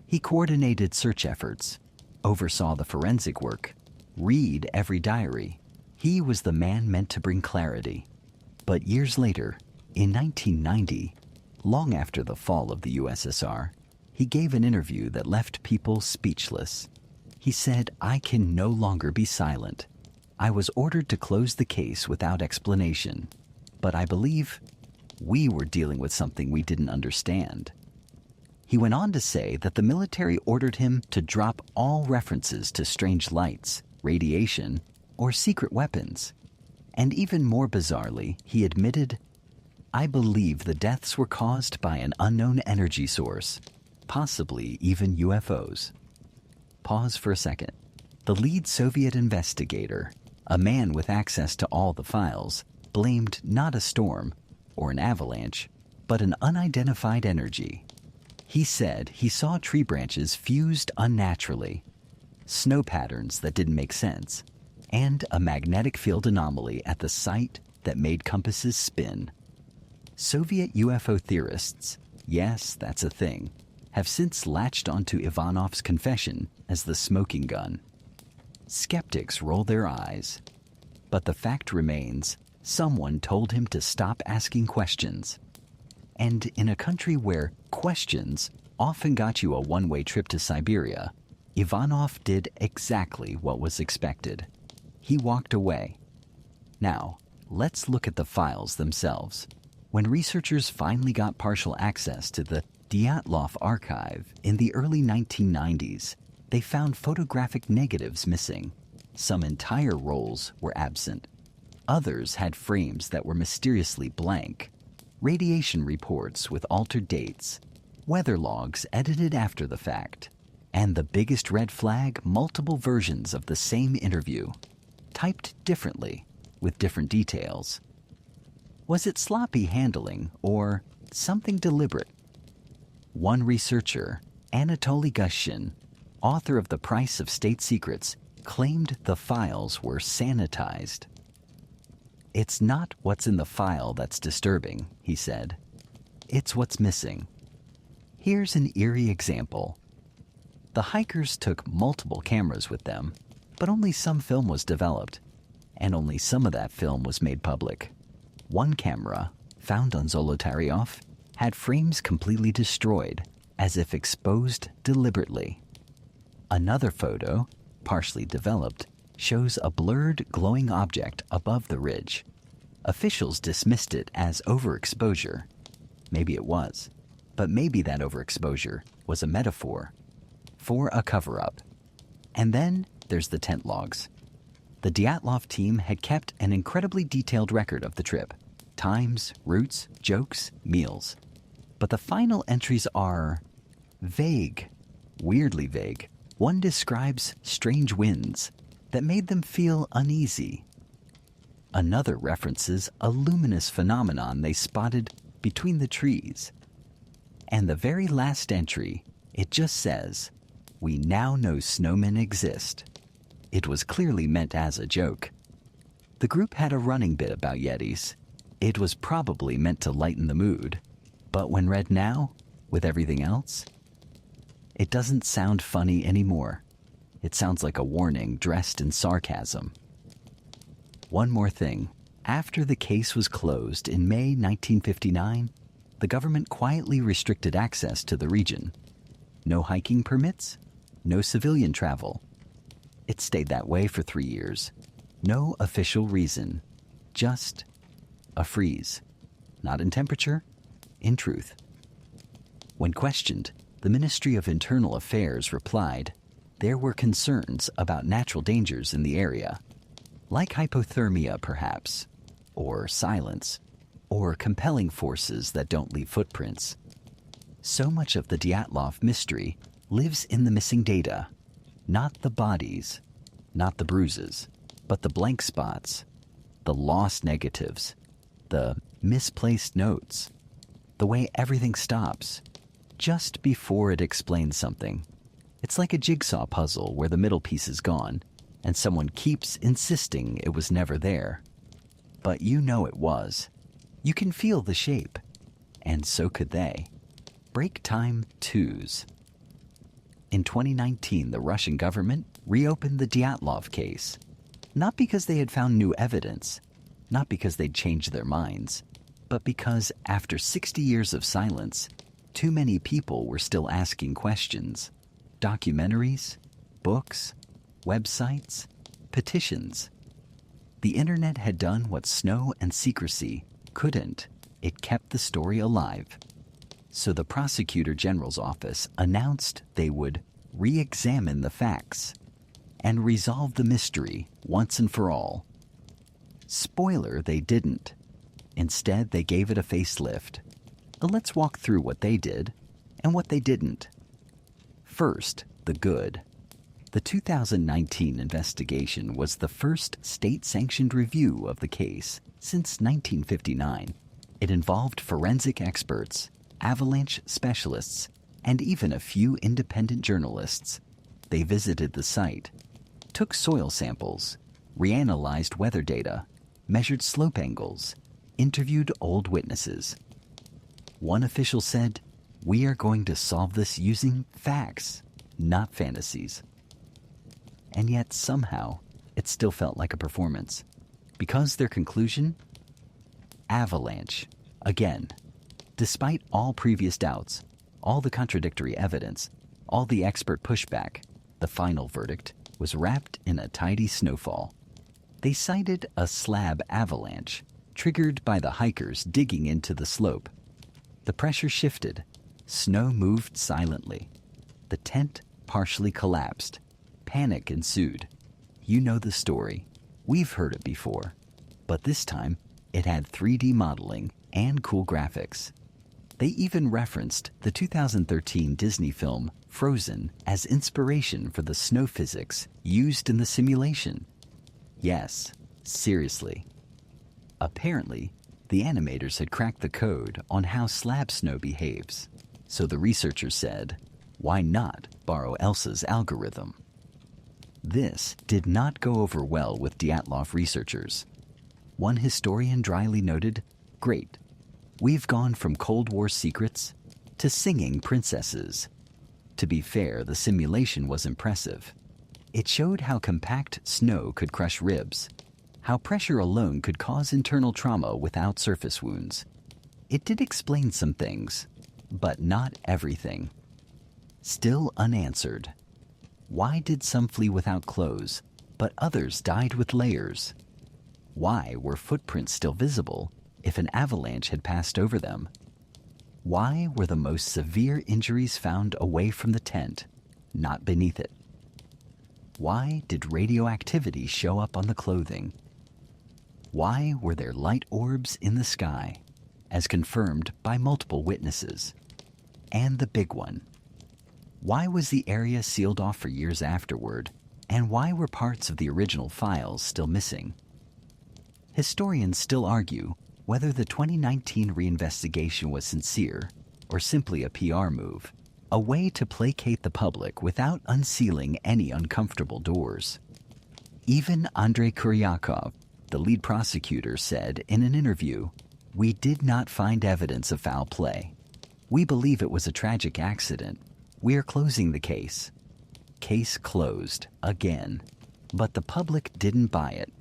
He coordinated search efforts, oversaw the forensic work, read every diary. He was the man meant to bring clarity. But years later, in 1990, long after the fall of the USSR, he gave an interview that left people speechless. He said, "I can no longer be silent. I was ordered to close the case without explanation, but I believe we were dealing with something we didn't understand." He went on to say that the military ordered him to drop all references to strange lights, radiation, or secret weapons. And even more bizarrely, he admitted, "I believe the deaths were caused by an unknown energy source, possibly even UFOs." Pause for a second. The lead Soviet investigator, a man with access to all the files, blamed not a storm or an avalanche, but an unidentified energy. He said he saw tree branches fused unnaturally, snow patterns that didn't make sense, and a magnetic field anomaly at the site that made compasses spin. Soviet UFO theorists, yes, that's a thing, have since latched onto Ivanov's confession as the smoking gun. Skeptics roll their eyes, but the fact remains, someone told him to stop asking questions. And in a country where questions often got you a one-way trip to Siberia, Ivanov did exactly what was expected. He walked away. Now, let's look at the files themselves. When researchers finally got partial access to the DYATLOV archive in the early 1990s, they found photographic negatives missing. Some entire rolls were absent. Others had frames that were mysteriously blank, radiation reports with altered dates, weather logs edited after the fact, and the biggest red flag, multiple versions of the same interview, typed differently, with different details. Was it sloppy handling or something deliberate? One researcher, Anatoly Gushin, author of The Price of State Secrets, claimed the files were sanitized. "It's not what's in the file that's disturbing," he said. "It's what's missing." Here's an eerie example. The hikers took multiple cameras with them, but only some film was developed, and only some of that film was made public. One camera, found on Zolotaryov, had frames completely destroyed, as if exposed deliberately. Another photo, partially developed, shows a blurred, glowing object above the ridge. Officials dismissed it as overexposure. Maybe it was, but maybe that overexposure was a metaphor for a cover-up. And then there's the tent logs. The DYATLOV team had kept an incredibly detailed record of the trip. Times, routes, jokes, meals. But the final entries are vague, weirdly vague. One describes strange winds that made them feel uneasy. Another references a luminous phenomenon they spotted between the trees. And the very last entry, it just says, "We now know snowmen exist." It was clearly meant as a joke. The group had a running bit about Yetis. It was probably meant to lighten the mood. But when read now, with everything else, it doesn't sound funny anymore. It sounds like a warning dressed in sarcasm. One more thing. After the case was closed in May 1959, the government quietly restricted access to the region. No hiking permits, no civilian travel. It stayed that way for 3 years. No official reason, just a freeze. Not in temperature, in truth. When questioned, The Ministry of Internal Affairs replied there were concerns about natural dangers in the area, like hypothermia perhaps, or silence, or compelling forces that don't leave footprints. So much of the Dyatlov mystery lives in the missing data, not the bodies, not the bruises, but the blank spots, the lost negatives, the misplaced notes, the way everything stops just before it explains something. It's like a jigsaw puzzle where the middle piece is gone and someone keeps insisting it was never there. But you know it was. You can feel the shape. And so could they. Break time twos. In 2019, the Russian government reopened the Dyatlov case. Not because they had found new evidence, not because they'd changed their minds, but because after 60 years of silence, too many people were still asking questions. Documentaries, books, websites, petitions. The internet had done what snow and secrecy couldn't. It kept the story alive. So the Prosecutor General's office announced they would re-examine the facts and resolve the mystery once and for all. Spoiler, they didn't. Instead, they gave it a facelift. Let's walk through what they did and what they didn't. First, the good. The 2019 investigation was the first state-sanctioned review of the case since 1959. It involved forensic experts, avalanche specialists, and even a few independent journalists. They visited the site, took soil samples, reanalyzed weather data, measured slope angles, interviewed old witnesses. One official said, "We are going to solve this using facts, not fantasies." And yet somehow it still felt like a performance. Because their conclusion? Avalanche. Again. Despite all previous doubts, all the contradictory evidence, all the expert pushback, the final verdict was wrapped in a tidy snowfall. They cited a slab avalanche, triggered by the hikers digging into the slope. The pressure shifted. Snow moved silently. The tent partially collapsed. Panic ensued. You know the story. We've heard it before. But this time, it had 3D modeling and cool graphics. They even referenced the 2013 Disney film Frozen as inspiration for the snow physics used in the simulation. Yes, seriously. Apparently, the animators had cracked the code on how slab snow behaves. So the researchers said, why not borrow Elsa's algorithm? This did not go over well with Dyatlov researchers. One historian dryly noted, "Great. We've gone from Cold War secrets to singing princesses." To be fair, the simulation was impressive. It showed how compact snow could crush ribs, how pressure alone could cause internal trauma without surface wounds. It did explain some things, but not everything. Still unanswered. Why did some flee without clothes, but others died with layers? Why were footprints still visible if an avalanche had passed over them? Why were the most severe injuries found away from the tent, not beneath it? Why did radioactivity show up on the clothing? Why were there light orbs in the sky, as confirmed by multiple witnesses? And the big one. Why was the area sealed off for years afterward, and why were parts of the original files still missing? Historians still argue whether the 2019 reinvestigation was sincere or simply a PR move, a way to placate the public without unsealing any uncomfortable doors. Even Andrei Kuryakov, the lead prosecutor, said in an interview, "We did not find evidence of foul play. We believe it was a tragic accident. We are closing the case." Case closed, again. But the public didn't buy it.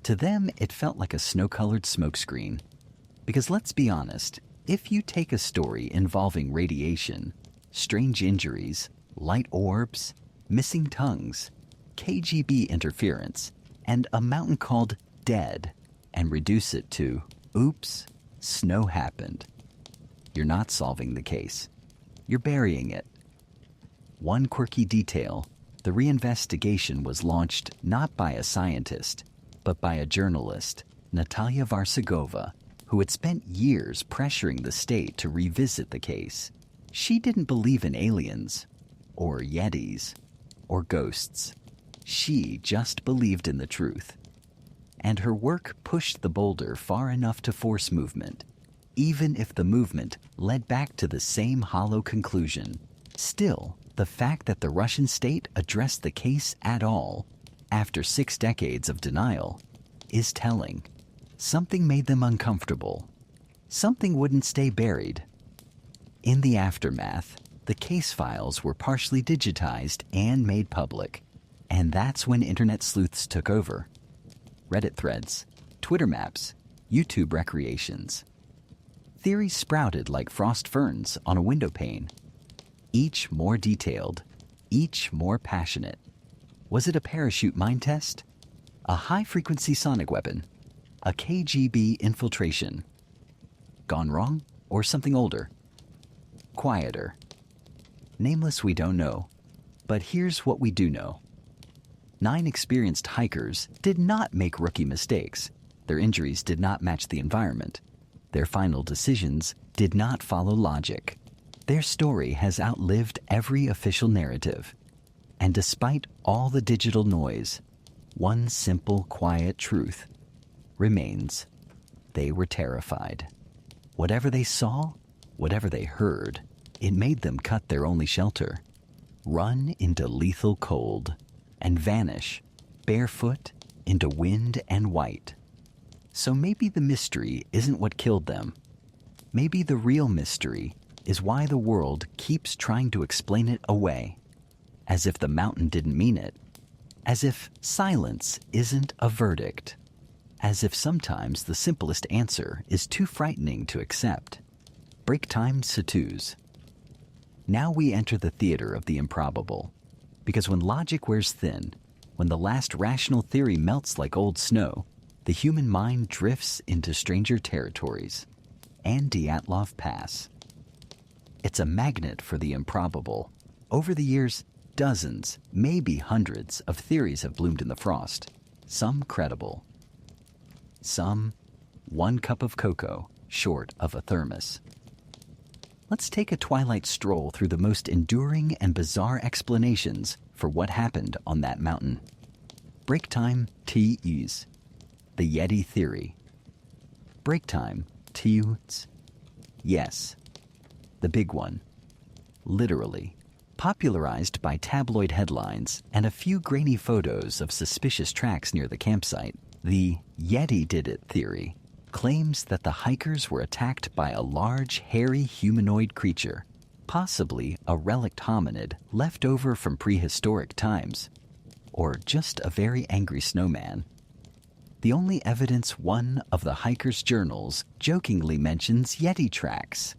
To them, it felt like a snow-colored smokescreen. Because let's be honest, if you take a story involving radiation, strange injuries, light orbs, missing tongues, KGB interference, and a mountain called Dead, and reduce it to, oops, snow happened, you're not solving the case. You're burying it. One quirky detail: the reinvestigation was launched not by a scientist, but by a journalist, Natalia Varsegova, who had spent years pressuring the state to revisit the case. She didn't believe in aliens, or yetis, or ghosts. She just believed in the truth. And her work pushed the boulder far enough to force movement, even if the movement led back to the same hollow conclusion. Still, the fact that the Russian state addressed the case at all, after 6 decades of denial, is telling. Something made them uncomfortable. Something wouldn't stay buried. In the aftermath, the case files were partially digitized and made public, and that's when internet sleuths took over. Reddit threads, Twitter maps, YouTube recreations. Theories sprouted like frost ferns on a window pane, each more detailed, each more passionate. Was it a parachute mine test? A high-frequency sonic weapon? A KGB infiltration? Gone wrong, or something older? Quieter. Nameless, we don't know. But here's what we do know. 9 experienced hikers did not make rookie mistakes. Their injuries did not match the environment. Their final decisions did not follow logic. Their story has outlived every official narrative. And despite all the digital noise, one simple, quiet truth remains. They were terrified. Whatever they saw, whatever they heard, it made them cut their only shelter, run into lethal cold, and vanish, barefoot, into wind and white. So maybe the mystery isn't what killed them. Maybe the real mystery is why the world keeps trying to explain it away, as if the mountain didn't mean it, as if silence isn't a verdict, as if sometimes the simplest answer is too frightening to accept. Break time Satuz. Now we enter the theater of the improbable, because when logic wears thin, when the last rational theory melts like old snow, the human mind drifts into stranger territories, and DYATLOV Pass. It's a magnet for the improbable. Over the years, dozens, maybe hundreds of theories have bloomed in the frost, some credible. Some 1 cup of cocoa short of a thermos. Let's take a twilight stroll through the most enduring and bizarre explanations for what happened on that mountain. Break time TEs. The Yeti theory. Break time TEs. Yes. The big one. Literally. Popularized by tabloid headlines and a few grainy photos of suspicious tracks near the campsite, the Yeti did it theory claims that the hikers were attacked by a large, hairy humanoid creature, possibly a relict hominid left over from prehistoric times, or just a very angry snowman. The only evidence one of the hikers' journals jokingly mentions Yeti tracks,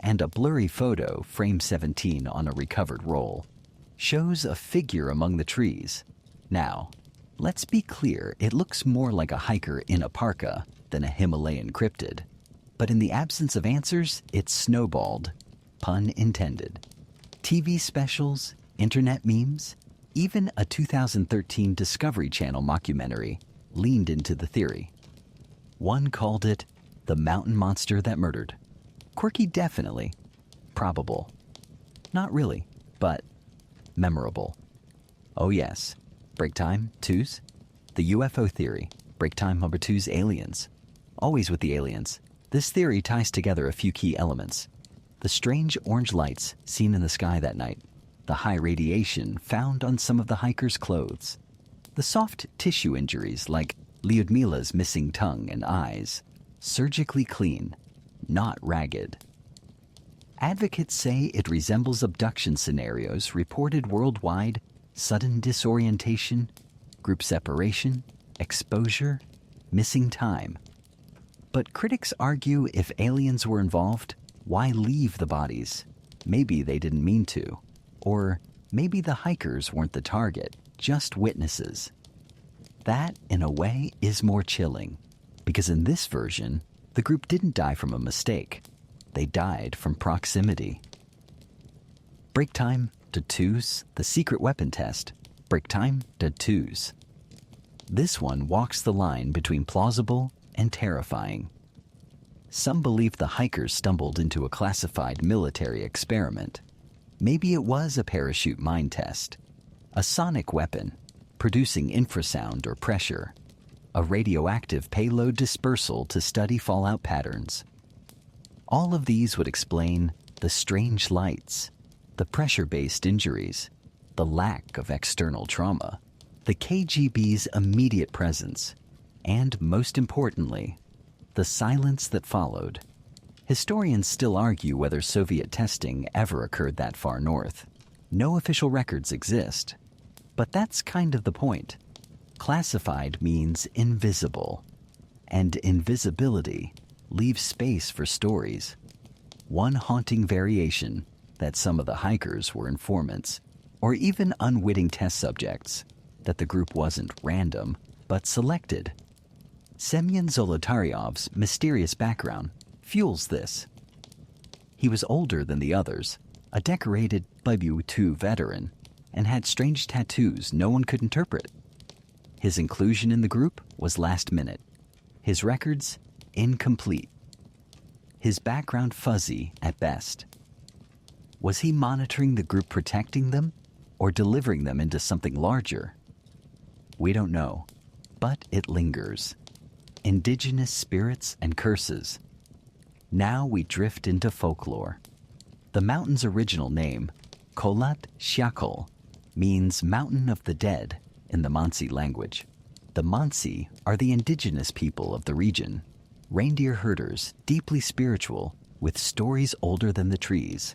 and a blurry photo, frame 17 on a recovered roll, shows a figure among the trees. Now, let's be clear, it looks more like a hiker in a parka than a Himalayan cryptid. But in the absence of answers, it's snowballed. Pun intended. TV specials, internet memes, even a 2013 Discovery Channel mockumentary leaned into the theory. One called it the mountain monster that murdered. Quirky, definitely. Probable. Not really, but memorable. Oh yes. Break time, twos. The UFO theory. Break time number 2's aliens. Always with the aliens. This theory ties together a few key elements. The strange orange lights seen in the sky that night. The high radiation found on some of the hikers' clothes. The soft tissue injuries like Lyudmila's missing tongue and eyes. Surgically clean, not ragged. Advocates say it resembles abduction scenarios reported worldwide: sudden disorientation, group separation, exposure, missing time. But critics argue if aliens were involved, why leave the bodies? Maybe they didn't mean to. Or maybe the hikers weren't the target, just witnesses. That, in a way, is more chilling, because in this version, the group didn't die from a mistake. They died from proximity. Break time Tattoos, the secret weapon test. Break time, tattoos. This one walks the line between plausible and terrifying. Some believe the hikers stumbled into a classified military experiment. Maybe it was a parachute mine test, a sonic weapon, producing infrasound or pressure, a radioactive payload dispersal to study fallout patterns. All of these would explain the strange lights, the pressure-based injuries, the lack of external trauma, the KGB's immediate presence, and most importantly, the silence that followed. Historians still argue whether Soviet testing ever occurred that far north. No official records exist. But that's kind of the point. Classified means invisible, and invisibility leaves space for stories. One haunting variation that some of the hikers were informants, or even unwitting test subjects, that the group wasn't random, but selected. Semyon Zolotaryov's mysterious background fuels this. He was older than the others, a decorated WU2 veteran, and had strange tattoos no one could interpret. His inclusion in the group was last minute. His records, incomplete. His background fuzzy at best. Was he monitoring the group, protecting them, or delivering them into something larger? We don't know, but it lingers. Indigenous spirits and curses. Now we drift into folklore. The mountain's original name, Kholat Syakhl, means mountain of the dead in the Mansi language. The Mansi are the indigenous people of the region, reindeer herders, deeply spiritual, with stories older than the trees.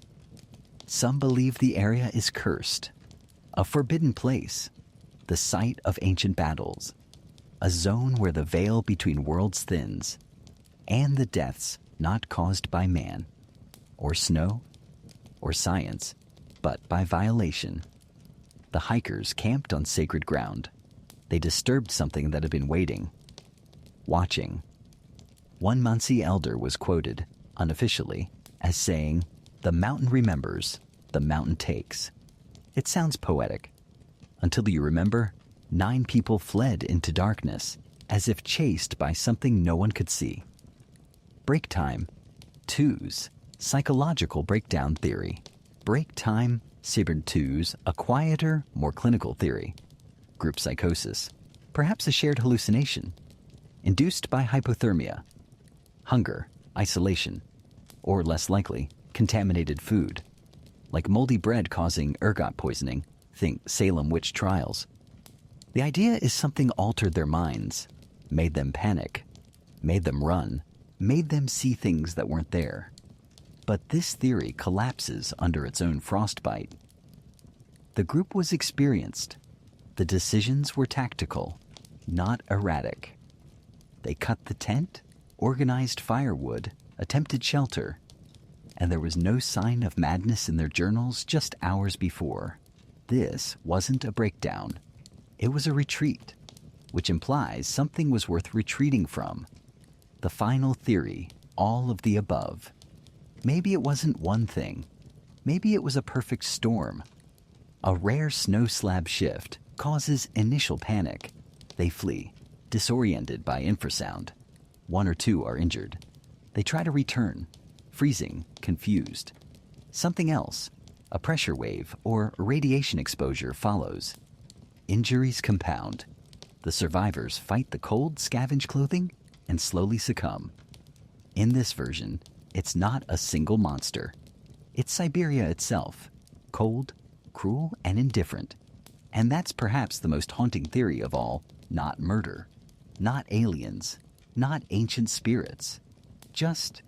Some believe the area is cursed, a forbidden place, the site of ancient battles, a zone where the veil between worlds thins, and the deaths not caused by man, or snow, or science, but by violation. The hikers camped on sacred ground. They disturbed something that had been waiting, watching. One Mansi elder was quoted, unofficially, as saying, "The mountain remembers, the mountain takes." It sounds poetic. Until you remember, 9 people fled into darkness, as if chased by something no one could see. Break time. Twos. Psychological breakdown theory. Break time, Saber-Twos, a quieter, more clinical theory. Group psychosis. Perhaps a shared hallucination. Induced by hypothermia. Hunger, isolation, or less likely, contaminated food. Like moldy bread causing ergot poisoning. Think Salem witch trials. The idea is something altered their minds, made them panic, made them run, made them see things that weren't there. But this theory collapses under its own frostbite. The group was experienced. The decisions were tactical, not erratic. They cut the tent, organized firewood, attempted shelter, and there was no sign of madness in their journals just hours before. This wasn't a breakdown. It was a retreat, which implies something was worth retreating from. The final theory, all of the above. Maybe it wasn't one thing. Maybe it was a perfect storm. A rare snow slab shift causes initial panic. They flee, disoriented by infrasound. 1 or 2 are injured. They try to return, freezing, confused. Something else, a pressure wave or radiation exposure follows. Injuries compound. The survivors fight the cold, scavenge clothing, and slowly succumb. In this version, it's not a single monster. It's Siberia itself, cold, cruel, and indifferent. And that's perhaps the most haunting theory of all. Not murder, not aliens, not ancient spirits. Just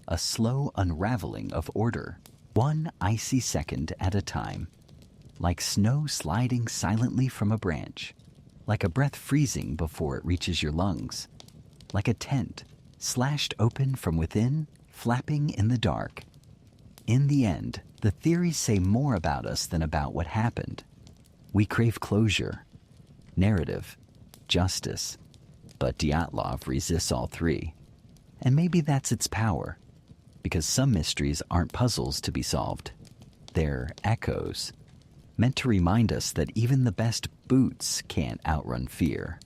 a slow unraveling of order, one icy second at a time. Like snow sliding silently from a branch. Like a breath freezing before it reaches your lungs. Like a tent slashed open from within, flapping in the dark. In the end, the theories say more about us than about what happened. We crave closure, narrative, justice, but Dyatlov resists all 3. And maybe that's its power, because some mysteries aren't puzzles to be solved. They're echoes, meant to remind us that even the best boots can't outrun fear,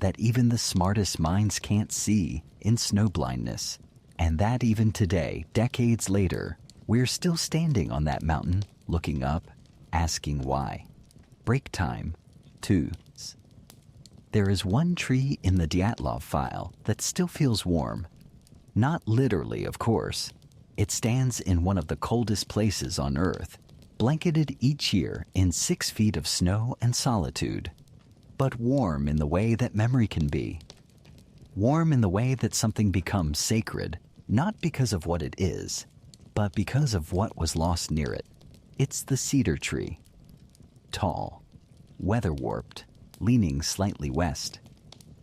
that even the smartest minds can't see in snowblindness, and that even today, decades later, we're still standing on that mountain, looking up, asking why. Break time, 2. There is one tree in the DYATLOV file that still feels warm. Not literally, of course. It stands in one of the coldest places on Earth, blanketed each year in 6 feet of snow and solitude, but warm in the way that memory can be. Warm in the way that something becomes sacred, not because of what it is, but because of what was lost near it. It's the cedar tree. Tall, weather-warped, leaning slightly west.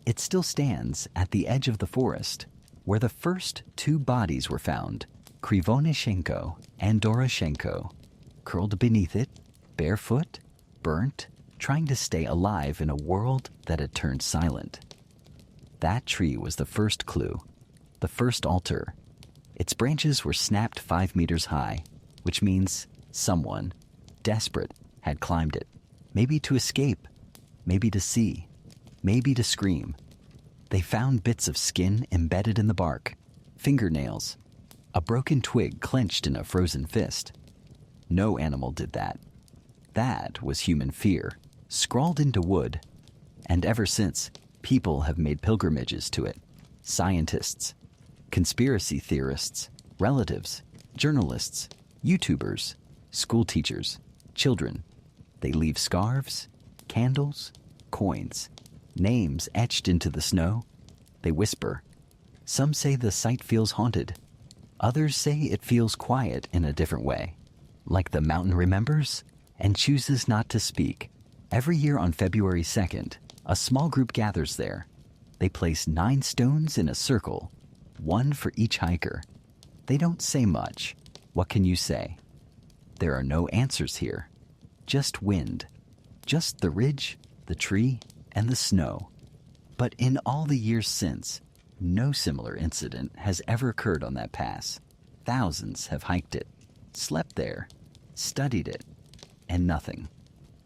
It still stands at the edge of the forest, where the first 2 bodies were found, Krivonishenko and Doroshenko, curled beneath it, barefoot, burnt, trying to stay alive in a world that had turned silent. That tree was the first clue, the first altar. Its branches were snapped 5 meters high, which means someone, desperate, had climbed it, maybe to escape, maybe to see, maybe to scream. They found bits of skin embedded in the bark, fingernails, a broken twig clenched in a frozen fist. No animal did that. That was human fear, scrawled into wood. And ever since, people have made pilgrimages to it. Scientists, conspiracy theorists, relatives, journalists, YouTubers, school teachers, children. They leave scarves, candles, coins, names etched into the snow. They whisper. Some say the site feels haunted. Others say it feels quiet in a different way, like the mountain remembers and chooses not to speak. Every year on February 2nd, a small group gathers there. They place 9 stones in a circle, 1 for each hiker. They don't say much. What can you say? There are no answers here. Just wind. Just the ridge, the tree, and the snow. But in all the years since, no similar incident has ever occurred on that pass. Thousands have hiked it, slept there, studied it, and nothing.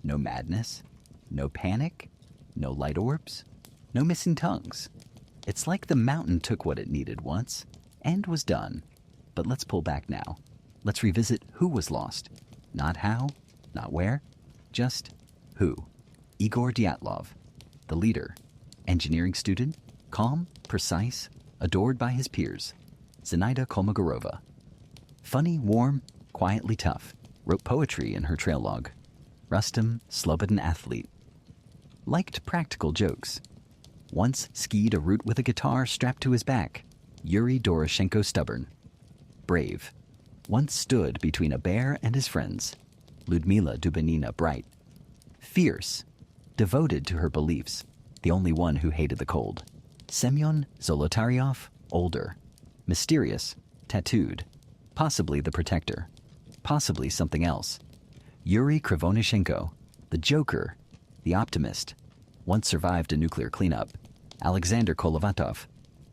No madness, no panic, no light orbs, no missing tongues. It's like the mountain took what it needed once and was done. But let's pull back now. Let's revisit who was lost. Not how, not where, just who. Igor Dyatlov, the leader, engineering student, calm, precise, adored by his peers. Zenaida Kolmogorova. Funny, warm, quietly tough. Wrote poetry in her trail log. Rustam Slobodan athlete. Liked practical jokes. Once skied a route with a guitar strapped to his back. Yuri Doroshenko stubborn. Brave. Once stood between a bear and his friends. Ludmila Dubanina bright. Fierce. Devoted to her beliefs. The only one who hated the cold. Semyon Zolotaryov, older. Mysterious. Tattooed. Possibly the protector. Possibly something else. Yuri Krivonishenko, the joker, the optimist. Once survived a nuclear cleanup. Alexander Kolovatov.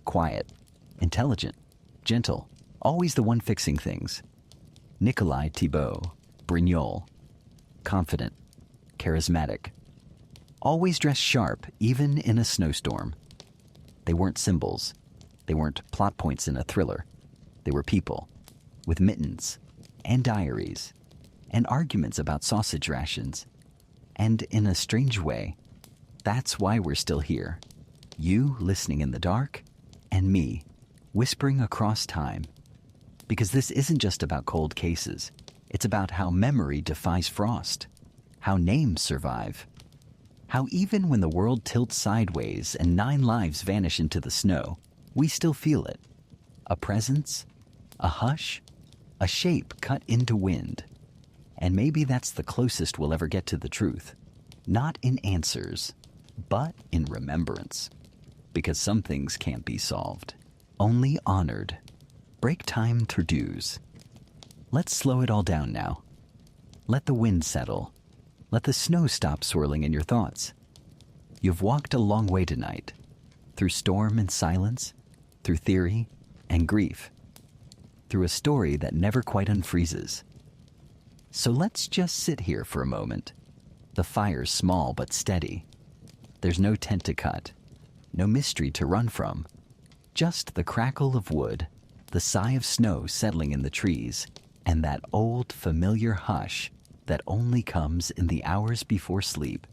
Quiet. Intelligent. Gentle. Always the one fixing things. Nikolai Thibault. Brignol. Confident. Charismatic. Always dressed sharp, even in a snowstorm. They weren't symbols. They weren't plot points in a thriller. They were people. With mittens. And diaries. And arguments about sausage rations. And in a strange way, that's why we're still here. You listening in the dark, and me whispering across time. Because this isn't just about cold cases. It's about how memory defies frost. How names survive. How even when the world tilts sideways and 9 lives vanish into the snow, we still feel it. A presence, a hush, a shape cut into wind. And maybe that's the closest we'll ever get to the truth. Not in answers, but in remembrance. Because some things can't be solved, only honored. Break time turdues. Let's slow it all down now. Let the wind settle. Let the snow stop swirling in your thoughts. You've walked a long way tonight, through storm and silence, through theory and grief, through a story that never quite unfreezes. So let's just sit here for a moment. The fire's small but steady. There's no tent to cut, no mystery to run from. Just the crackle of wood, the sigh of snow settling in the trees, and that old familiar hush that only comes in the hours before sleep.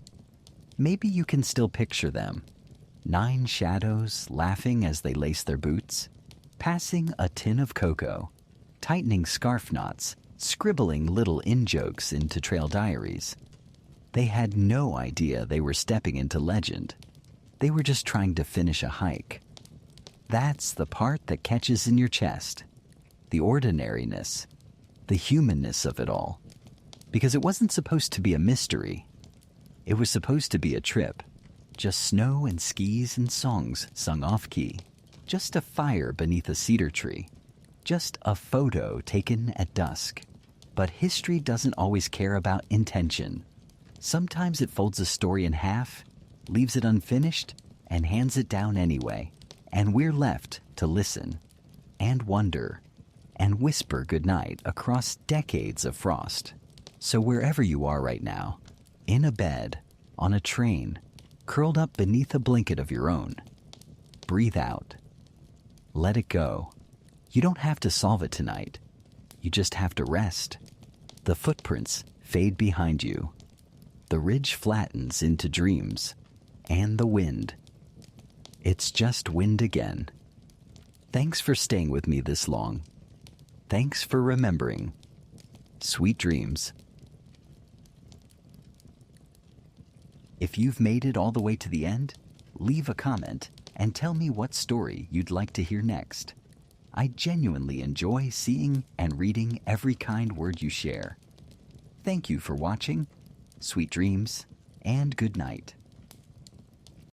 Maybe you can still picture them. 9 shadows laughing as they lace their boots, passing a tin of cocoa, tightening scarf knots, scribbling little in-jokes into trail diaries. They had no idea they were stepping into legend. They were just trying to finish a hike. That's the part that catches in your chest. The ordinariness, the humanness of it all. Because it wasn't supposed to be a mystery. It was supposed to be a trip. Just snow and skis and songs sung off-key. Just a fire beneath a cedar tree. Just a photo taken at dusk. But history doesn't always care about intention. Sometimes it folds a story in half, leaves it unfinished, and hands it down anyway. And we're left to listen and wonder and whisper goodnight across decades of frost. So wherever you are right now, in a bed, on a train, curled up beneath a blanket of your own, breathe out. Let it go. You don't have to solve it tonight. You just have to rest. The footprints fade behind you. The ridge flattens into dreams. And the wind. It's just wind again. Thanks for staying with me this long. Thanks for remembering. Sweet dreams. If you've made it all the way to the end, leave a comment and tell me what story you'd like to hear next. I genuinely enjoy seeing and reading every kind word you share. Thank you for watching. Sweet dreams and good night.